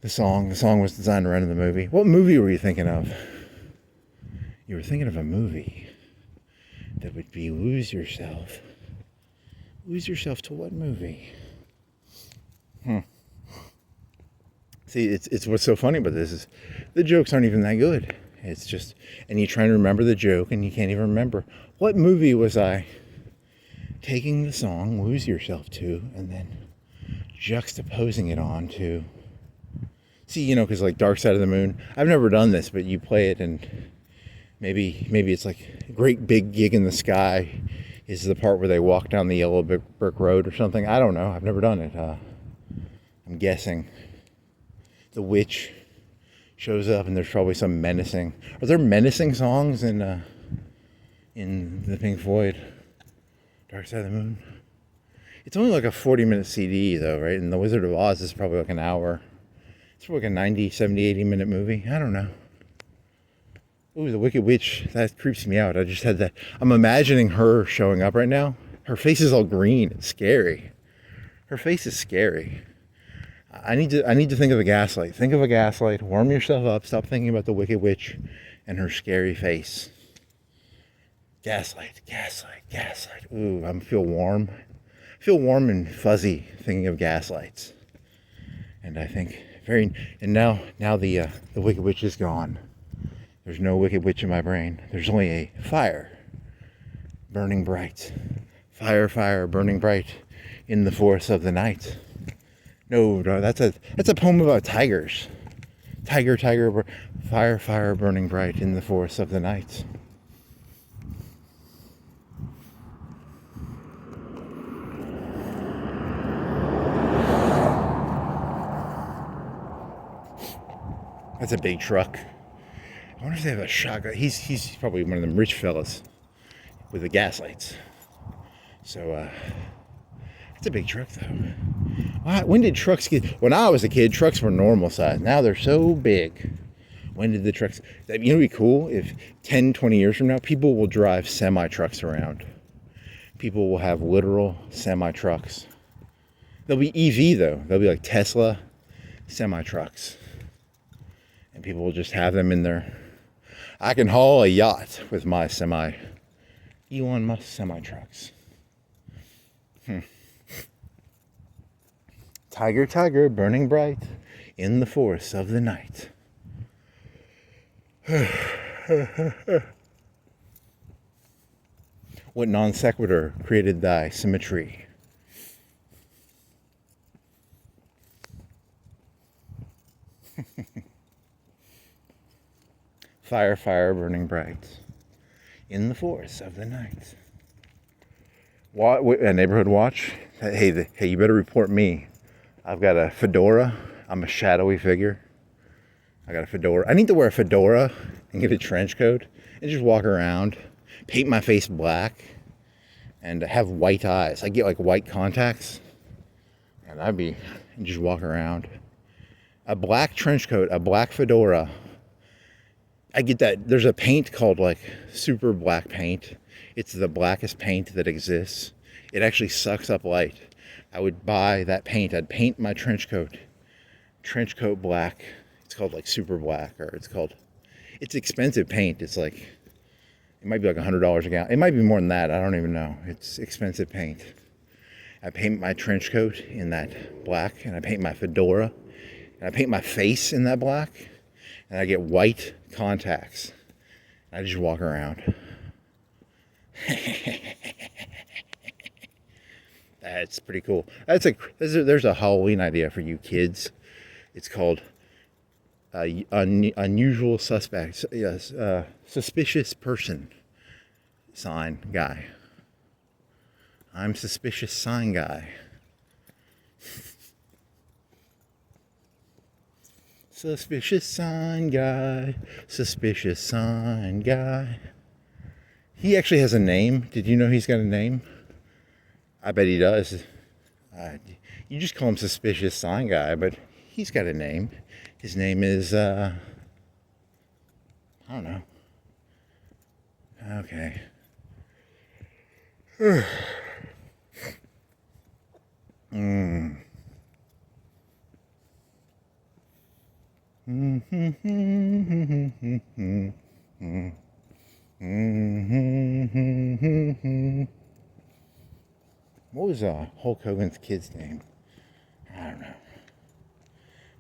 song. The song was designed around the movie. What movie were you thinking of? You were thinking of a movie that would be Lose Yourself. Lose Yourself to what movie? See, it's what's so funny about this is the jokes aren't even that good. It's just, and you try to remember the joke and you can't even remember. What movie was I taking the song Lose Yourself to and then juxtaposing it on to? See, you know, because like Dark Side of the Moon, I've never done this, but you play it and maybe it's like a great big gig in the sky is the part where they walk down the yellow brick road or something. I don't know. I've never done it. I'm guessing. The witch shows up and there's probably some menacing. Are there menacing songs in the Pink Floyd Dark Side of the Moon? It's only like a 40-minute CD though, right? And The Wizard of Oz is probably like an hour. It's probably like a 90, 70, 80-minute movie. I don't know. Ooh, the Wicked Witch, that creeps me out. I just had that. I'm imagining her showing up right now. Her face is all green. It's scary. Her face is scary. I need to think of a gaslight. Think of a gaslight. Warm yourself up. Stop thinking about the Wicked Witch and her scary face. Gaslight, gaslight, gaslight. Ooh, I feel warm. I feel warm and fuzzy thinking of gaslights. And I think now the Wicked Witch is gone. There's no Wicked Witch in my brain. There's only a fire burning bright. Fire, fire burning bright in the forest of the night. No, that's a poem about tigers. Tiger, tiger, fire, fire burning bright in the forest of the night. That's a big truck. I wonder if they have a shotgun. He's probably one of them rich fellas with the gas lights. So, it's a big truck though. When did trucks when I was a kid, trucks were normal size. Now they're so big. When did the trucks, you know, it'd be cool if 10, 20 years from now, people will drive semi-trucks around. People will have literal semi-trucks. They'll be EV though. They'll be like Tesla semi-trucks. And people will just have them in there. I can haul a yacht with my Elon Musk semi-trucks. Tiger, tiger, burning bright in the forest of the night. What non sequitur created thy symmetry? Fire, fire, burning bright in the forest of the night. A neighborhood watch. Hey, you better report me. I've got a fedora. I'm a shadowy figure. I got a fedora. I need to wear a fedora and get a trench coat and just walk around, paint my face black, and have white eyes. I get like white contacts, and and just walk around. A black trench coat, a black fedora, I get that. There's a paint called like super black paint. It's the blackest paint that exists. It actually sucks up light. I would buy that paint. I'd paint my trench coat black. It's called like super black, or it's expensive paint. It's like, it might be like $100 a gallon. It might be more than that. I don't even know. It's expensive paint. I paint my trench coat in that black, and I paint my fedora, and I paint my face in that black, and I get white contacts. I just walk around. That's pretty cool. There's a Halloween idea for you kids. It's called unusual suspects. Yes, suspicious person sign guy. I'm suspicious sign guy. Suspicious sign guy. Suspicious sign guy. He actually has a name. Did you know he's got a name? I bet he does. You just call him suspicious sign guy, but he's got a name. His name is, I don't know. Okay. What was Hulk Hogan's kid's name? I don't know.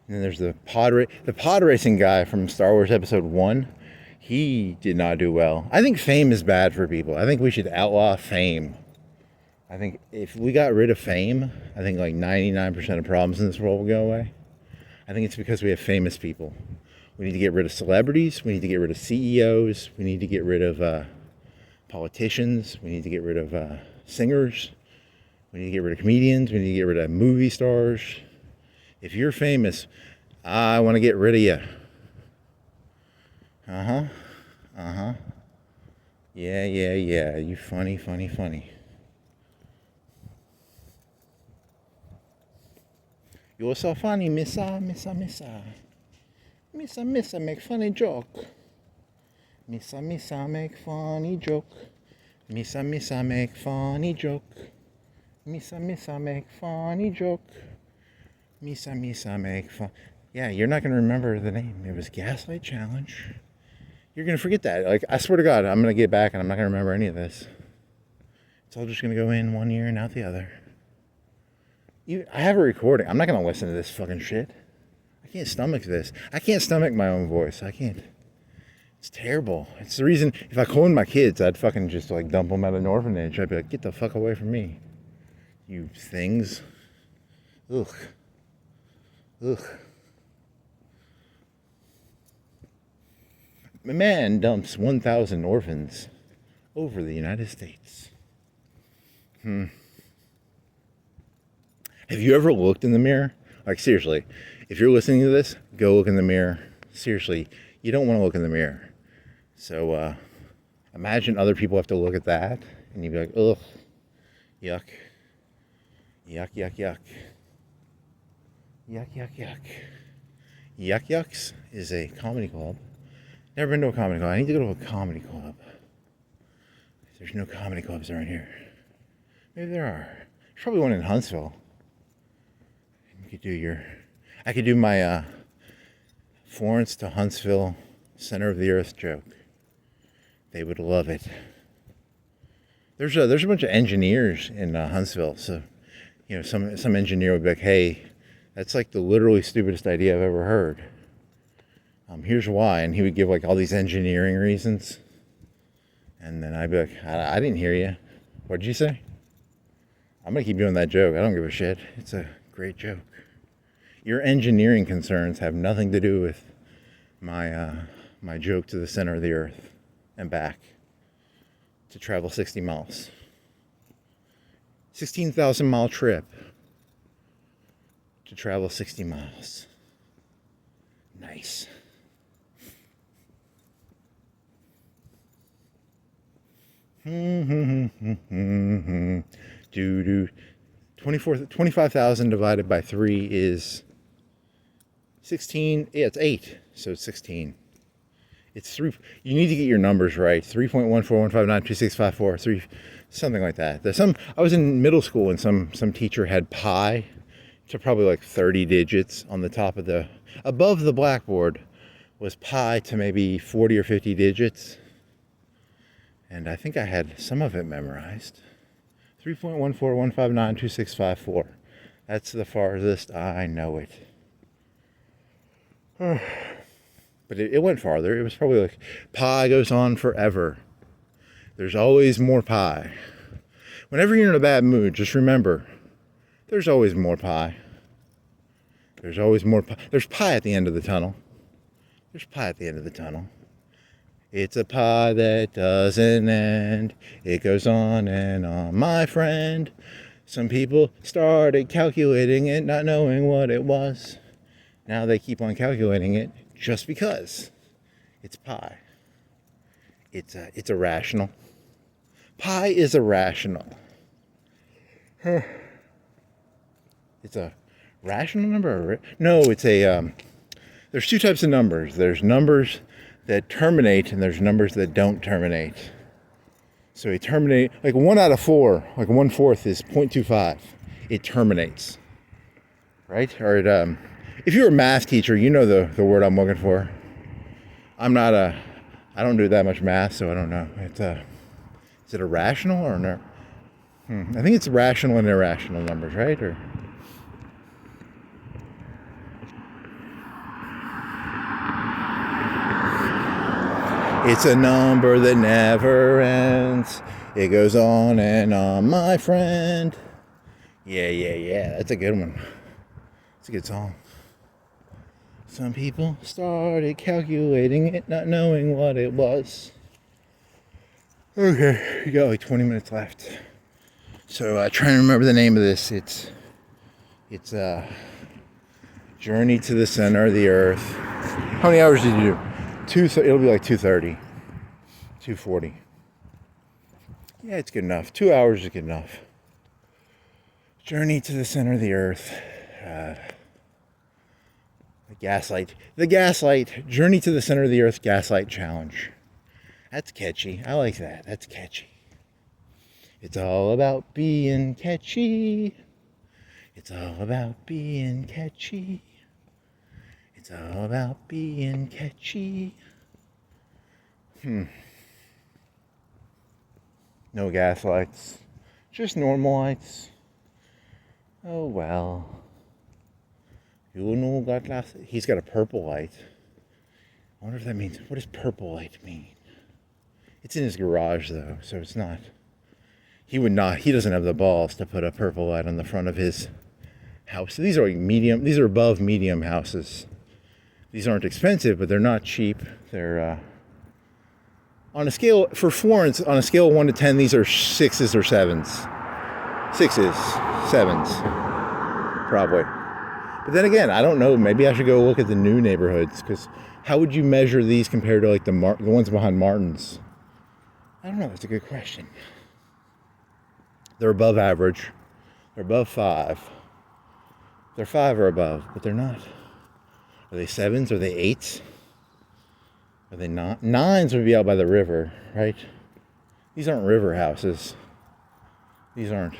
And then there's the pod racing guy from Star Wars Episode 1. He did not do well. I think fame is bad for people. I think we should outlaw fame. I think if we got rid of fame, I think like 99% of problems in this world will go away. I think it's because we have famous people. We need to get rid of celebrities. We need to get rid of CEOs. We need to get rid of politicians. We need to get rid of singers. We need to get rid of comedians. We need to get rid of movie stars. If you're famous, I want to get rid of you. Yeah. You funny. You're so funny, missa. Missa, make funny joke. Missa, make funny joke. Missa, make funny joke. Missa, make funny joke. Missa, make fun. Yeah, you're not going to remember the name. It was Gaslight Challenge. You're going to forget that. Like, I swear to God, I'm going to get back and I'm not going to remember any of this. It's all just going to go in one ear and out the other. I have a recording. I'm not going to listen to this fucking shit. I can't stomach this. I can't stomach my own voice. I can't. It's terrible. It's the reason, if I cloned my kids, I'd fucking just like dump them at an orphanage. I'd be like, get the fuck away from me, you things. Ugh. A man dumps 1,000 orphans over the United States. Have you ever looked in the mirror? Like, seriously, if you're listening to this, go look in the mirror. Seriously, you don't want to look in the mirror. So, imagine other people have to look at that, and you'd be like, ugh, yuck. Yuck. Yuck Yucks is a comedy club. Never been to a comedy club. I need to go to a comedy club. There's no comedy clubs around here. Maybe there are. There's probably one in Huntsville. I could do my Florence to Huntsville center of the earth joke. They would love it. There's a bunch of engineers in Huntsville, so you know some engineer would be like, hey, that's like the literally stupidest idea I've ever heard. Here's why, and he would give like all these engineering reasons, and then I'd be like, I didn't hear you. What did you say? I'm gonna keep doing that joke. I don't give a shit. It's a great joke. Your engineering concerns have nothing to do with my joke to the center of the earth and back to travel 60 miles. 16,000 mile trip to travel 60 miles. Nice. Do 25,000 divided by 3 is 16. Yeah, it's 8. So it's 16. It's three. You need to get your numbers right. 3.141592654, something like that. I was in middle school and some teacher had pi to probably like 30 digits on the top of above the blackboard was pi to maybe 40 or 50 digits. And I think I had some of it memorized. 3.141592654. That's the farthest I know it. But it went farther. It was probably like, pi goes on forever. There's always more pi. Whenever you're in a bad mood, just remember, there's always more pi. There's always more pi. There's pi at the end of the tunnel. There's pi at the end of the tunnel. It's a pi that doesn't end. It goes on and on, my friend. Some people started calculating it, not knowing what it was. Now they keep on calculating it just because it's pi. It's irrational. Pi is irrational. It's a rational number? No, it's a... there's two types of numbers. There's numbers that terminate and there's numbers that don't terminate. So they terminate, like 1 out of 4, like 1/4 is 0.25. It terminates. Right? Or if you're a math teacher, you know the word I'm looking for. I don't do that much math, so I don't know. Is it irrational or no? I think it's rational and irrational numbers, right? Or it's a number that never ends. It goes on and on, my friend. Yeah. That's a good one. It's a good song. Some people started calculating it, not knowing what it was. Okay, we got like 20 minutes left. So trying to remember the name of this. It's Journey to the Center of the Earth. How many hours did you do? It'll be like 2:30, 2:40. Yeah, it's good enough. 2 hours is good enough. Journey to the Center of the Earth. The Gaslight. Journey to the Center of the Earth Gaslight Challenge. That's catchy. I like that. That's catchy. It's all about being catchy. It's all about being catchy. It's all about being catchy. No gaslights. Just normal lights. Oh well. You know got last. He's got a purple light. I wonder if that means. What does purple light mean? It's in his garage though, so it's not. He doesn't have the balls to put a purple light on the front of his house. These are like medium. These are above medium houses. These aren't expensive, but they're not cheap. They're on a scale for Florence. On a scale of 1 to 10, these are 6s or 7s. 6s, 7s, probably. But then again, I don't know. Maybe I should go look at the new neighborhoods, because how would you measure these compared to like the ones behind Martin's? I don't know. That's a good question. They're above average. They're above 5. They're 5 or above, but they're not. Are they 7s? Are they 8s? Are they not? 9s would be out by the river, right? These aren't river houses. These are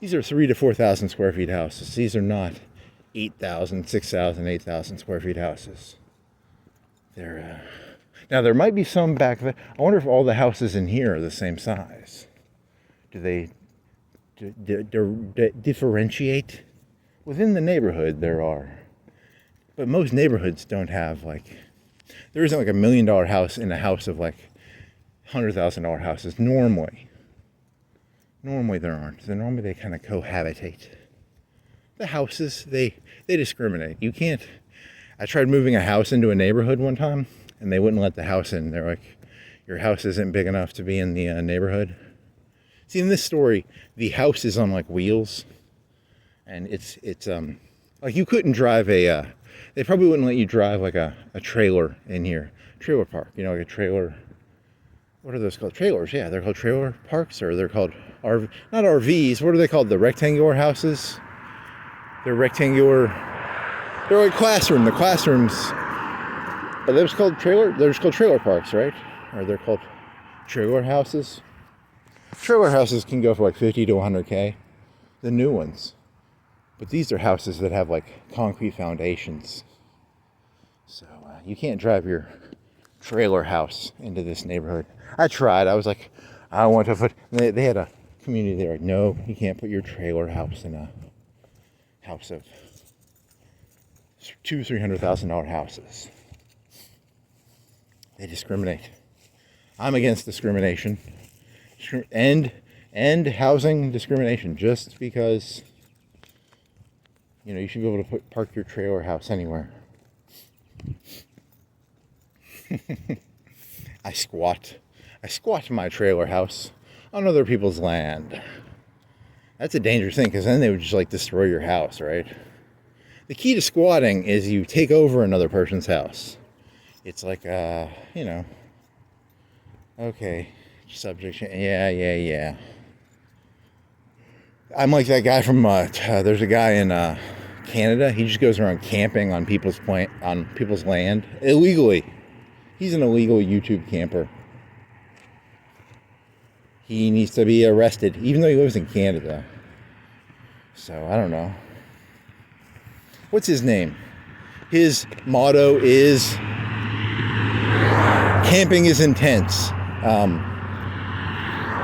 3,000 to 4,000 square feet houses. These are not 8,000, 6,000, 8,000 square feet houses. Now there might be some back there. I wonder if all the houses in here are the same size. Do they differentiate? Within the neighborhood there are. But most neighborhoods don't have there isn't like $1 million house in a house of like $100,000 houses normally. Normally there aren't. Normally they kind of cohabitate. The houses, they discriminate. You can't. I tried moving a house into a neighborhood one time, and they wouldn't let the house in. They're like, your house isn't big enough to be in the neighborhood. See, in this story, the house is on like wheels, and it's like you couldn't drive they probably wouldn't let you drive like a trailer in here. Trailer park, like a trailer. What are those called? Trailers, yeah. They're called trailer parks, or they're called not RVs. What are they called? The rectangular houses? They're rectangular. They're like classroom. The classrooms. But they're called trailer parks, right? Or they're called trailer houses. Trailer houses can go for like 50 to 100K, the new ones. But these are houses that have like concrete foundations. So you can't drive your trailer house into this neighborhood. I tried. I was like, I don't want to put. They had a community there. Like, no, you can't put your trailer house in a house of $200,000-300,000 houses. They discriminate. I'm against discrimination. End housing discrimination. Just because, you should be able to park your trailer house anywhere. I squat in my trailer house on other people's land. That's a dangerous thing, because then they would just like destroy your house, right? The key to squatting is you take over another person's house. It's like, okay, subject, yeah. I'm like that guy from, there's a guy in Canada. He just goes around camping on people's land illegally. He's an illegal YouTube camper. He needs to be arrested, even though he lives in Canada. So, I don't know. What's his name? His motto is, camping is intense.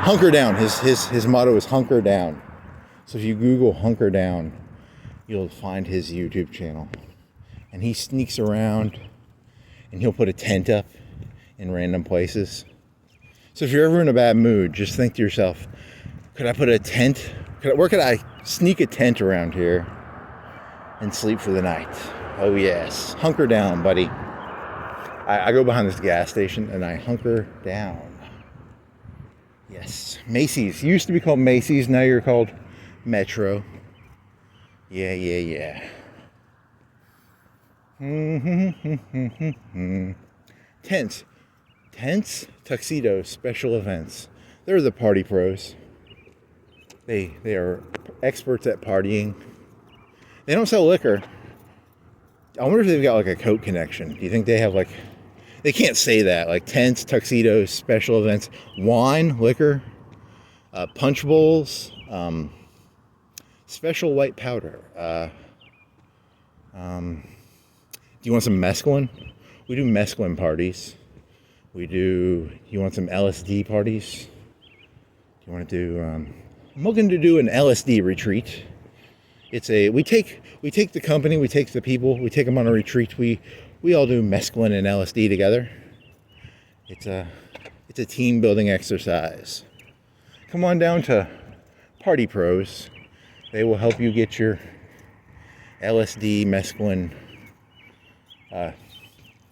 Hunker down. His motto is hunker down. So if you Google hunker down, you'll find his YouTube channel. And he sneaks around and he'll put a tent up in random places. So if you're ever in a bad mood, just think to yourself, could I put a tent? Where could I sneak a tent around here and sleep for the night? Oh yes, hunker down, buddy. I go behind this gas station and I hunker down. Yes, Macy's. Used to be called Macy's, now you're called Metro. Yeah. Tents, tuxedos, special events. They're the party pros. They are experts at partying. They don't sell liquor. I wonder if they've got like a Coke connection. Do you think they have like... They can't say that. Like tents, tuxedos, special events, wine, liquor, punch bowls, special white powder. Do you want some mescaline? We do mescaline parties. You want some LSD parties? Do you want to do, I'm looking to do an LSD retreat. We take the company, we take the people, we take them on a retreat. We all do mescaline and LSD together. It's a team building exercise. Come on down to Party Pros. They will help you get your LSD mescaline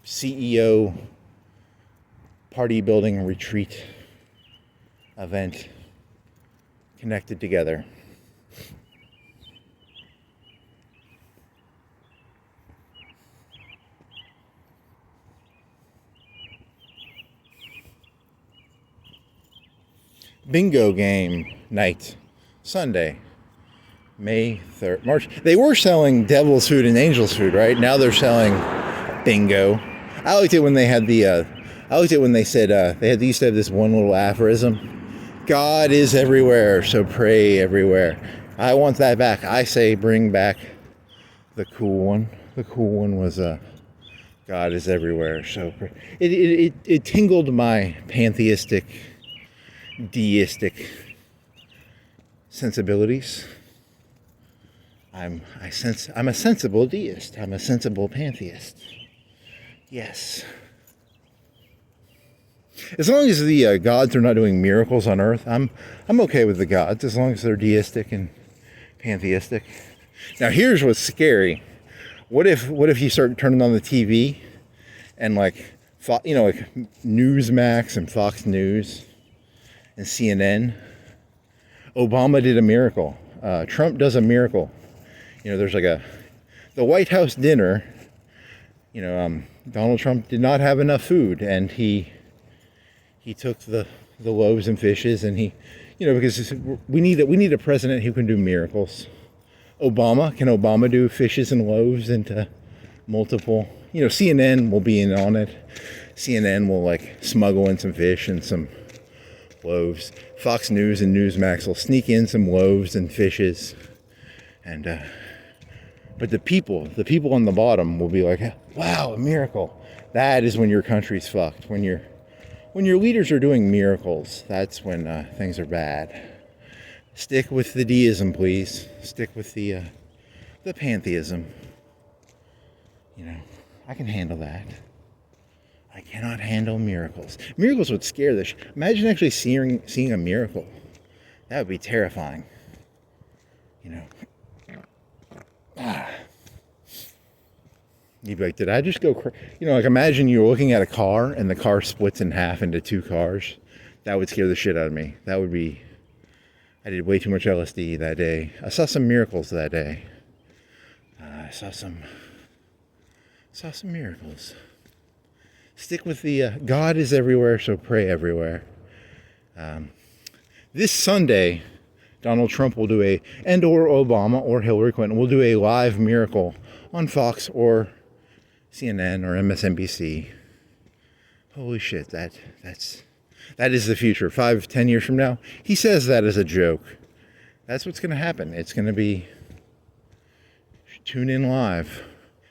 CEO party building retreat event connected together. Bingo game night, Sunday, May 3rd, March. They were selling devil's food and angel's food, right? Now they're selling bingo. I liked it when they had they said, they used to have this one little aphorism. God is everywhere, so pray everywhere. I want that back. I say bring back the cool one. The cool one was, God is everywhere, so pray. It tingled my pantheistic, deistic sensibilities. I'm a sensible deist. I'm a sensible pantheist. Yes. As long as the gods are not doing miracles on earth, I'm okay with the gods, as long as they're deistic and pantheistic. Now here's what's scary. What if you start turning on the TV and like Newsmax and Fox News and CNN, Obama did a miracle. Trump does a miracle. There's like the White House dinner. Donald Trump did not have enough food, and he took the loaves and fishes, and because we need a president who can do miracles. Can Obama do fishes and loaves into multiple CNN will be in on it. CNN will like smuggle in some fish and some loaves. Fox News and Newsmax will sneak in some loaves and fishes. And but the people on the bottom will be like, wow, a miracle. That is when your country's fucked. When your leaders are doing miracles, that's when things are bad. Stick with the deism, please. Stick with the pantheism. I can handle that. I cannot handle miracles. Miracles would scare the Imagine actually seeing a miracle. That would be terrifying. You'd be like, did I just go like imagine you're looking at a car and the car splits in half into two cars. That would scare the shit out of me. That would be... I did way too much LSD that day. I saw some miracles that day. I saw some miracles. Stick with the God is everywhere, so pray everywhere. This Sunday, Donald Trump will do and or Obama or Hillary Clinton will do a live miracle on Fox or CNN or MSNBC. Holy shit, that is the future. 5-10 years from now, he says that as a joke. That's what's going to happen. It's going to be tune in live.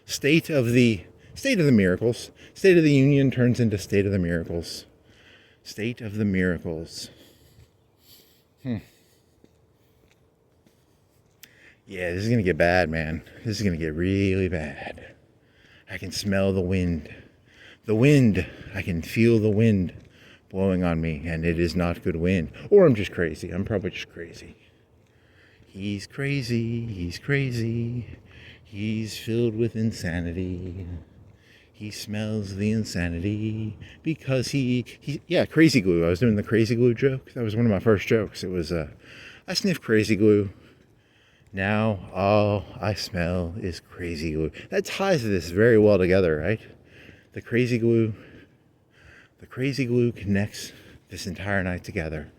State of the miracles. State of the Union turns into State of the Miracles. State of the Miracles. Yeah, this is going to get bad, man. This is going to get really bad. I can smell the wind. The wind. I can feel the wind blowing on me, and it is not good wind. Or I'm just crazy. I'm probably just crazy. He's crazy. He's crazy. He's filled with insanity. He smells the insanity because crazy glue. I was doing the crazy glue joke. That was one of my first jokes. It was, I sniff crazy glue. Now all I smell is crazy glue. That ties this very well together, right? The crazy glue connects this entire night together.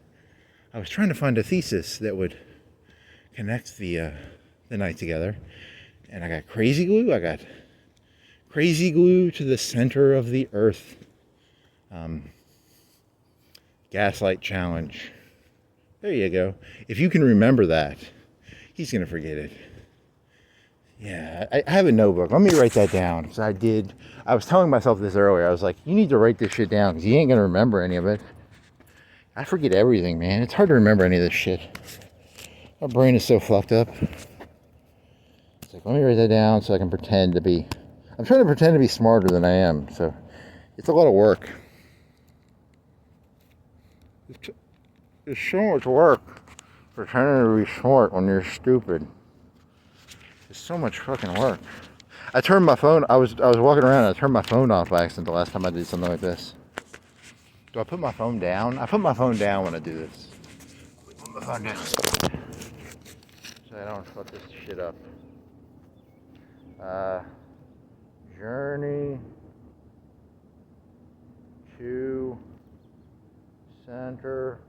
I was trying to find a thesis that would connect the night together. And I got crazy glue. I got crazy glue to the center of the earth. Gaslight challenge. There you go. If you can remember that, he's going to forget it. Yeah, I have a notebook. Let me write that down. Because I was telling myself this earlier. I was like, you need to write this shit down. Because you ain't going to remember any of it. I forget everything, man. It's hard to remember any of this shit. My brain is so fucked up. It's like, let me write that down so I can pretend to be... I'm trying to pretend to be smarter than I am. So, it's a lot of work. It's so much work pretending to be smart when you're stupid. It's so much fucking work. I turned my phone... I was walking around and I turned my phone off by accident the last time I did something like this. Do I put my phone down? I put my phone down when I do this. Put my phone down. So I don't fuck this shit up. Journey to center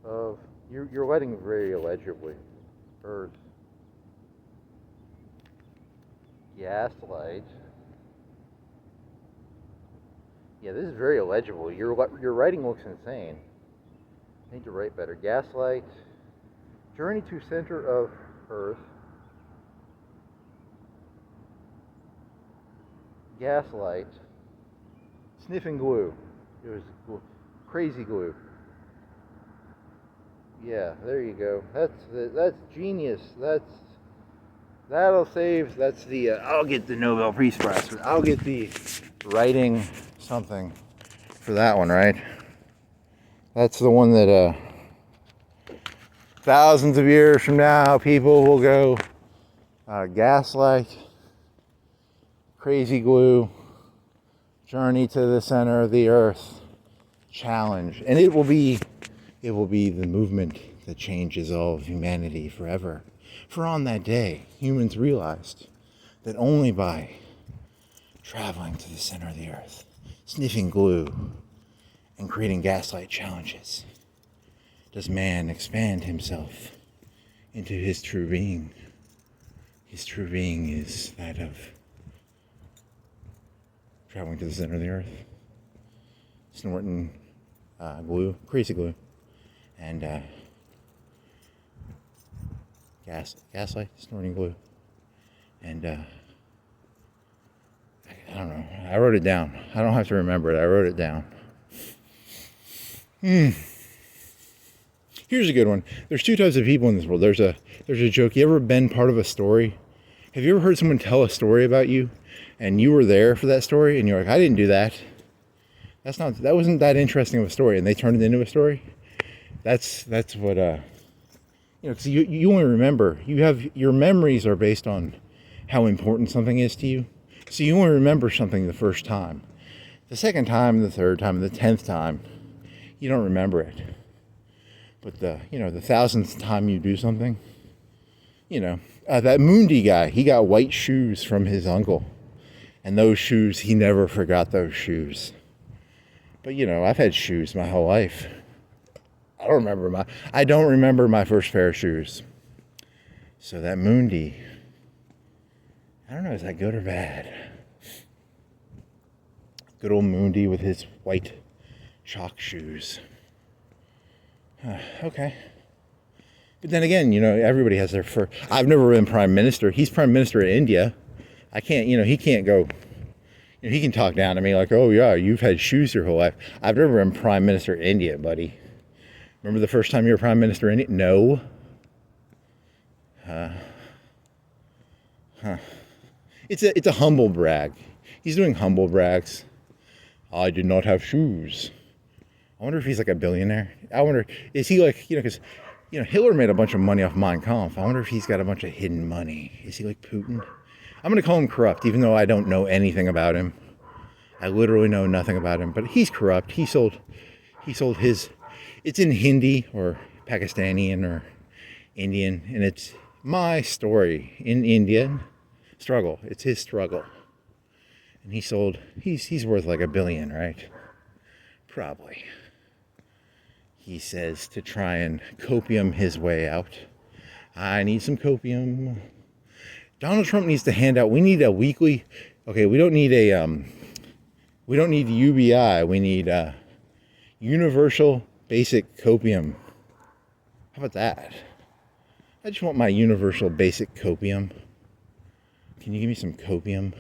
of... You're writing very illegibly. Earth. Gaslight. Yeah, this is very illegible. Your writing looks insane. I need to write better. Gaslight. Journey to center of Earth. Gaslight. Sniffing glue. It was crazy glue. Yeah, there you go. That's genius. That'll save. That's the. I'll get the Nobel Peace Prize. I'll get the writing something for that one, right? That's the one that thousands of years from now, people will go gaslight, crazy glue, journey to the center of the earth, challenge, and it will be the movement that changes all of humanity forever. For on that day, humans realized that only by traveling to the center of the earth, sniffing glue, and creating gaslight challenges, does man expand himself into his true being. His true being is that of traveling to the center of the earth, snorting glue, crazy glue, and gaslight, snorting glue, and I don't know. I wrote it down. I don't have to remember it. I wrote it down. Here's a good one. There's two types of people in this world. There's a joke. You ever been part of a story? Have you ever heard someone tell a story about you, and you were there for that story, and you're like, I didn't do that. That wasn't that interesting of a story, and they turned it into a story. That's what because you only remember. Your memories are based on how important something is to you. So you only remember something the first time. The second time, the third time, the 10th time, you don't remember it. But the 1000th time you do something, that Mundi guy, he got white shoes from his uncle. And those shoes, he never forgot those shoes. But I've had shoes my whole life. I don't remember my first pair of shoes. So that Mundi, I don't know, is that good or bad? Good old Mundi with his white chalk shoes. Okay. But then again, everybody has their first. I've never been prime minister. He's prime minister of India. I can't, he can't go. He can talk down to me like, oh yeah, you've had shoes your whole life. I've never been prime minister of India, buddy. Remember the first time you were prime minister in India? No. It's a humble brag. He's doing humble brags. I did not have shoes. I wonder if he's like a billionaire. I wonder, is he like, because, Hitler made a bunch of money off Mein Kampf. I wonder if he's got a bunch of hidden money. Is he like Putin? I'm going to call him corrupt, even though I don't know anything about him. I literally know nothing about him, but he's corrupt. He sold his, it's in Hindi or Pakistani or Indian, and it's my story in Indian struggle. It's his struggle. And he's worth like $1 billion, right? Probably. He says to try and copium his way out. I need some copium. Donald Trump needs to hand out, we need a weekly, okay, we don't need UBI, we need universal basic copium. How about that? I just want my universal basic copium. Can you give me some copium?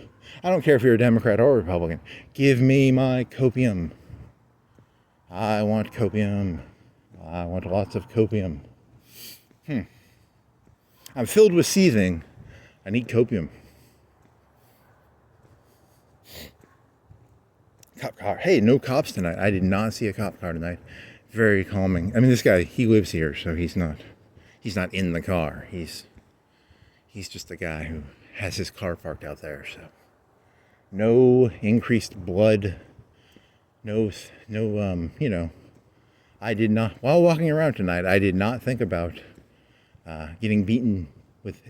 I don't care if you're a Democrat or a Republican. Give me my copium. I want copium. I want lots of copium. I'm filled with seething. I need copium. Cop car. Hey, no cops tonight. I did not see a cop car tonight. Very calming. I mean, this guy, he lives here, so he's not in the car. He's just a guy who has his car parked out there, so no increased blood. No, I did not, while walking around tonight, I did not think about getting beaten with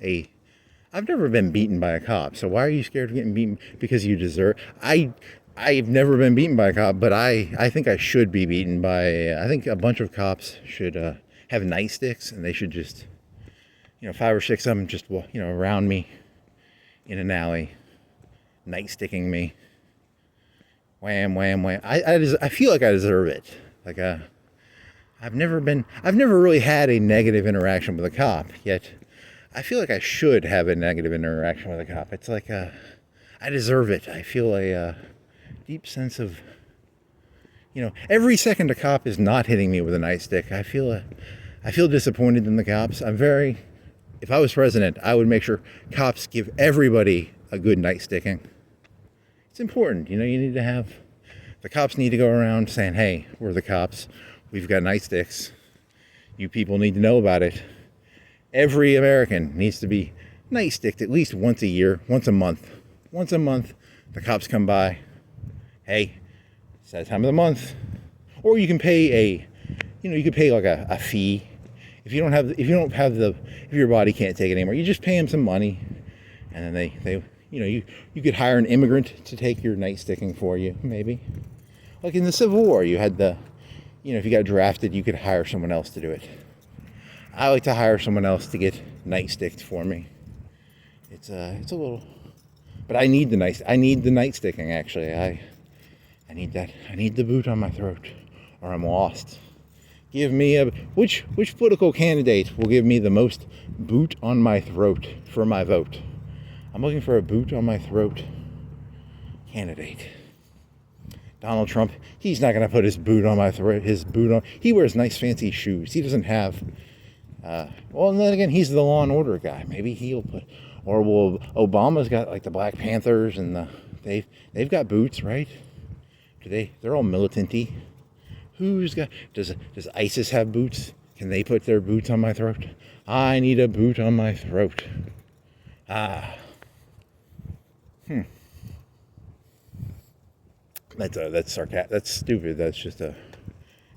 I've never been beaten by a cop, so why are you scared of getting beaten? Because you deserve, I've never been beaten by a cop, but I think I should be beaten by, I think a bunch of cops should have nightsticks, and they should just, 5 or 6 of them just, around me in an alley, nightsticking me. Wham, wham, wham. I feel like I deserve it. Like I've never really had a negative interaction with a cop, yet I feel like I should have a negative interaction with a cop. It's like I deserve it. I feel a deep sense of, every second a cop is not hitting me with a nightstick, I feel disappointed in the cops. If I was president, I would make sure cops give everybody a good nightsticking. It's important, you need to have, the cops need to go around saying, hey, we're the cops, we've got nightsticks, you people need to know about it. Every American needs to be nightsticked at least once a year, once a month, the cops come by, hey, it's that time of the month. Or you can pay like a fee. If your body can't take it anymore, you just pay them some money, and then you could hire an immigrant to take your nightsticking for you, maybe. Like in the Civil War, you had if you got drafted, you could hire someone else to do it. I like to hire someone else to get nightsticked for me. It's a little But I need the nightsticking, actually. I need that. I need the boot on my throat, or I'm lost. Give me which political candidate will give me the most boot on my throat for my vote? I'm looking for a boot on my throat candidate. Donald Trump, he's not going to put his boot on my throat. He wears nice fancy shoes. He doesn't have, well, and then again, he's the Law and Order guy. Maybe he'll put, or will, Obama's got like the Black Panthers and they've got boots, right? They're all militant-y. Does ISIS have boots? Can they put their boots on my throat? I need a boot on my throat. That's sarcastic. That's stupid. That's just did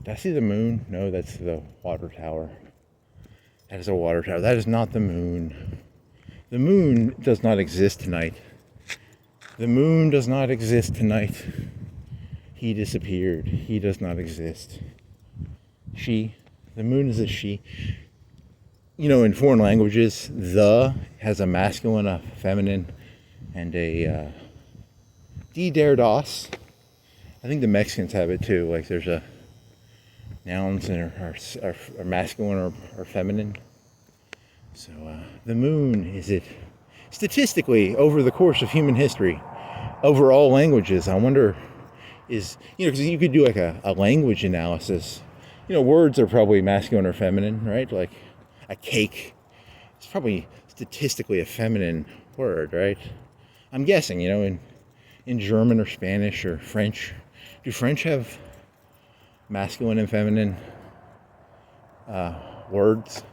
I see the moon? No, that's the water tower. That is a water tower. That is not the moon. The moon does not exist tonight. The moon does not exist tonight. He disappeared. He does not exist. The moon is a she. You know, in foreign languages, the has a masculine, a feminine, and a dare dos. I think the Mexicans have it too. Like there's a nouns are masculine or feminine. So the moon, is it statistically over the course of human history, over all languages? I wonder. Because you could do like a language analysis. Words are probably masculine or feminine, right? Like a cake, it's probably statistically a feminine word, right? I'm guessing, in German or Spanish or French. Do French have masculine and feminine words?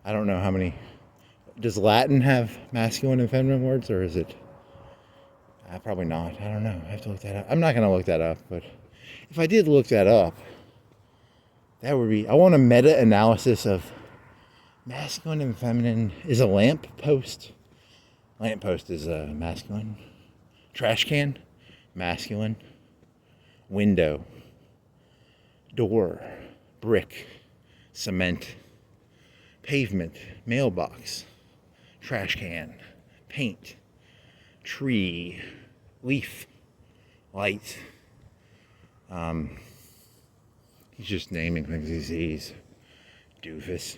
I don't know how many. Does Latin have masculine and feminine words, or is it? Probably not. I don't know. I have to look that up. I'm not going to look that up, but if I did look that up, that would be... I want a meta-analysis of masculine and feminine. Is a lamp post? Lamp post is masculine. Trash can? Masculine. Window. Door. Brick. Cement. Pavement. Mailbox. Trash can. Paint. Tree, leaf, light. He's just naming things he sees. Doofus.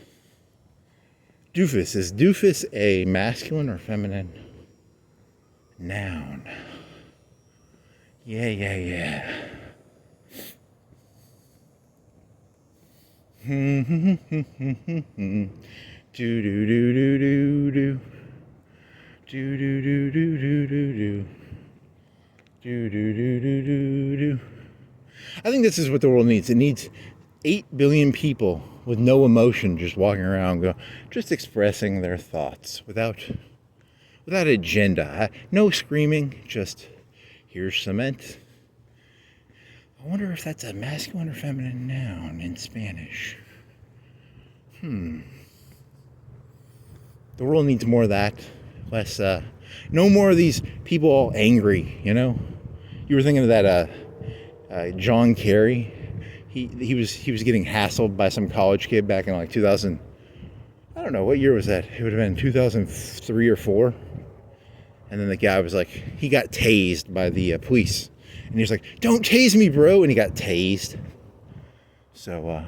Is doofus a masculine or feminine noun? Yeah. Do. I think this is what the world needs. It needs 8 billion people with no emotion just walking around, just expressing their thoughts without agenda. No screaming, just here's cement. I wonder if that's a masculine or feminine noun in Spanish. The world needs more of that. Less, no more of these people all angry, You were thinking of that John Kerry. He was getting hassled by some college kid back in like 2000. I don't know, what year was that? It would have been 2003 or 4. And then the guy was like, he got tased by the police. And he was like, "Don't tase me, bro." And he got tased. So,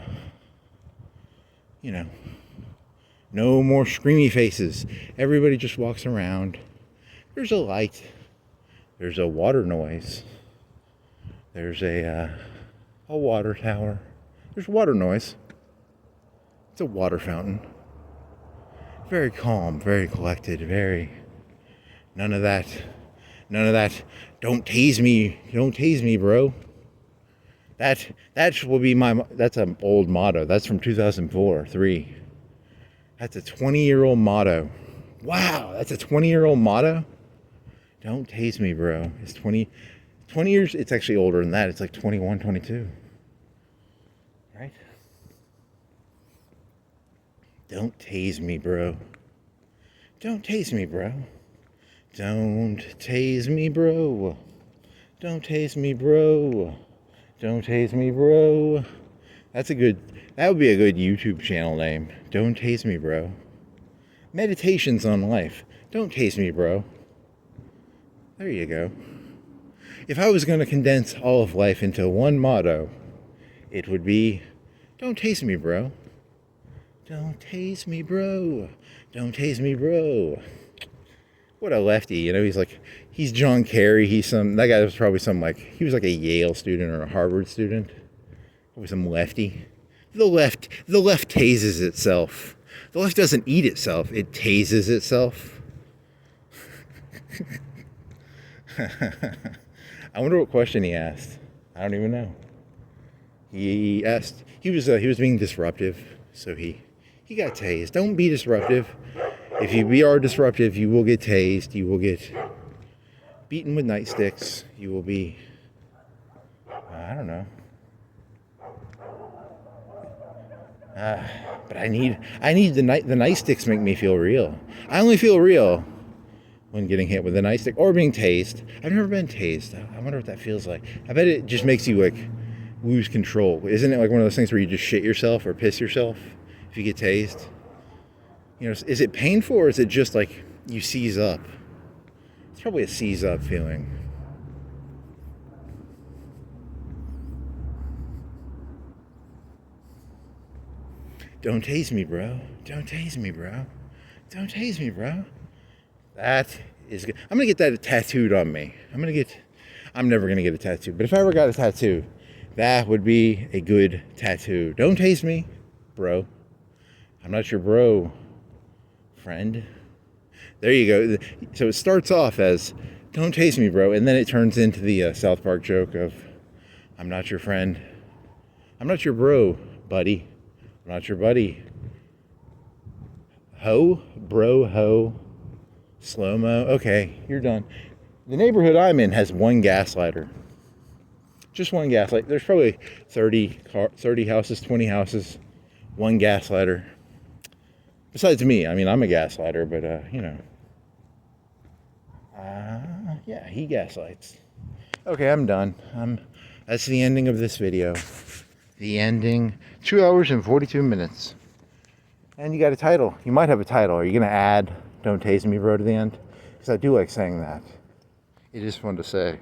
no more screamy faces. Everybody just walks around. There's a light. There's a water noise. There's a water tower. There's water noise. It's a water fountain. Very calm, very collected, none of that. Don't tase me, bro. That will be that's an old motto. That's from 2004, 3. That's a 20-year-old motto. Wow, that's a 20-year-old motto? Don't tase me, bro. It's 20 years. It's actually older than that. It's like 21, 22. Right? Don't tase me, bro. Don't tase me, bro. Don't tase me, bro. Don't tase me, bro. Don't tase me, bro. That would be a good YouTube channel name. Don't tase me, bro. Meditations on life. Don't tase me, bro. There you go. If I was going to condense all of life into one motto, it would be, don't tase me, bro. Don't tase me, bro. Don't tase me, bro. What a lefty, you know, he's John Kerry, that guy was probably he was like a Yale student or a Harvard student. Or some lefty. The left tases itself. The left doesn't eat itself, it tases itself. I wonder what question he asked. I don't even know. He asked, he was being disruptive, so he got tased. Don't be disruptive. If you are disruptive, you will get tased. You will get beaten with nightsticks. You will be, I don't know. But I need the nightsticks make me feel real. I only feel real when getting hit with a nightstick or being tased. I've never been tased. I wonder what that feels like. I bet it just makes you lose control. Isn't it like one of those things where you just shit yourself or piss yourself if you get tased? You know, is it painful or is it just like you seize up? It's probably a seize up feeling. Don't tase me, bro. Don't tase me, bro. Don't tase me, bro. That is good. I'm going to get that tattooed on me. I'm never going to get a tattoo. But if I ever got a tattoo, that would be a good tattoo. Don't tase me, bro. I'm not your bro, friend. There you go. So it starts off as, don't tase me, bro. And then it turns into the South Park joke of, I'm not your friend. I'm not your bro, buddy. I'm not your buddy. Ho, bro, ho, slow-mo. Okay, you're done. The neighborhood I'm in has one gaslighter. Just one gaslight. There's probably 30 houses, 20 houses, one gaslighter. Besides me, I mean, I'm a gaslighter, but, yeah, he gaslights. Okay, I'm done. That's the ending of this video. The ending, 2 hours and 42 minutes. And you got a title. You might have a title. Are you going to add, don't tase me, bro, to the end? Because I do like saying that. It is fun to say.